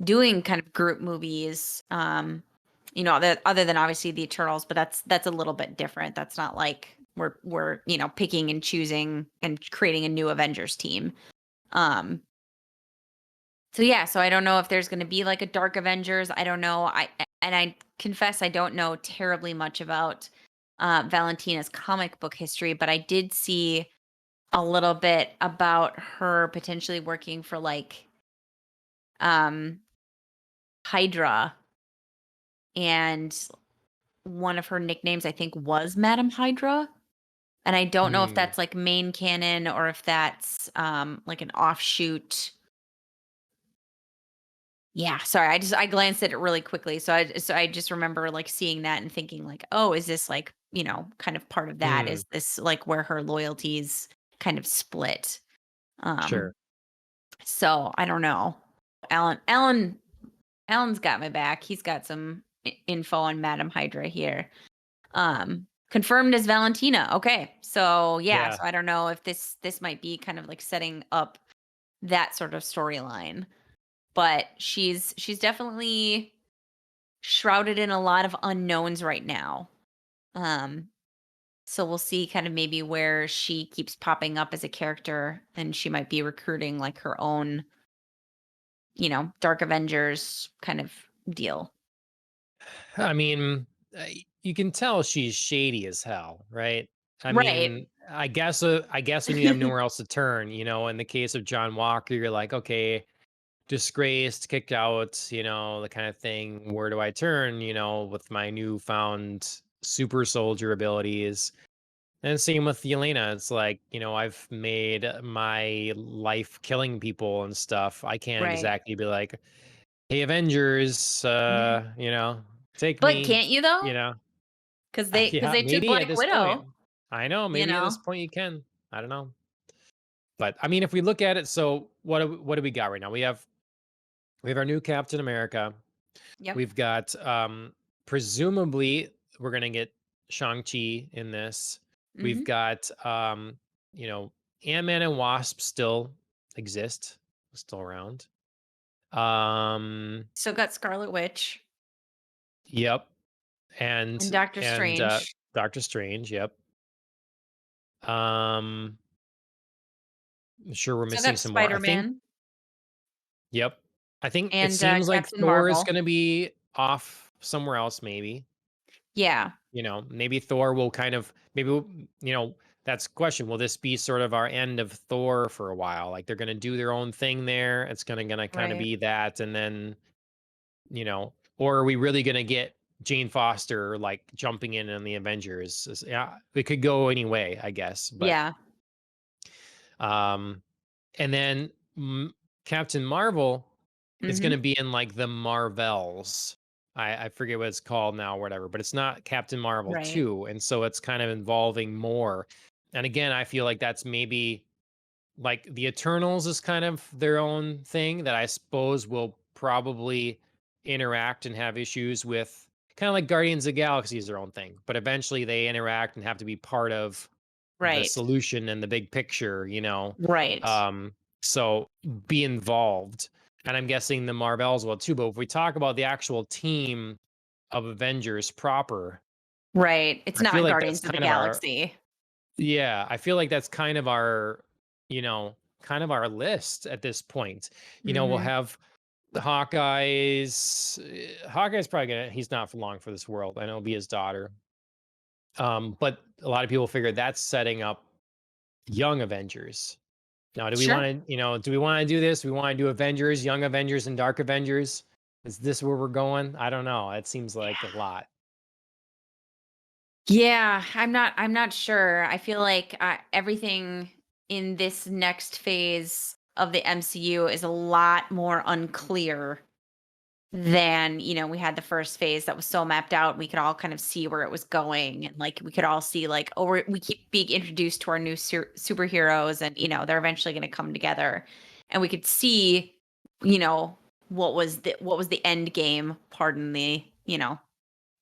doing kind of group movies. That other than obviously the Eternals, but that's a little bit different. That's not like we're picking and choosing and creating a new Avengers team. Um, so yeah, so I don't know if there's going to be like a Dark Avengers. I don't know. I confess I don't know terribly much about Valentina's comic book history, but I did see a little bit about her potentially working for like um Hydra, and one of her nicknames I think was Madam Hydra. And I don't know if hmm, that's like main canon or if that's like an offshoot. Yeah, sorry. I glanced at it really quickly. So I just remember like seeing that and thinking like, "Oh, is this like, kind of part of that? hmm, Is this like where her loyalties kind of split?" Um sure. so I don't know. Alan's got my back. He's got some info on Madam Hydra here. Confirmed as Valentina. Okay. So yeah, Yeah. so I don't know if this might be kind of like setting up that sort of storyline. But she's definitely shrouded in a lot of unknowns right now. Um, so we'll see kind of maybe where she keeps popping up as a character, and she might be recruiting like her own, Dark Avengers kind of deal. I mean, you can tell she's shady as hell, right? I Right. mean, I guess when you have nowhere else to turn, in the case of John Walker, you're like, okay, disgraced, kicked out, the kind of thing. Where do I turn, with my newfound super soldier abilities? And same with Yelena. It's like, I've made my life killing people and stuff. I can't Right. exactly be like, hey, Avengers, take But me, can't you you though? know. Because Yeah, they took maybe at Black this point. Widow, I know, you maybe at this know? point you can. I don't know. But I mean, if we look at it, so what do we got right now? We have our new Captain America. Yep. We've got presumably we're gonna get Shang-Chi in this. We've Mhm. got you know, Ant-Man and Wasp still exist, still around. Um, Still got Scarlet Witch yep. And and Doctor and Strange. Doctor Strange, yep. Um, I'm sure we're Still missing got some more. I think, Spider-Man yep. I think it and seems like Captain Thor is Marvel. gonna be off somewhere else, maybe. Yeah. Maybe Thor will kind of that's the question. Will this be sort of our end of Thor for a while? Like they're gonna do their own thing there. It's gonna kind of Right. be that, and then or are we really gonna get Jane Foster like jumping in on the Avengers? Yeah, it could go any way, I guess. But Yeah. um, and then Captain Marvel is gonna Mhm. be in like the Marvels. I forget what it's called now, or whatever, but it's not Captain Marvel Right. 2. And so it's kind of involving more. And again, I feel like that's maybe like the Eternals is kind of their own thing that I suppose will probably interact and have issues with, kind of like Guardians of the Galaxy is their own thing, but eventually they interact and have to be part of the Right. solution and the big picture, you know. Right. Um, so be involved. And I'm guessing the Marvels will too. But if we talk about the actual team of Avengers proper, Right. It's I feel not like that's Guardians of the kind of our, Galaxy. yeah, I feel like that's kind of our, you know, kind of our list at this point. You know, we'll Mhm. have the Hawkeye's probably gonna, he's not for long for this world. I know it'll be his daughter. But a lot of people figure that's setting up young Avengers. Now, do we Sure. want to, do we want to do this? We want to do Avengers, Young Avengers, and Dark Avengers? Is this where we're going? I don't know. It seems like a lot. Yeah, I'm not sure. I feel like everything in this next phase of the MCU is a lot more unclear than, we had the first phase that was so mapped out. We could all kind of see where it was going, and like we could all see like, oh, we keep being introduced to our new superheroes, and they're eventually going to come together, and we could see, you know, what was the end game. Pardon the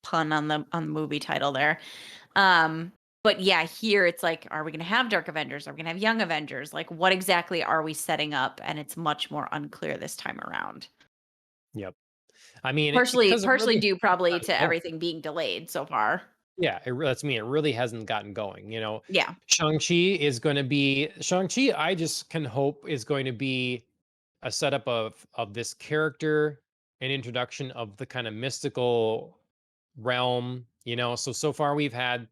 pun on the movie title there. Um, but yeah, here it's like, are we going to have Dark Avengers? Are we going to have Young Avengers? Like, what exactly are we setting up? And it's much more unclear this time around. Yep. I mean, Partially, because it partially really due hasn't probably gotten to going. everything being delayed so far. Yeah, that's me. It really hasn't gotten going. Yeah. Shang-Chi, I just can hope is going to be a setup of this character, an introduction of the kind of mystical realm, so far we've had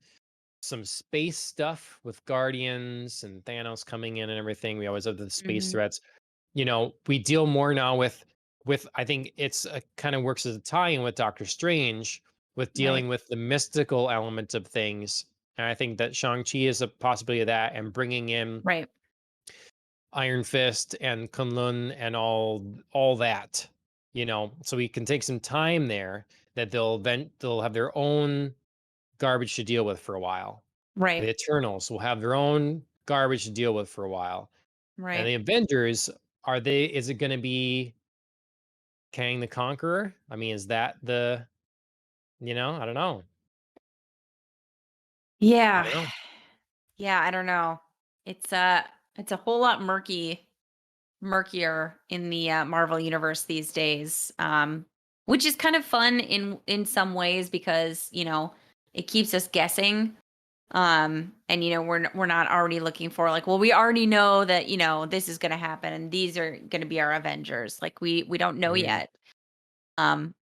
some space stuff with Guardians and Thanos coming in and everything. We always have the space Mhm. threats. We deal more now with I think it's a kind of works as a tie-in with Doctor Strange with Right. dealing with the mystical element of things. And I think that Shang-Chi is a possibility of that, and bringing in Right. Iron Fist and Kunlun and all that. So we can take some time there that they'll have their own garbage to deal with for a while. Right. The Eternals will have their own garbage to deal with for a while. And Right. the Avengers, is it going to be Kang the Conqueror? I mean, is that I don't know. I Yeah. don't know. Yeah, I don't know. It's a whole lot murkier in the Marvel universe these days. Which is kind of fun in some ways because, it keeps us guessing. And we're not already looking for like, well, we already know that, this is going to happen and these are going to be our Avengers. Like we don't know Mhm. yet. Um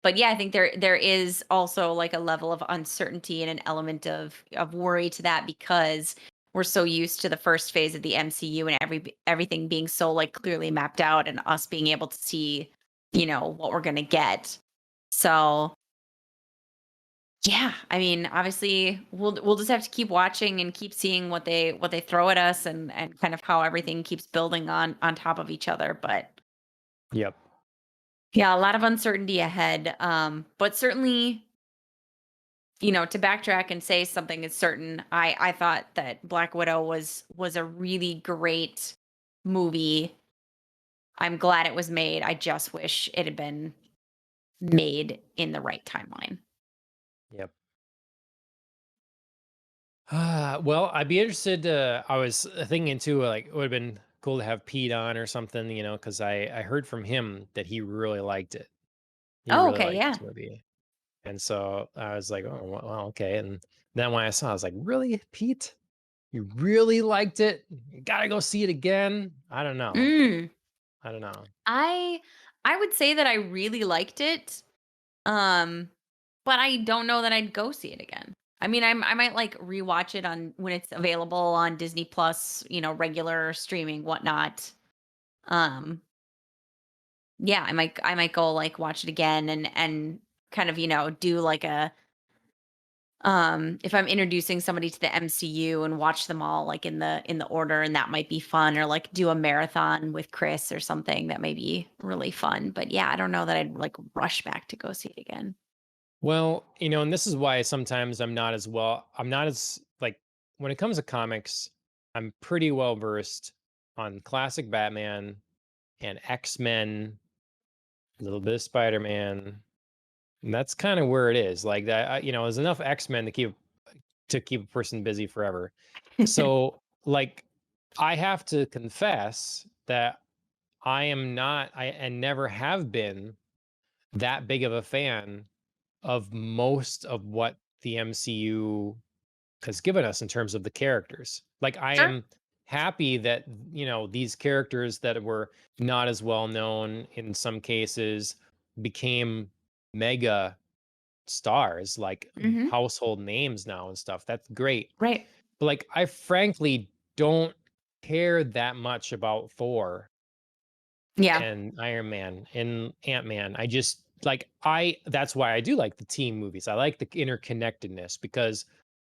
but yeah, I think there is also like a level of uncertainty and an element of worry to that because we're so used to the first phase of the MCU and everything being so like clearly mapped out and us being able to see, what we're going to get. So, yeah, I mean, obviously we'll just have to keep watching and keep seeing what they throw at us and kind of how everything keeps building on top of each other, but Yep. yeah, a lot of uncertainty ahead. But certainly, to backtrack and say something is certain, I thought that Black Widow was a really great movie. I'm glad it was made. I just wish it had been made in the right timeline. Yep. Well, I'd be interested to. I was thinking too, like it would have been cool to have Pete on or something, because I heard from him that he really liked it. He Oh, really okay, liked yeah. this movie. And so I was like, oh, well, okay. And then when I saw, it, I was like, really, Pete? You really liked it? You gotta go see it again. I don't know. Mm. I don't know. I I would say that I really liked it. Um, but I don't know that I'd go see it again. I mean, I might like rewatch it on when it's available on Disney Plus, regular streaming, whatnot. Um, yeah, I might go like watch it again and kind of, do like If I'm introducing somebody to the MCU and watch them all like in the order, and that might be fun, or like do a marathon with Chris or something that may be really fun. But yeah, I don't know that I'd like rush back to go see it again. Well, and this is why sometimes I'm not as like when it comes to comics, I'm pretty well versed on classic Batman and X-Men, a little bit of Spider-Man. And that's kind of where it is. Like that, there's enough X-Men to keep a person busy forever. So, like, I have to confess that I am not, I and never have been that big of a fan of most of what the MCU has given us in terms of the characters. Like, I Sure. am happy that, these characters that were not as well known in some cases became mega stars, like Hmm. household names now and stuff. That's great. Right. But like, I frankly don't care that much about Thor Yeah. and Iron Man and Ant-Man. I just like that's why I do like the team movies. I like the interconnectedness because,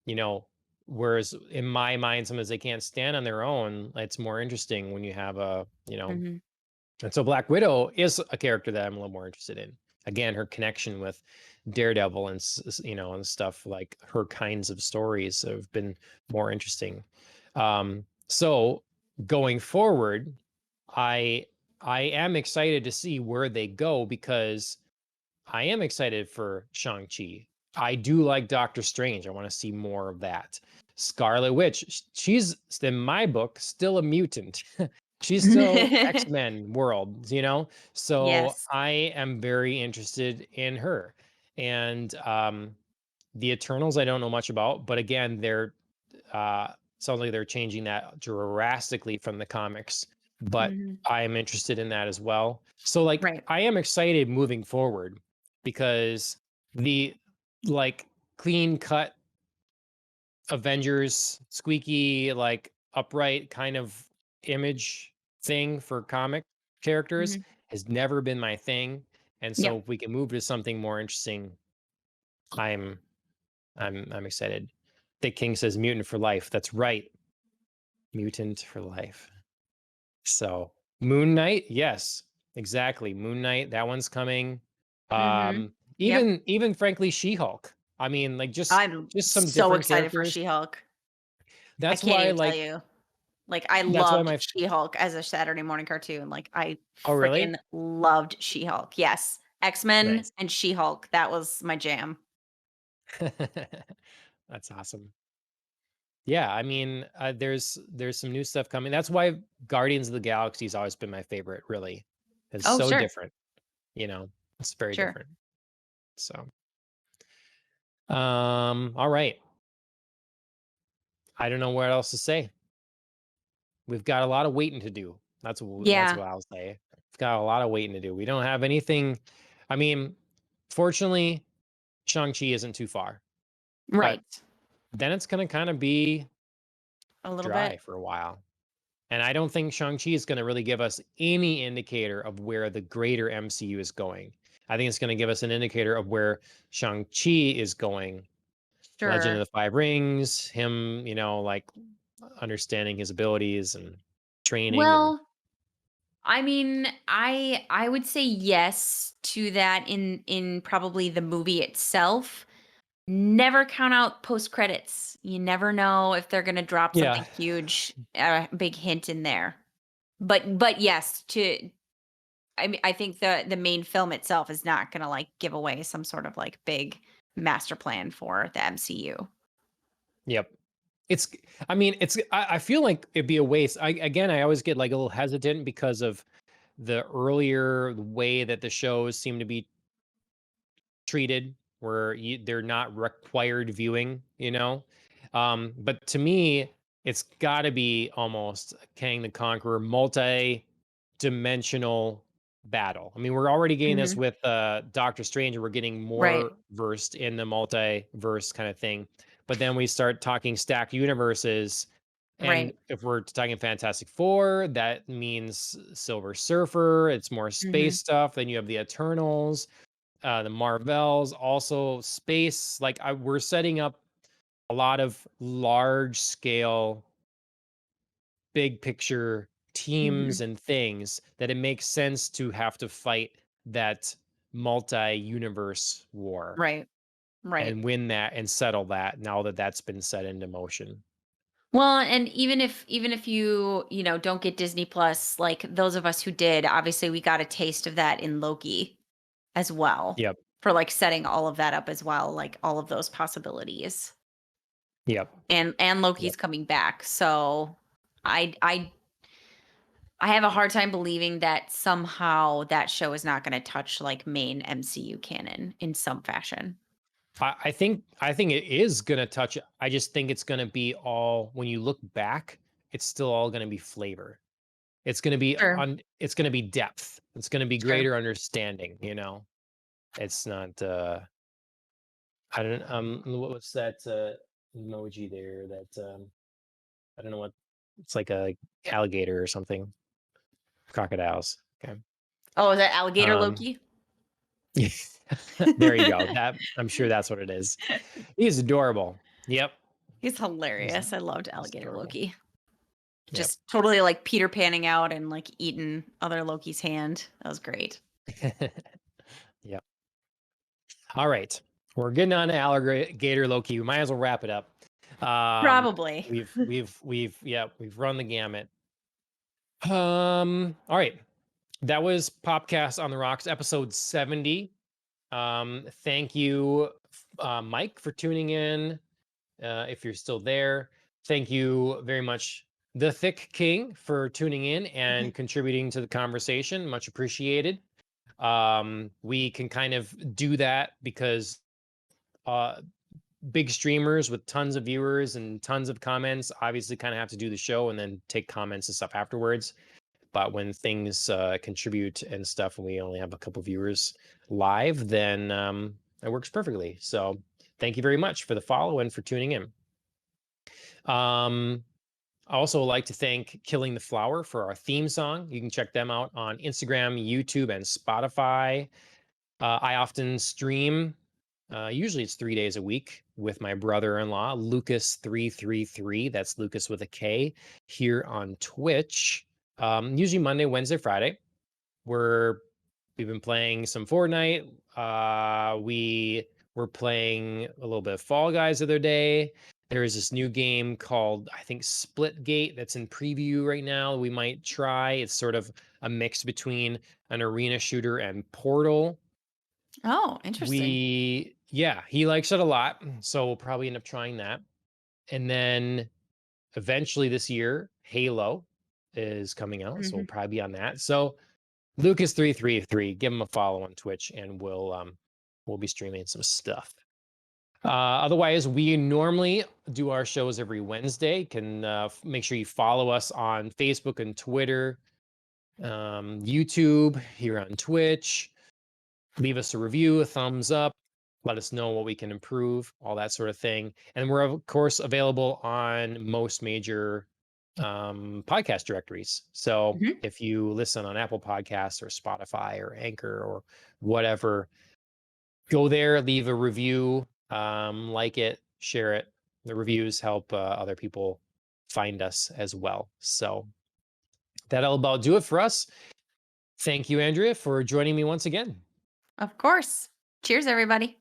you know, whereas in my mind, sometimes they can't stand on their own. It's more interesting when you have Hmm. and so Black Widow is a character that I'm a little more interested in. Again, her connection with Daredevil and and stuff like her kinds of stories have been more interesting. So going forward, I I am excited to see where they go because I am excited for Shang-Chi. I do like Doctor Strange. I want to see more of that. Scarlet Witch, she's in my book still a mutant. She's still X-Men world, So Yes. I am very interested in her. And the Eternals I don't know much about, but again, they're sounds like they're changing that drastically from the comics, but Hmm. I am interested in that as well. So like Right. I am excited moving forward because the like clean cut Avengers squeaky like upright kind of image thing for comic characters Hmm. has never been my thing. And so Yep. if we can move to something more interesting, I'm I'm excited. Dick King says mutant for life. That's right. Mutant for life. So, Moon Knight, yes, exactly. Moon Knight, that one's coming. Hmm. Yep. Even frankly, She-Hulk. I mean, like I'm just some so different excited for characters. She-Hulk. I That's can't why, even tell like, you. Like, I that's why loved She-Hulk as a Saturday morning cartoon. Like, I oh, freaking really? loved She-Hulk. Yes. X-Men Nice. and She-Hulk. That was my jam. That's awesome. Yeah, I mean, there's some new stuff coming. That's why Guardians of the Galaxy's always been my favorite, really. It's Oh, so sure. different, you know. It's very Sure. different. So, all right. I don't know what else to say. We've got a lot of waiting to do. That's Yeah. what I'll say. We've got a lot of waiting to do. We don't have anything. I mean, fortunately, Shang-Chi isn't too far, but Right. then it's going to kind of be A little dry bit. for a while. And I don't think Shang-Chi is going to really give us any indicator of where the greater MCU is going. I think it's going to give us an indicator of where Shang-Chi is going. Legend of Sure. the Five Rings, him, like understanding his abilities and training and Well, I mean, I would say yes to that in probably the movie itself. Never count out post credits. You never know if they're gonna drop yeah. something huge, big hint in there. But yes, to I mean, I think the main film itself is not gonna like give away some sort of like big master plan for the MCU. Yep. It's I mean, I feel like it'd be a waste. I always get like a little hesitant because of the earlier way that the shows seem to be treated where they're not required viewing, but to me, it's got to be almost Kang the Conqueror multi-dimensional battle. I mean, we're already getting this Mhm. with Doctor Strange, and we're getting Right. more versed in the multiverse kind of thing. But then we start talking stacked universes. And Right. if we're talking Fantastic Four, that means Silver Surfer. It's more space Mhm. stuff. Then you have the Eternals, the Marvels, also space. Like we're setting up a lot of large scale, big picture teams Mhm. and things that it makes sense to have to fight that multi-universe war Right. Right. and win that and settle that now that that's been set into motion. Well, and even if you, don't get Disney Plus, like those of us who did, obviously we got a taste of that in Loki as well Yep. for like setting all of that up as well, like all of those possibilities. Yep. And Yep. Loki's coming back. So I I I have a hard time believing that somehow that show is not going to touch like main MCU canon in some fashion. I think it is gonna touch it. I just think it's gonna be all when you look back, it's still all gonna be flavor. Sure. It's gonna be depth. It's gonna be Sure. greater understanding, you know? It's not I don't what's that emoji there that I don't know what it's like a alligator or something. Crocodiles. Okay. Oh, is that alligator Um Loki? there you go. That I'm sure that's what it is. He's adorable. Yep. He's He's hilarious. I loved he's alligator adorable. Loki. Yep. Just totally like Peter panning out and like eating other Loki's hand. That was great. Yep. All right. We're getting on to alligator Loki. We might as well wrap it up. Um, Probably. we've run the gamut. All right. That was Popcast on the Rocks, episode 70. Thank you, Mike, for tuning in. If you're still there, thank you very much, the Thick King, for tuning in and contributing to the conversation. Much appreciated. We can kind of do that because uh, big streamers with tons of viewers and tons of comments obviously kind of have to do the show and then take comments and stuff afterwards. But when things contribute and stuff, and we only have a couple viewers live, then it works perfectly. So thank you very much for the follow and for tuning in. I also like to thank Killing the Flower for our theme song. You can check them out on Instagram, YouTube, and Spotify. I often stream. Usually it's 3 days a week with my brother-in-law, Lucas333. That's Lucas with a K here on Twitch. Usually Monday, Wednesday, Friday. We've been playing some Fortnite. We were playing a little bit of Fall Guys the other day. There is this new game called, I think, Splitgate that's in preview right now. We might try. It's sort of a mix between an arena shooter and Portal. Oh, interesting. Yeah, he likes it a lot. So we'll probably end up trying that. And then eventually this year, Halo is coming out. So we'll Mhm. probably be on that. So Lucas333, give him a follow on Twitch and we'll be streaming some stuff. Otherwise, we normally do our shows every Wednesday. Can make sure you follow us on Facebook and Twitter, YouTube, here on Twitch. Leave us a review, a thumbs up. Let us know what we can improve, all that sort of thing. And we're, of course, available on most major podcast directories. So Mhm. if you listen on Apple Podcasts or Spotify or Anchor or whatever, go there, leave a review, like it, share it. The reviews help other people find us as well. So that'll about do it for us. Thank you, Andrea, for joining me once again. Of course. Cheers, everybody.